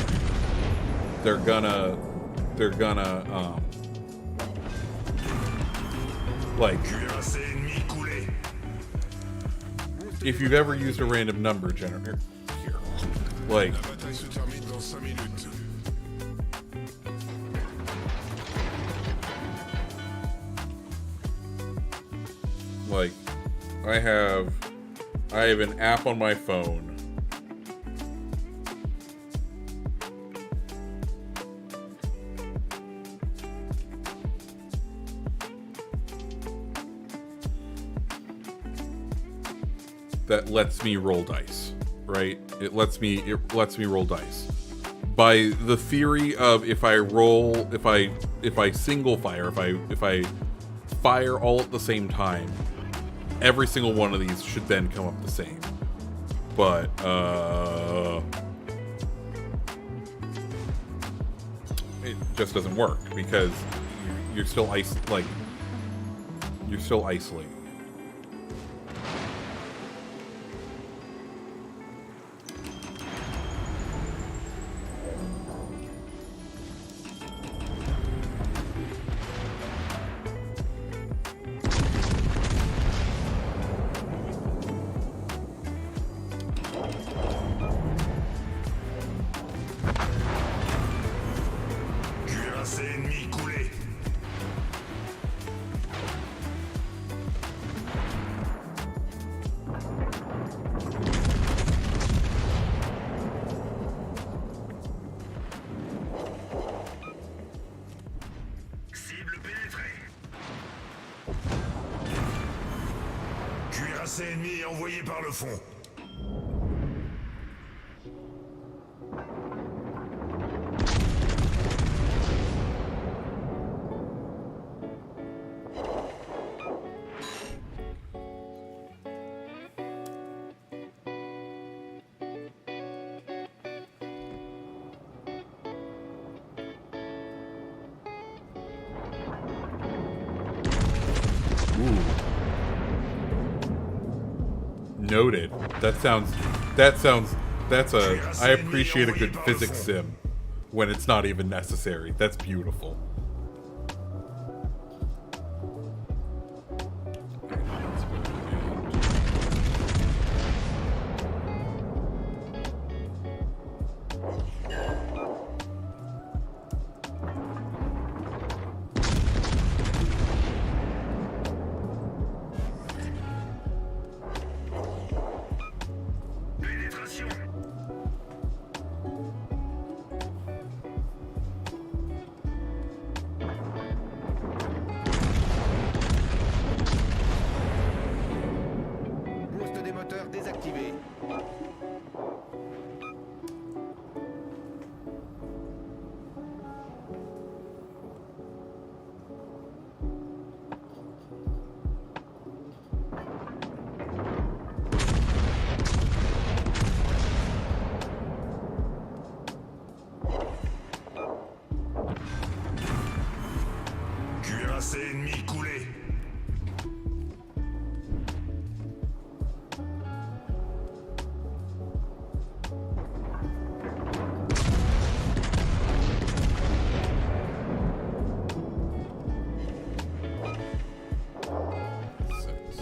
They're gonna like, if you've ever used a random number generator here, like, La bataille se termine dans 5 minutes. like I have an app on my phone that lets me roll dice, right? It lets me roll dice. By the theory of if I single fire, if I fire all at the same time, every single one of these should then come up the same. But it just doesn't work because you're still isolating. Cuirassé ennemi coulé. Cible pénétrée. Cuirassé ennemi envoyé par le fond. Noted. I appreciate a good physics sim when it's not even necessary. That's beautiful. Pénétration. Boost des moteurs désactivé. Cuirassé ennemi coulé. Six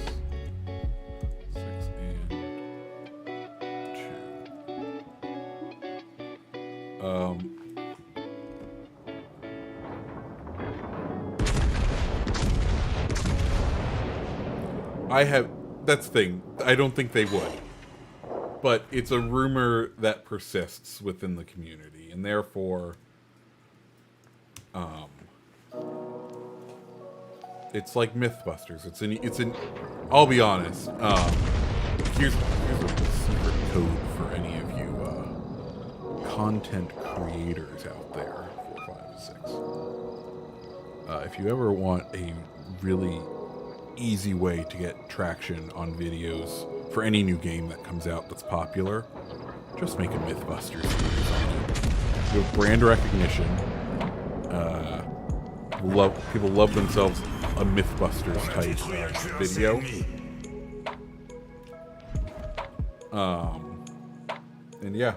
and 2. That's the thing. I don't think they would. But it's a rumor that persists within the community, and therefore, it's like Mythbusters. I'll be honest. here's a secret code for any of you content creators out there. 4, 5, 6. If you ever want a really easy way to get traction on videos for any new game that comes out that's popular, just make a Mythbusters series on it. You have brand recognition. People love themselves a Mythbusters type video. And yeah.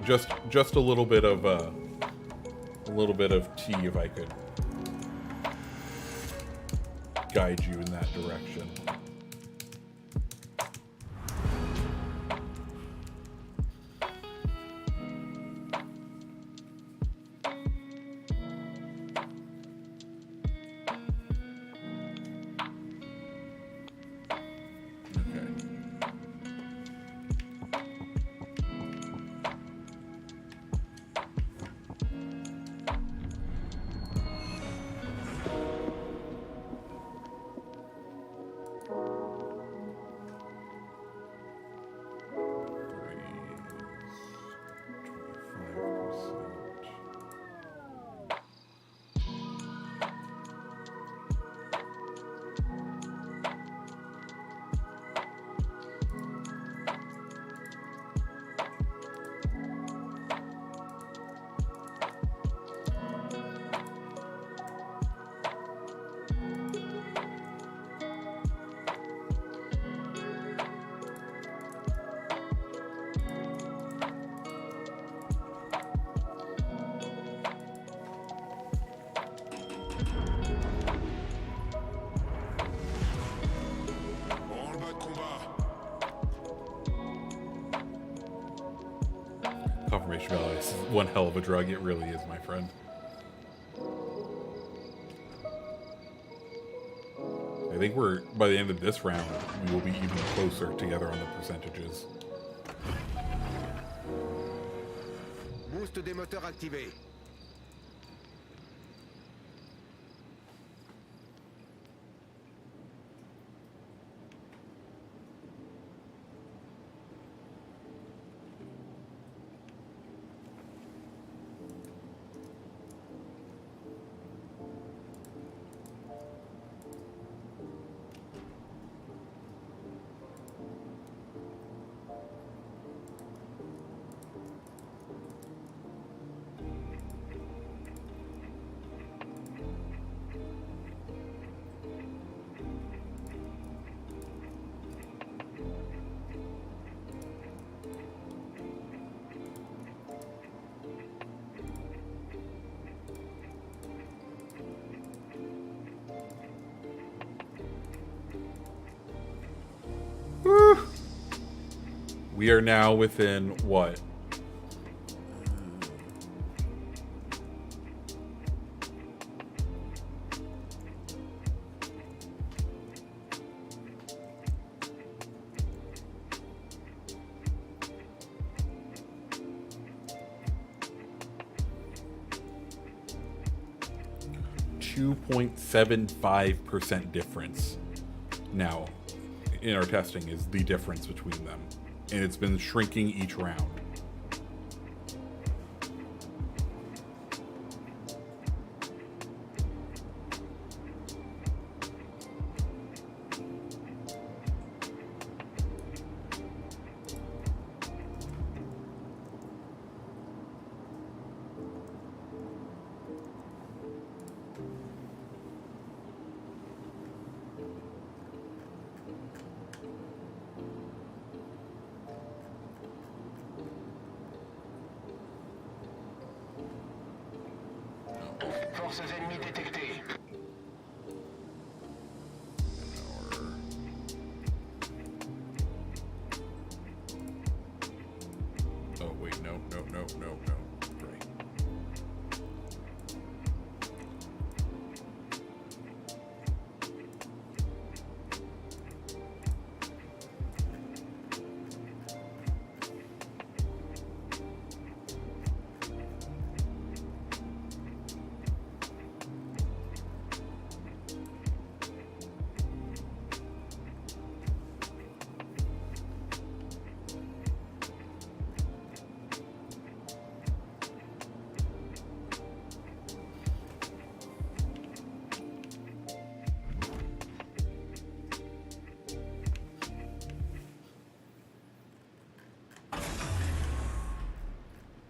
Just a little bit of tea, if I could guide you in that direction. Confirmation Valley is one hell of a drug. It really is, my friend. I think by the end of this round, we will be even closer together on the percentages. Boost des moteurs activé. We are now within what? .75% difference now in our testing is the difference between them, and it's been shrinking each round. Forces ennemies détectées. Oh wait, no. Great.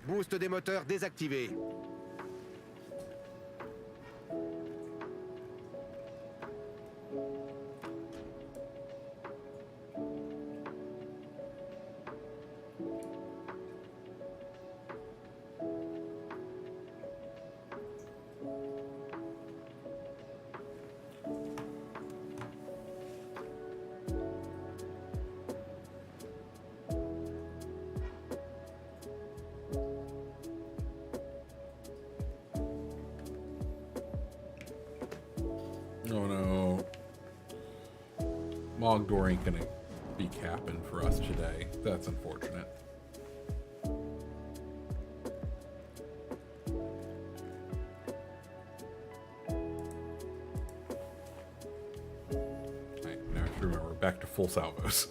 Boost des moteurs désactivé. Oh no. Mogdor ain't gonna be capping for us today. That's unfortunate. Alright, now I have to remember, back to full salvos.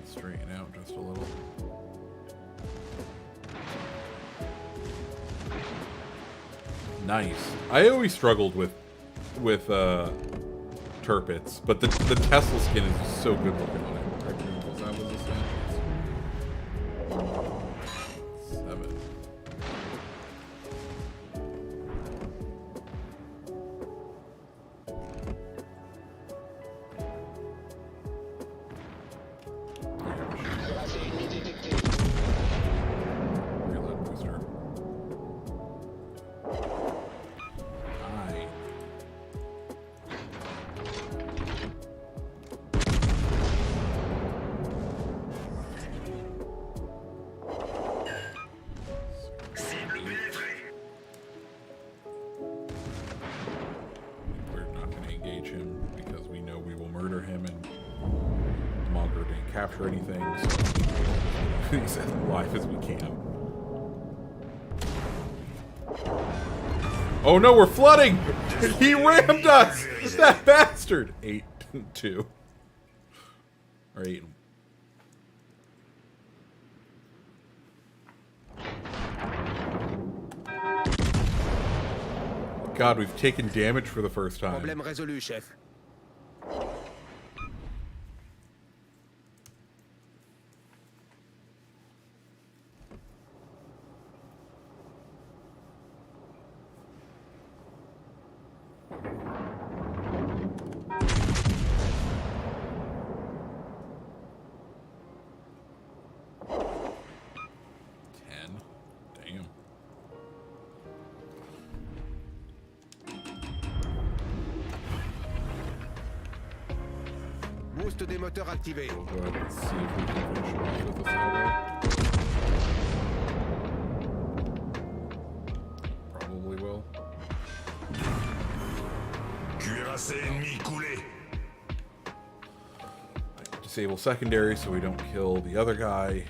Straighten out just a little. Nice. I always struggled with Turpits, but the Tesla skin is just so good looking on it. That was a stat. 7. Base ennemie détectée. Reload booster. Hi. Cible pénétrée. We're not going to engage him because we know we will murder him, and Mogdor didn't capture anything, so he's as alive as we can. Oh no, we're flooding! He rammed us! That bastard! 8-2. Or 8. God, we've taken damage for the first time. Problème résolu, chef. Damn. Boost des moteurs activé. We'll go ahead and see if we can finish it off with a salvo. Probably will. Cuirassé ennemi coulé. Disable secondary so we don't kill the other guy.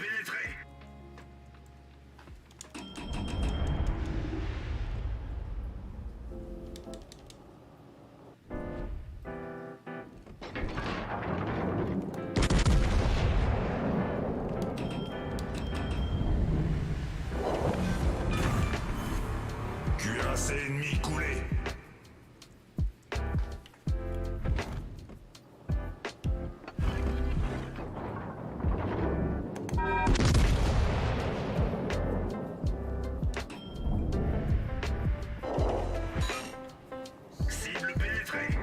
pénétrer. Cuirassé ennemi coulé. Cible pénétrée.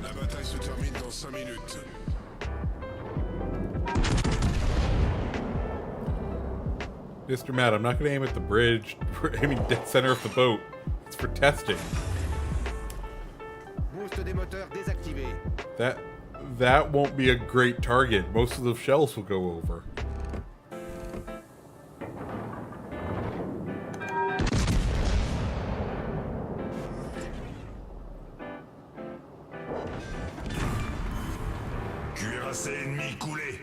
La bataille se termine dans 5 minutes. Mr. Matt, I'm not going to aim at the bridge. We're aiming dead center of the boat. It's for testing. Boost des moteurs désactivé. That won't be a great target. Most of the shells will go over. Cuirassé ennemi coulé.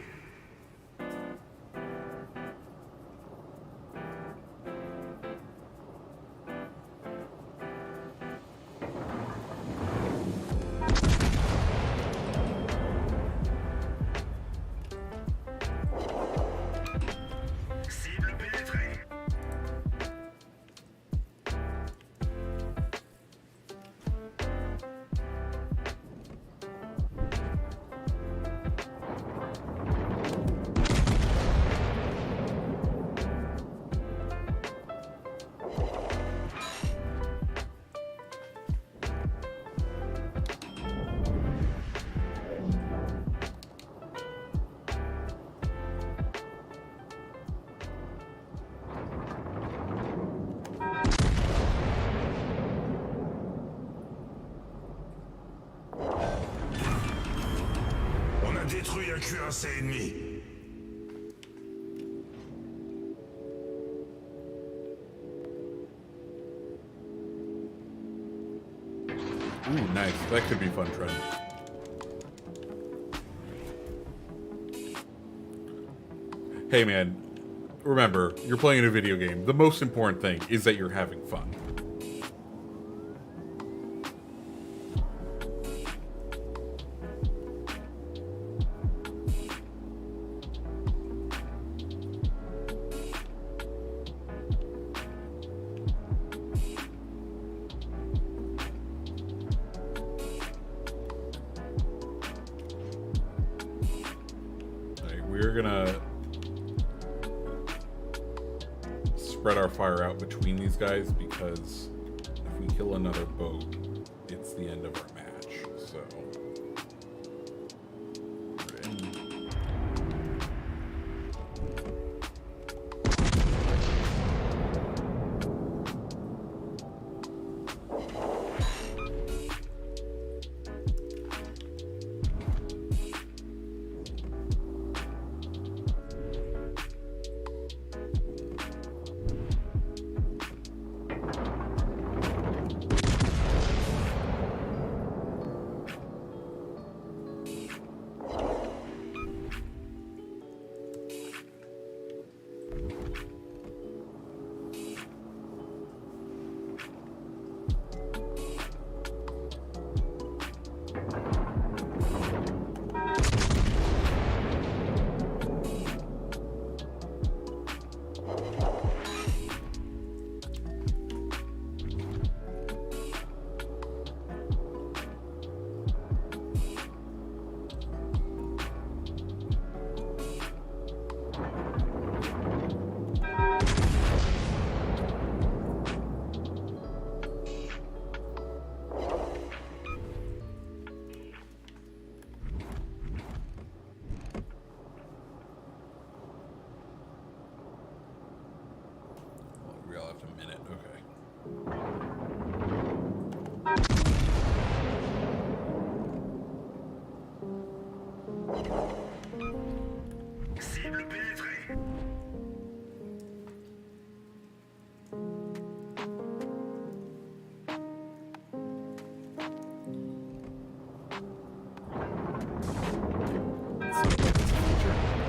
Cible pénétrée. On a détruit un cuirassé ennemi. Ooh, nice. That could be fun, Trent. Hey, man. Remember, you're playing a video game. The most important thing is that you're having fun. We're gonna spread our fire out between these guys because if we kill another boat, it's the end of our match. So.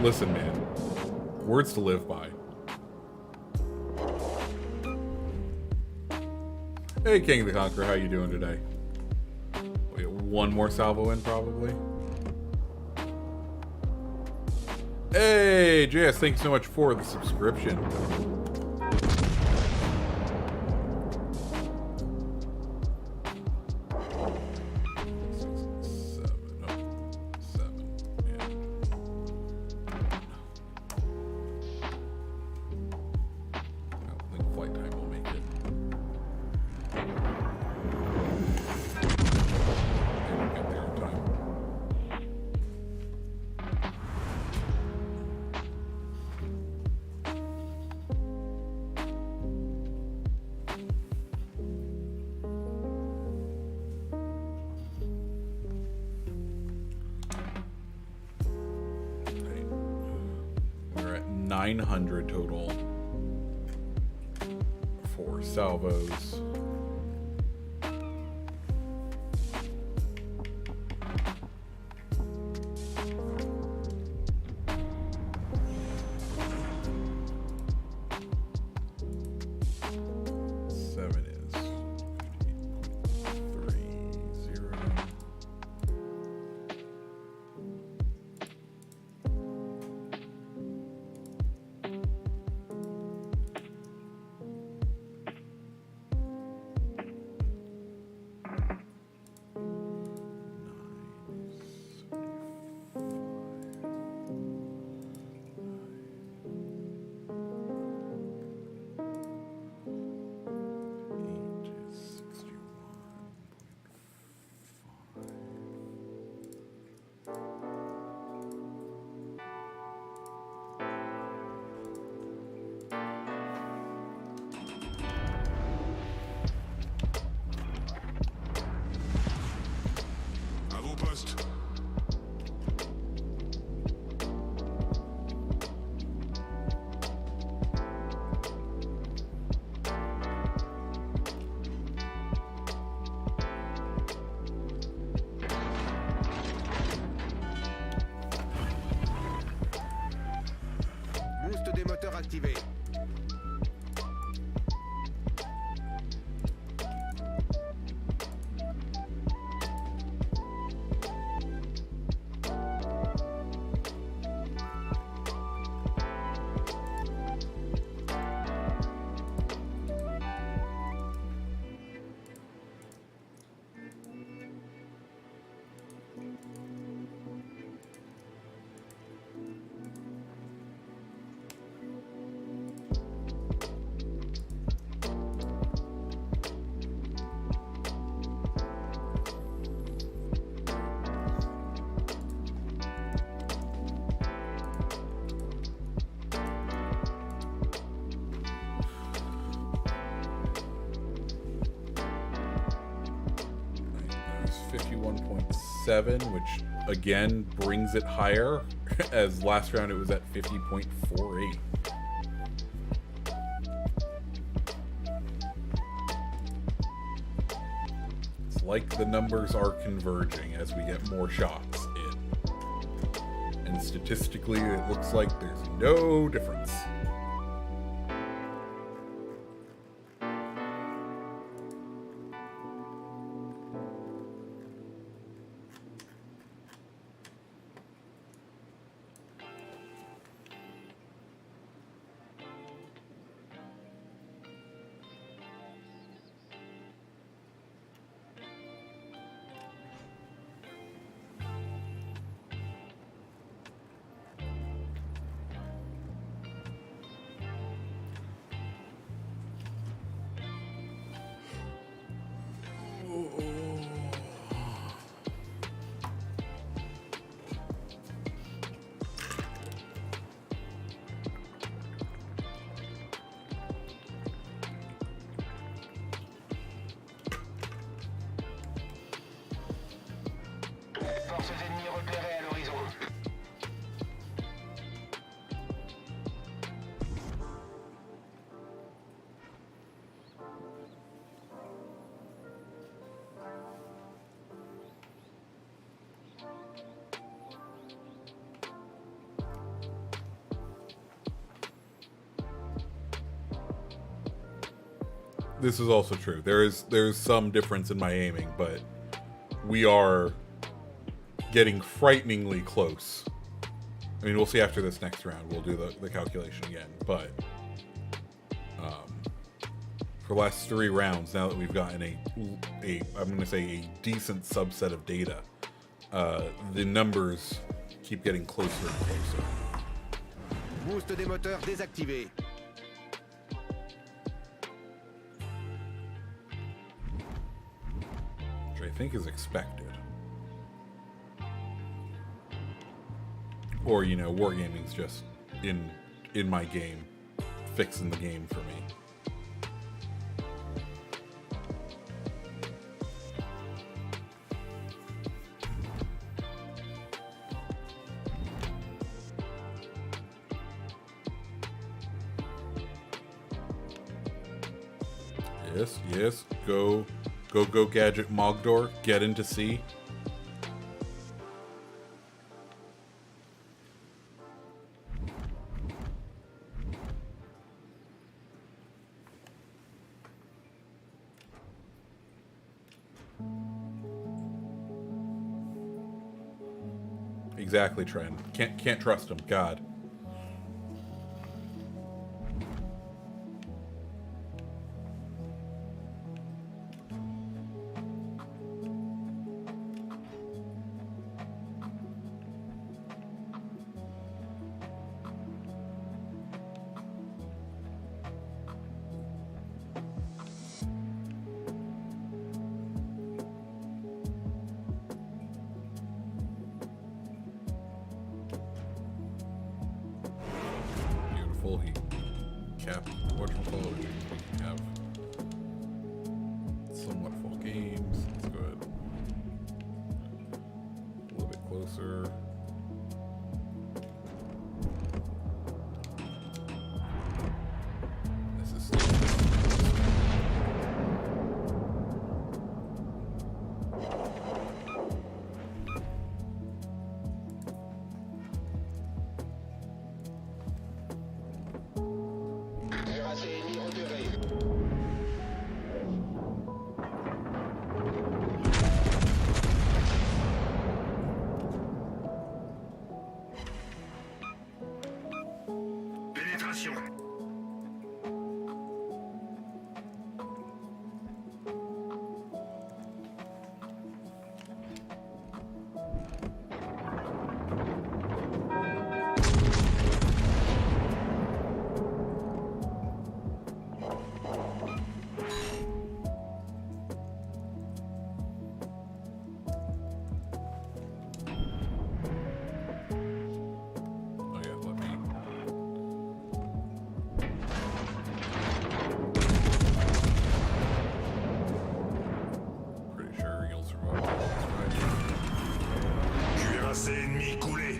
Listen, man. Words to live by. Hey, King the Conqueror, how you doing today? We get one more salvo in, probably. Hey, JS, thank you so much for the subscription. We're at 900 total for salvos. Seven is 15.30. À vos postes. Boost des moteurs activé. There's 51.7, which again brings it higher, as last round it was at 50.48. It's like the numbers are converging as we get more shots in. And statistically, it looks like there's no difference. this is also true. There's some difference in my aiming, but we are getting frighteningly close. I mean, we'll see after this next round. We'll do the calculation again, but for the last 3 rounds, now that we've gotten I'm going to say a decent subset of data, the numbers keep getting closer and closer. Boost des moteurs désactivé. Which I think is expected. Or, you know, wargaming's just in my game, fixing the game for me. Yes, go Gadget Mogdor, get into C. Exactly, Trent. Can't trust him. God. He capped whatchamacallit. We have somewhat full games. Let's go ahead. A little bit closer. This is Pénétration. oh yeah, let me. Pretty sure you'll survive. Cuirassé ennemi coulé.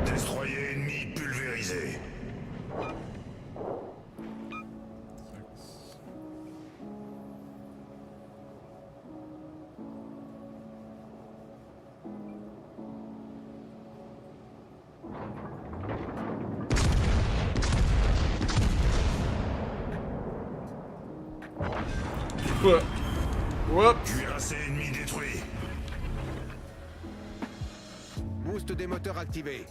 Destroyer ennemi pulvérisé. Whoop. Cuirassé ennemi détruit. Boost des moteurs activé.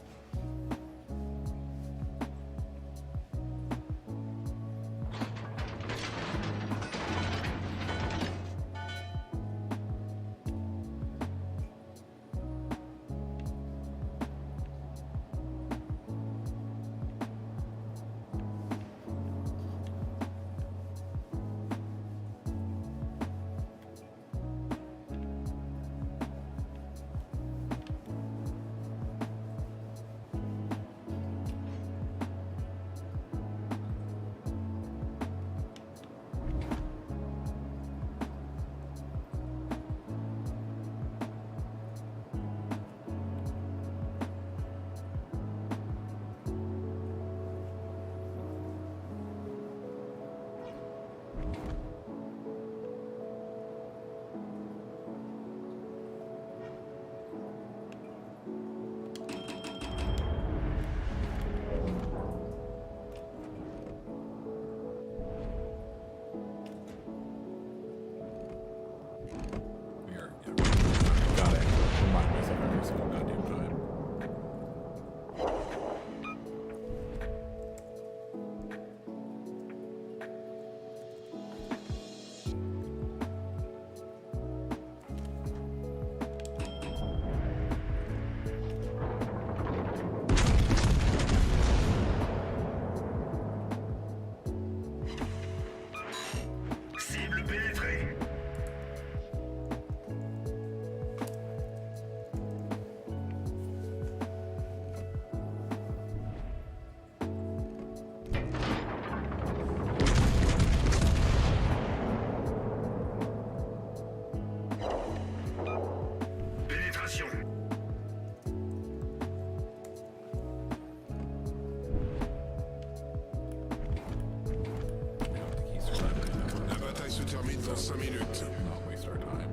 thermique dans 5 minutes. Not waste our time.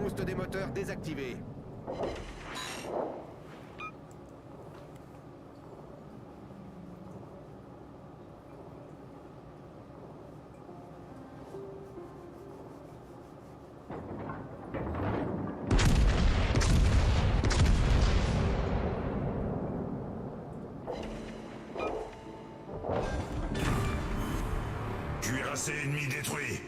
Boost des moteurs désactivé. Cuirassé ennemi détruit.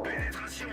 Pénétration.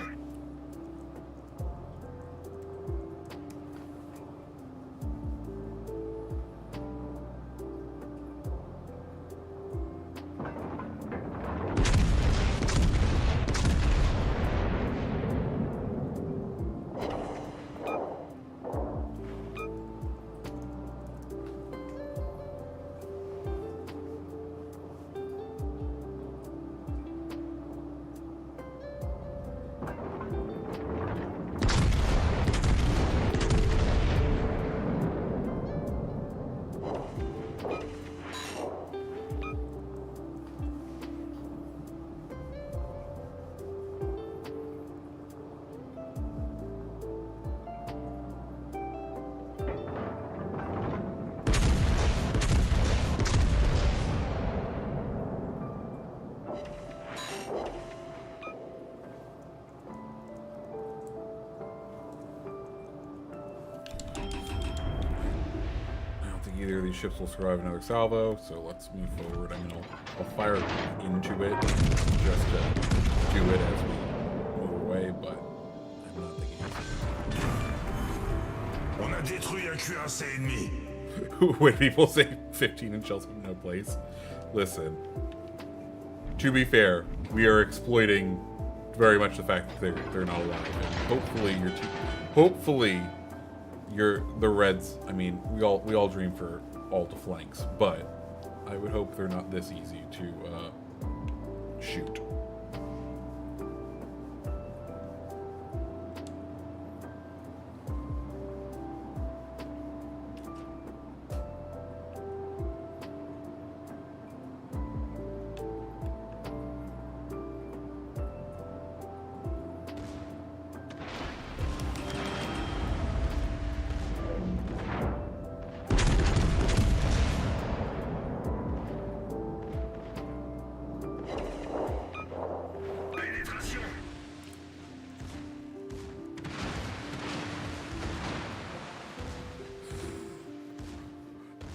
Either of these ships will survive another salvo, so let's move forward. I mean, I'll fire into it just to do it as we move away, but I'm not thinking On a détruit un cuirassé ennemi. when people say 15 and shells have no place. Listen, to be fair, we are exploiting very much the fact that they're not alive. And hopefully the Reds. I mean, we all dream for all the flanks, but I would hope they're not this easy to shoot.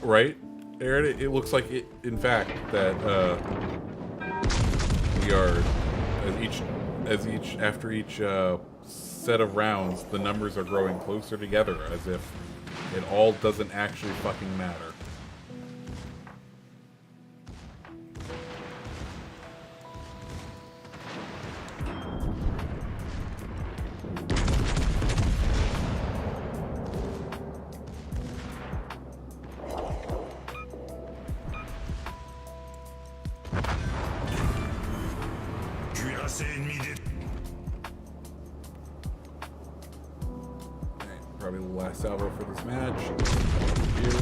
Right, Aaron? It looks like it, in fact, that we are after each set of rounds, the numbers are growing closer together, as if it all doesn't actually fucking matter. Probably the last salvo for this match. Here.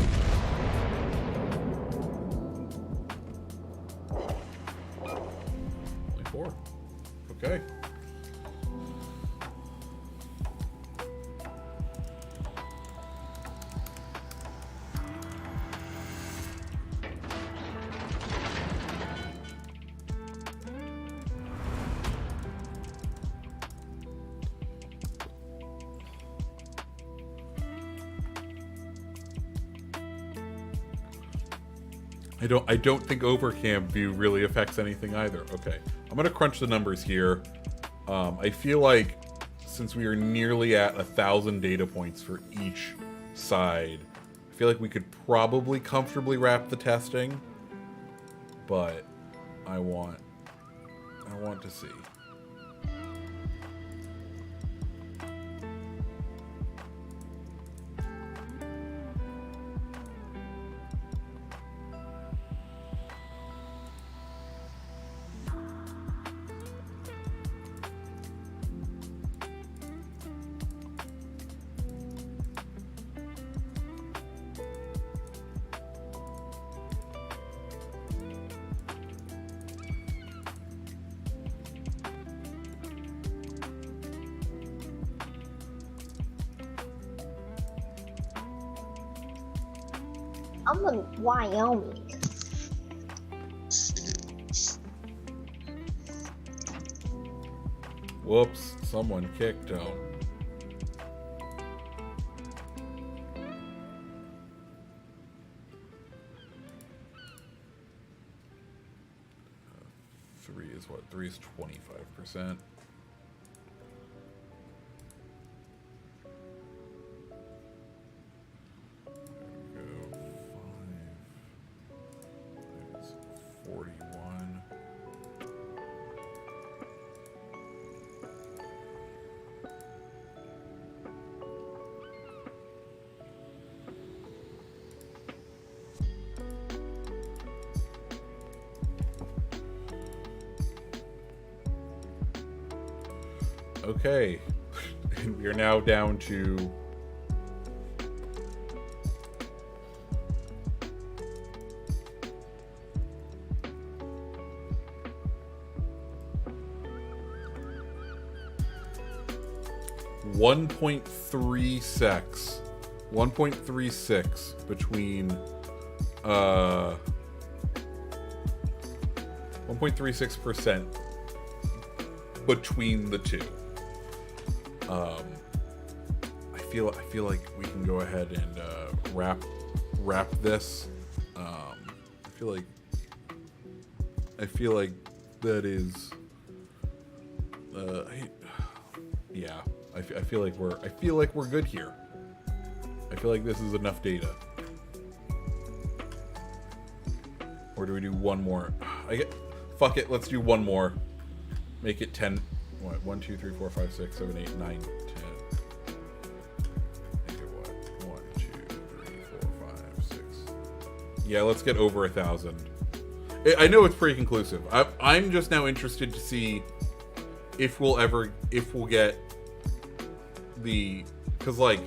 4. Okay. I don't think overcam view really affects anything either. Okay, I'm gonna crunch the numbers here. I feel like since we are nearly at 1,000 data points for each side, I feel like we could probably comfortably wrap the testing, but I want to see. I'm in Wyoming. Whoops, someone kicked out. Three is what? 3 is 25%. Okay, and we are now down to 1.36. 1.36 between 1.36% between the two. I feel like we can go ahead and wrap this. I feel like that is yeah. I feel like we're good here. I feel like this is enough data. Or do we do one more? Fuck it, let's do one more. Make it 10. What? 1, 2, 3, 4, 5, 6, 7, 8, 9, 10. Make it what? 1, 2, 3, 4, 5, 6. Yeah, let's get over 1,000. I know it's pretty conclusive. I'm just now interested to see if we'll get the, because like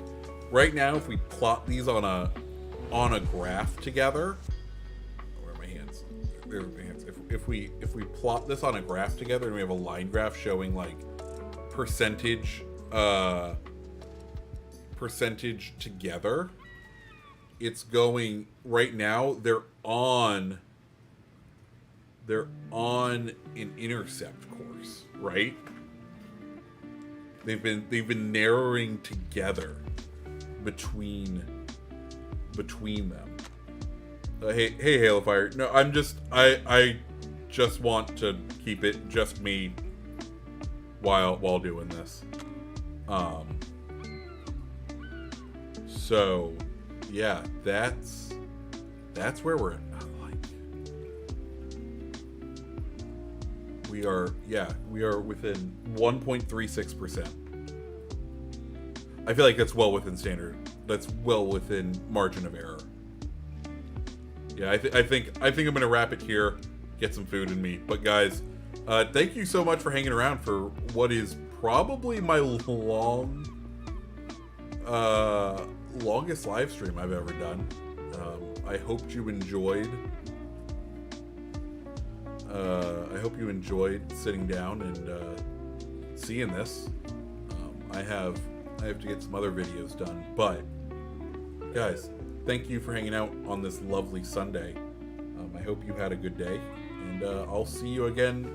right now if we plot these on a graph together, where are my hands? There are my hands. If we plot this on a graph together and we have a line graph showing like percentage together, it's going right now they're on an intercept course, right? They've been narrowing together between them. Hey Halefire. No, I just want to keep it just me while doing this. So yeah, that's where we're at. We are within 1.36%. I feel like that's well within standard. That's well within margin of error. Yeah, I think I'm gonna wrap it here. Get some food in me. But guys, thank you so much for hanging around for what is probably my longest live stream I've ever done. I hope you enjoyed. I hope you enjoyed sitting down and seeing this. I have to get some other videos done, but guys, thank you for hanging out on this lovely Sunday. I hope you had a good day, and I'll see you again